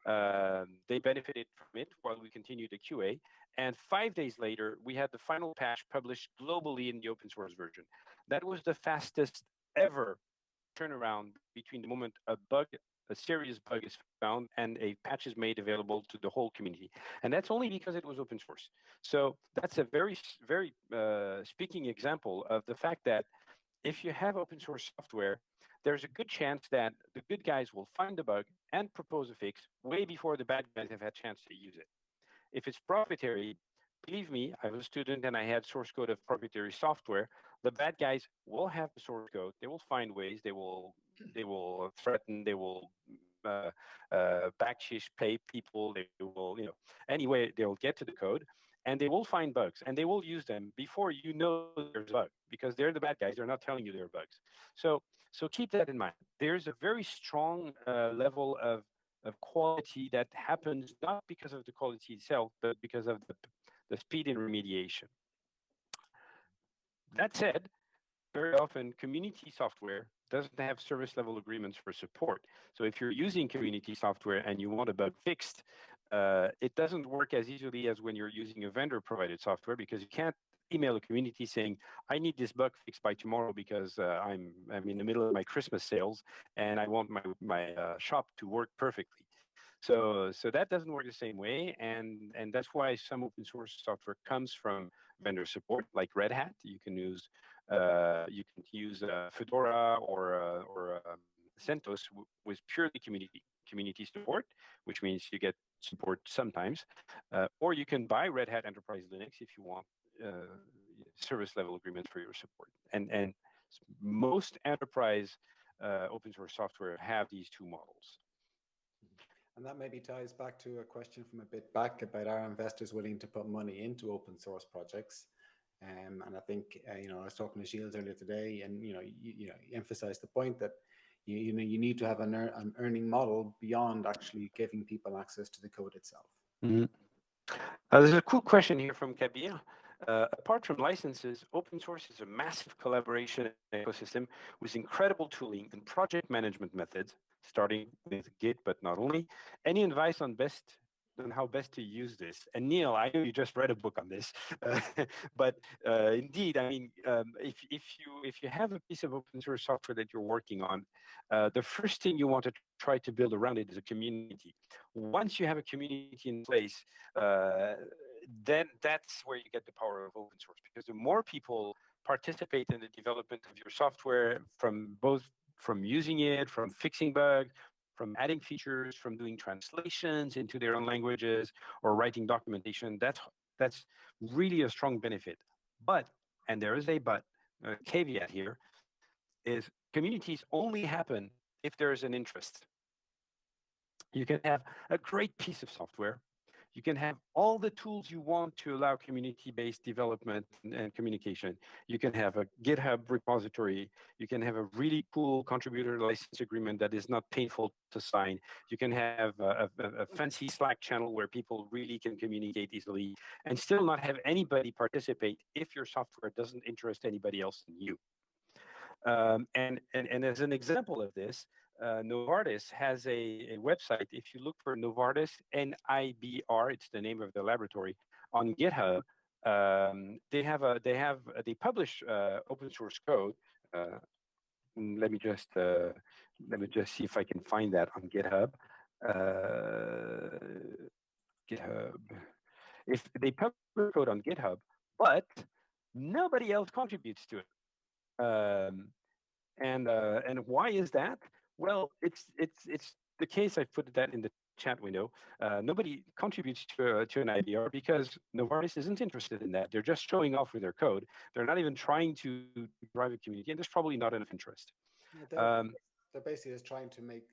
They benefited from it while we continued the QA. And 5 days later, we had the final patch published globally in the open source version. That was the fastest ever turnaround between the moment a serious bug is found and a patch is made available to the whole community. And that's only because it was open source. So that's a very, very speaking example of the fact that if you have open source software, there's a good chance that the good guys will find the bug and propose a fix way before the bad guys have had a chance to use it. If it's proprietary, believe me, I was a student and I had source code of proprietary software. The bad guys will have the source code. They will find ways. They will threaten. They will backshish pay people. They will, anyway, they will get to the code and they will find bugs and they will use them before you know there's a bug because they're the bad guys. They're not telling you there are bugs. So keep that in mind. There's a very strong level of quality that happens not because of the quality itself, but because of the speed in remediation. That said, very often community software doesn't have service level agreements for support. So if you're using community software and you want a bug fixed, it doesn't work as easily as when you're using a vendor-provided software, because you can't email a community saying, I need this bug fixed by tomorrow because I'm in the middle of my Christmas sales and I want my shop to work perfectly. So that doesn't work the same way, and that's why some open source software comes from vendor support, like Red Hat. You can use Fedora or CentOS with purely community support, which means you get support sometimes, or you can buy Red Hat Enterprise Linux if you want service level agreements for your support. And most enterprise open source software have these two models. And that maybe ties back to a question from a bit back about, are investors willing to put money into open source projects? And I think I was talking to Gilles earlier today, and you emphasized the point that you need to have an earning model beyond actually giving people access to the code itself. Mm-hmm. There's a cool question here from Kabir. Apart from licenses, open source is a massive collaboration ecosystem with incredible tooling and project management methods, starting with Git, but not only. Any advice on how best to use this? And Neil, I know you just read a book on this, but indeed, I mean, if you have a piece of open source software that you're working on, the first thing you want to try to build around it is a community. Once you have a community in place, then that's where you get the power of open source, because the more people participate in the development of your software, from using it, from fixing bugs, from adding features, from doing translations into their own languages, or writing documentation, that's really a strong benefit. But, and there is a caveat here, is communities only happen if there is an interest. You can have a great piece of software. You can have all the tools you want to allow community-based development and communication. You can have a GitHub repository. You can have a really cool contributor license agreement that is not painful to sign. You can have a fancy Slack channel where people really can communicate easily, and still not have anybody participate if your software doesn't interest anybody else than you. And as an example of this, Novartis has a website. If you look for Novartis, NIBR, it's the name of the laboratory, on GitHub, they publish open source code. Let me just see if I can find that on GitHub. GitHub. If they publish code on GitHub, but nobody else contributes to it. And why is that? Well, it's the case. I put that in the chat window. Nobody contributes to an IBR because Novartis isn't interested in that. They're just showing off with their code. They're not even trying to drive a community, and there's probably not enough interest. They're basically just trying to make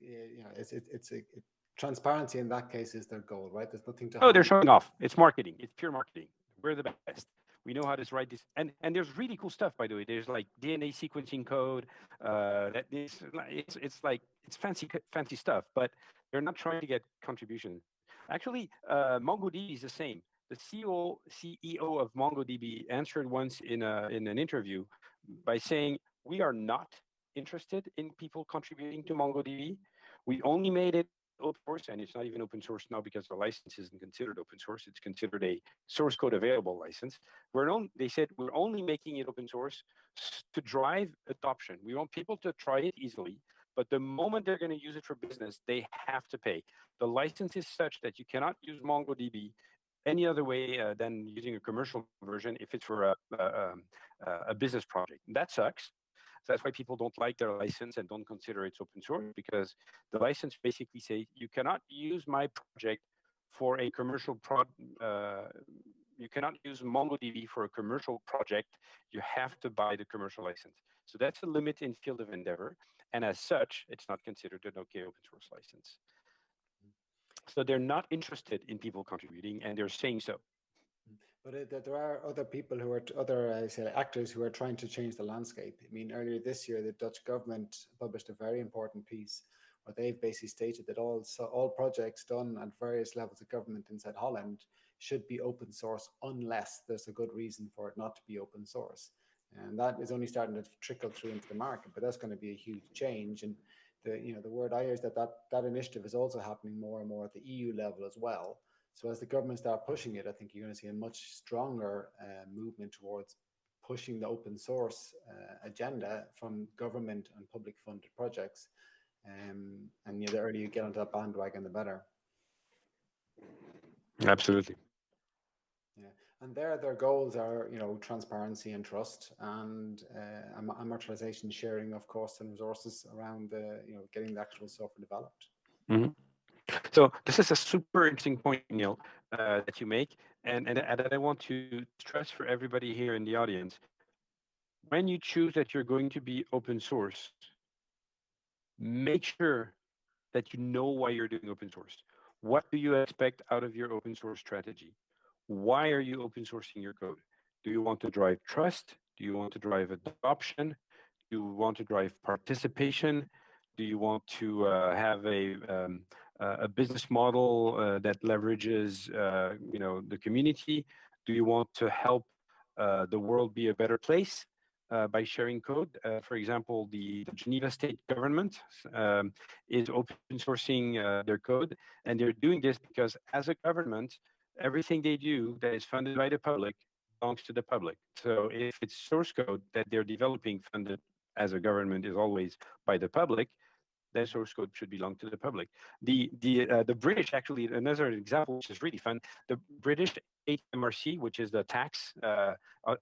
transparency in that case is their goal, right? There's nothing to. Oh, they're showing off. It's marketing. It's pure marketing. We're the best. We know how to write this, and there's really cool stuff, by the way. There's like DNA sequencing code. It's fancy stuff, but they're not trying to get contribution. Actually, MongoDB is the same. The CEO of MongoDB answered once in an interview by saying, "We are not interested in people contributing to MongoDB. We only made it open source, and it's not even open source now because the license isn't considered open source. It's considered a source code available license. They said we're only making it open source to drive adoption. We want people to try it easily, but the moment they're going to use it for business, they have to pay. The license is such that you cannot use MongoDB any other way than using a commercial version if it's for a business project. And that sucks. So that's why people don't like their license and don't consider it's open source, because the license basically says you cannot use my project for a commercial you cannot use MongoDB for a commercial project. You have to buy the commercial license. So that's a limit in field of endeavor, and as such, it's not considered an okay open source license. So they're not interested in people contributing, and they're saying so. But there are other people who are actors who are trying to change the landscape. I mean, earlier this year, the Dutch government published a very important piece where they've basically stated that all projects done at various levels of government inside Holland should be open source unless there's a good reason for it not to be open source. And that is only starting to trickle through into the market, but that's going to be a huge change. And the word I hear is that initiative is also happening more and more at the EU level as well. So as the government start pushing it, I think you're going to see a much stronger movement towards pushing the open source agenda from government and public funded projects. And the earlier you get onto that bandwagon, the better. Absolutely. Yeah, and their goals are, transparency and trust, and amortization, sharing of costs and resources around getting the actual software developed. Mm-hmm. So this is a super interesting point, Neil, that you make, and that I want to stress for everybody here in the audience. When you choose that you're going to be open source, make sure that you know why you're doing open source. What do you expect out of your open source strategy? Why are you open sourcing your code? Do you want to drive trust? Do you want to drive adoption? Do you want to drive participation? Do you want to have a business model that leverages the community? Do you want to help the world be a better place by sharing code? For example, the Geneva state government is open sourcing their code, and they're doing this because as a government, everything they do that is funded by the public belongs to the public. So if it's source code that they're developing funded as a government is always by the public, then source code should belong to the public. The British, actually, another example which is really fun, the British HMRC, which is the tax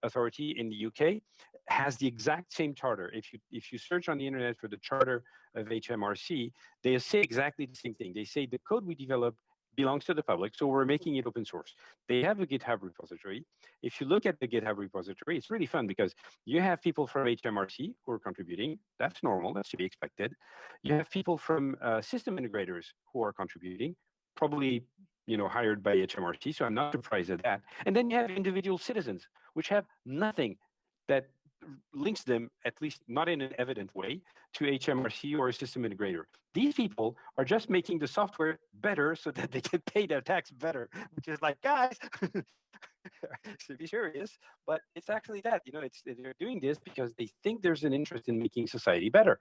authority in the UK, has the exact same charter. If you search on the internet for the charter of HMRC, they say exactly the same thing. They say the code we develop belongs to the public, so we're making it open source. They have a GitHub repository. If you look at the GitHub repository, it's really fun because you have people from HMRC who are contributing. That's normal, that's to be expected. You have people from system integrators who are contributing, probably hired by HMRC, so I'm not surprised at that. And then you have individual citizens, which have nothing that links them, at least not in an evident way, to HMRC or a system integrator. These people are just making the software better so that they can pay their tax better, which is like, guys, to be serious, but it's actually that, they're doing this because they think there's an interest in making society better,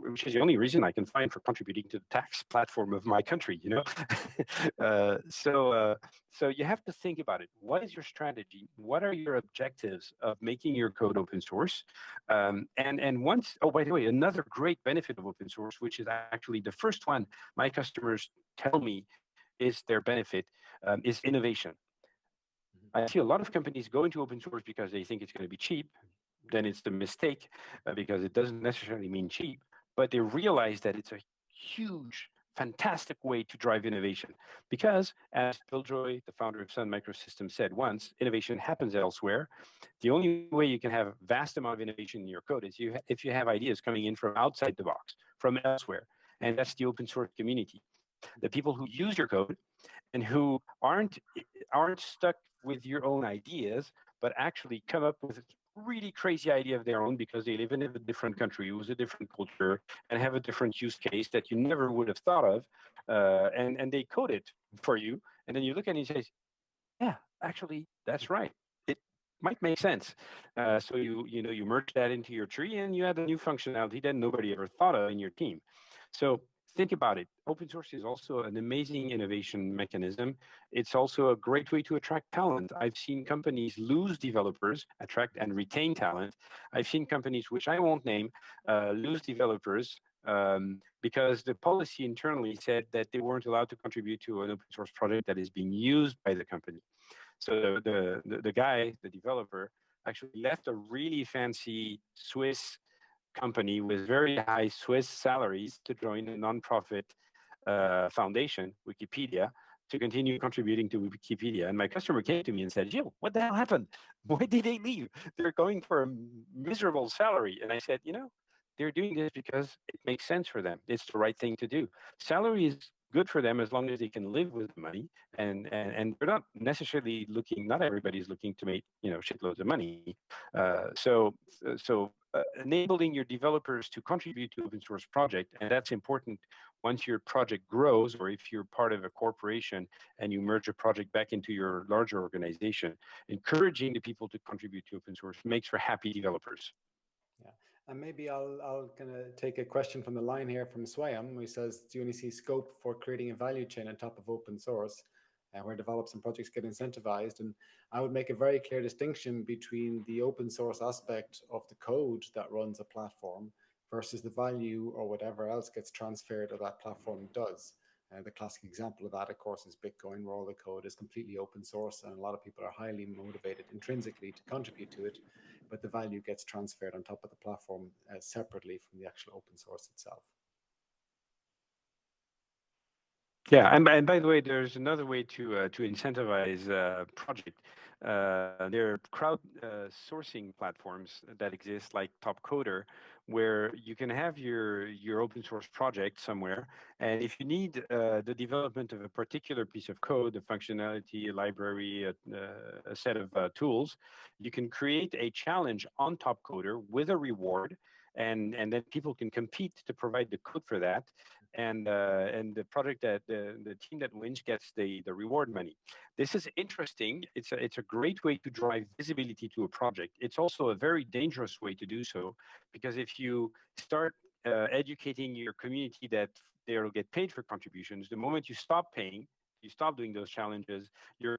which is the only reason I can find for contributing to the tax platform of my country, So you have to think about it. What is your strategy? What are your objectives of making your code open source? And once, oh, by the way, another great benefit of open source, which is actually the first one my customers tell me is their benefit, is innovation. I see a lot of companies go into open source because they think it's going to be cheap. Then it's the mistake because it doesn't necessarily mean cheap, but they realize that it's a huge, fantastic way to drive innovation. Because as Bill Joy, the founder of Sun Microsystems, said once, innovation happens elsewhere. The only way you can have vast amount of innovation in your code is if you have ideas coming in from outside the box, from elsewhere. And that's the open source community. The people who use your code and who aren't stuck with your own ideas, but actually come up with a really crazy idea of their own because they live in a different country with a different culture and have a different use case that you never would have thought of, and they code it for you, and then you look at it and say, yeah, actually, that's right. It might make sense. So you merge that into your tree and you add a new functionality that nobody ever thought of in your team. So think about it. Open source is also an amazing innovation mechanism. It's also a great way to attract talent. I've seen companies lose developers, attract and retain talent. I've seen companies, which I won't name, lose developers because the policy internally said that they weren't allowed to contribute to an open source project that is being used by the company. So the guy, the developer, actually left a really fancy Swiss company with very high Swiss salaries to join a nonprofit foundation, Wikipedia, to continue contributing to Wikipedia. And my customer came to me and said, Gilles, what the hell happened? Why did they leave? They're going for a miserable salary. And I said, they're doing this because it makes sense for them. It's the right thing to do. Salary is good for them as long as they can live with the money, and they're not necessarily looking. Not everybody's looking to make shitloads of money. So enabling your developers to contribute to open source project, and that's important once your project grows, or if you're part of a corporation and you merge a project back into your larger organization. Encouraging the people to contribute to open source makes for happy developers. Yeah. And maybe I'll kind of take a question from the line here from Zuidam, who says, do you only see scope for creating a value chain on top of open source? where developers and projects get incentivized. And I would make a very clear distinction between the open source aspect of the code that runs a platform versus the value or whatever else gets transferred or that platform does. The classic example of that, of course, is Bitcoin, where all the code is completely open source and a lot of people are highly motivated intrinsically to contribute to it, but the value gets transferred on top of the platform separately from the actual open source itself. Yeah, and by the way, there's another way to incentivize a project. There are crowd sourcing platforms that exist, like Topcoder, where you can have your open source project somewhere, and if you need the development of a particular piece of code, a functionality, a library, a set of tools, you can create a challenge on Topcoder with a reward, and then people can compete to provide the code for that. And the project that the team that wins gets the reward money. This is interesting. It's a great way to drive visibility to a project. It's also a very dangerous way to do so, because if you start educating your community that they'll get paid for contributions, the moment you stop paying, you stop doing those challenges, your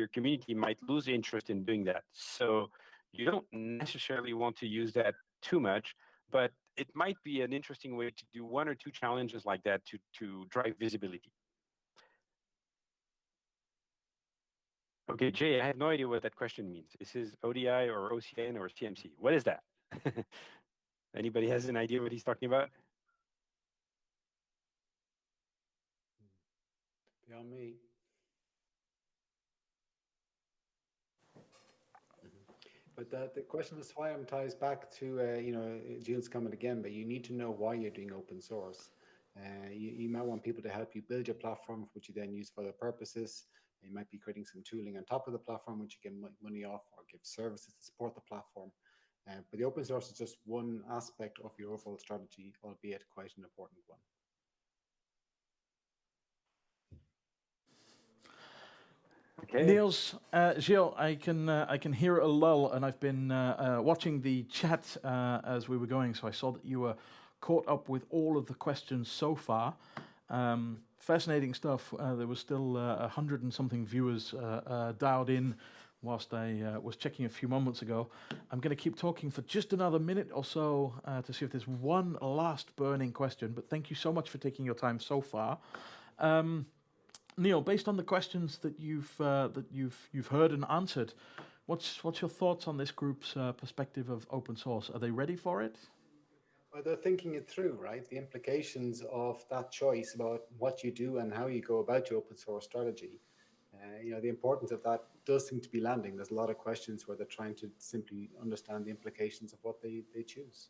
community might lose interest in doing that. So you don't necessarily want to use that too much, but it might be an interesting way to do one or two challenges like that to drive visibility. Okay, Jay, I have no idea what that question means. This is ODI or OCN or CMC. What is that? Anybody has an idea what he's talking about? Beyond me. But the question of Zuidam ties back to Gilles' comment again, but you need to know why you're doing open source. You might want people to help you build your platform, which you then use for other purposes. You might be creating some tooling on top of the platform, which you get money off, or give services to support the platform. But the open source is just one aspect of your overall strategy, albeit quite an important one. Okay. Niels, Gilles, I can hear a lull, and I've been watching the chat as we were going, so I saw that you were caught up with all of the questions so far. Fascinating stuff. There was still 100 and something viewers dialed in whilst I was checking a few moments ago. I'm going to keep talking for just another minute or so to see if there's one last burning question, but thank you so much for taking your time so far. Neil, based on the questions that you've heard and answered, what's your thoughts on this group's perspective of open source? Are they ready for it? Well, they're thinking it through, right? The implications of that choice about what you do and how you go about your open source strategy. The importance of that does seem to be landing. There's a lot of questions where they're trying to simply understand the implications of what they choose.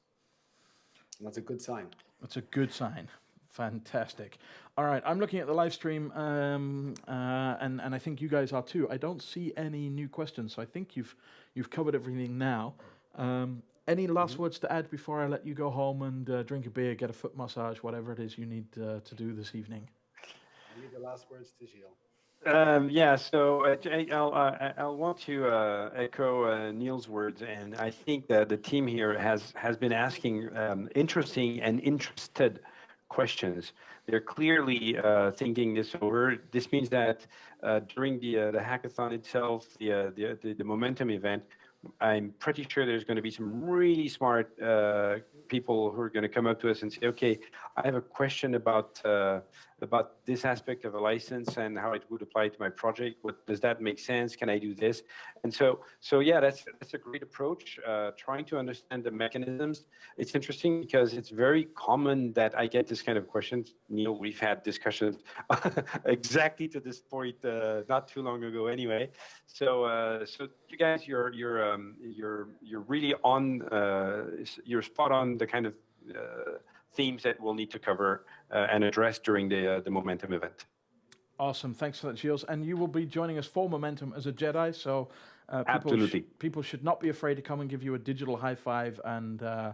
And that's a good sign. That's a good sign. Fantastic. All right, I'm looking at the live stream, and I think you guys are too. I don't see any new questions, so I think you've covered everything now. Any last words to add before I let you go home and drink a beer, get a foot massage, whatever it is you need to do this evening? I leave the last words to Gilles. So I'll want to echo Neil's words, and I think that the team here has been asking interesting and interested questions. They're clearly thinking this over. This means that during the hackathon itself, the Momentum event, I'm pretty sure there's going to be some really smart people who are going to come up to us and say, okay, I have a question about this aspect of a license and how it would apply to my project. What does that make sense? Can I do this? And so yeah, that's a great approach. Trying to understand the mechanisms. It's interesting because it's very common that I get this kind of questions. Neil, we've had discussions exactly to this point not too long ago, anyway. So you guys, you're really on. You're spot on the kind of themes that we'll need to cover and address during the Momentum event. Awesome. Thanks for that, Gilles. And you will be joining us for Momentum as a Jedi, so people should not be afraid to come and give you a digital high five. And I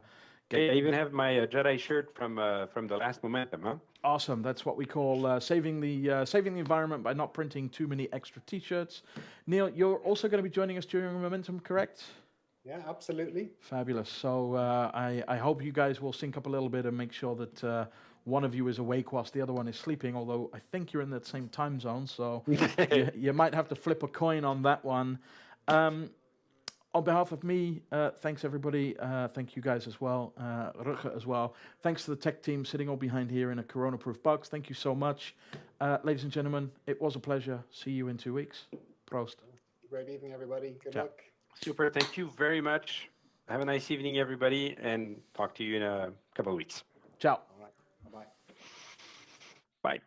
even have my Jedi shirt from the last Momentum, huh? Awesome. That's what we call saving the environment by not printing too many extra T-shirts. Neil, you're also going to be joining us during Momentum, correct? Yeah, absolutely. Fabulous. So I hope you guys will sync up a little bit and make sure that one of you is awake whilst the other one is sleeping, although I think you're in that same time zone, so you might have to flip a coin on that one. On behalf of me, thanks everybody. Thank you guys as well, Rutger as well. Thanks to the tech team sitting all behind here in a corona-proof box. Thank you so much. Ladies and gentlemen, it was a pleasure. See you in 2 weeks. Prost. Great evening, everybody. Good Ciao. luck. Super. Thank you very much. Have a nice evening, everybody, and talk to you in a couple of weeks. Ciao. All right. Bye-bye. Bye.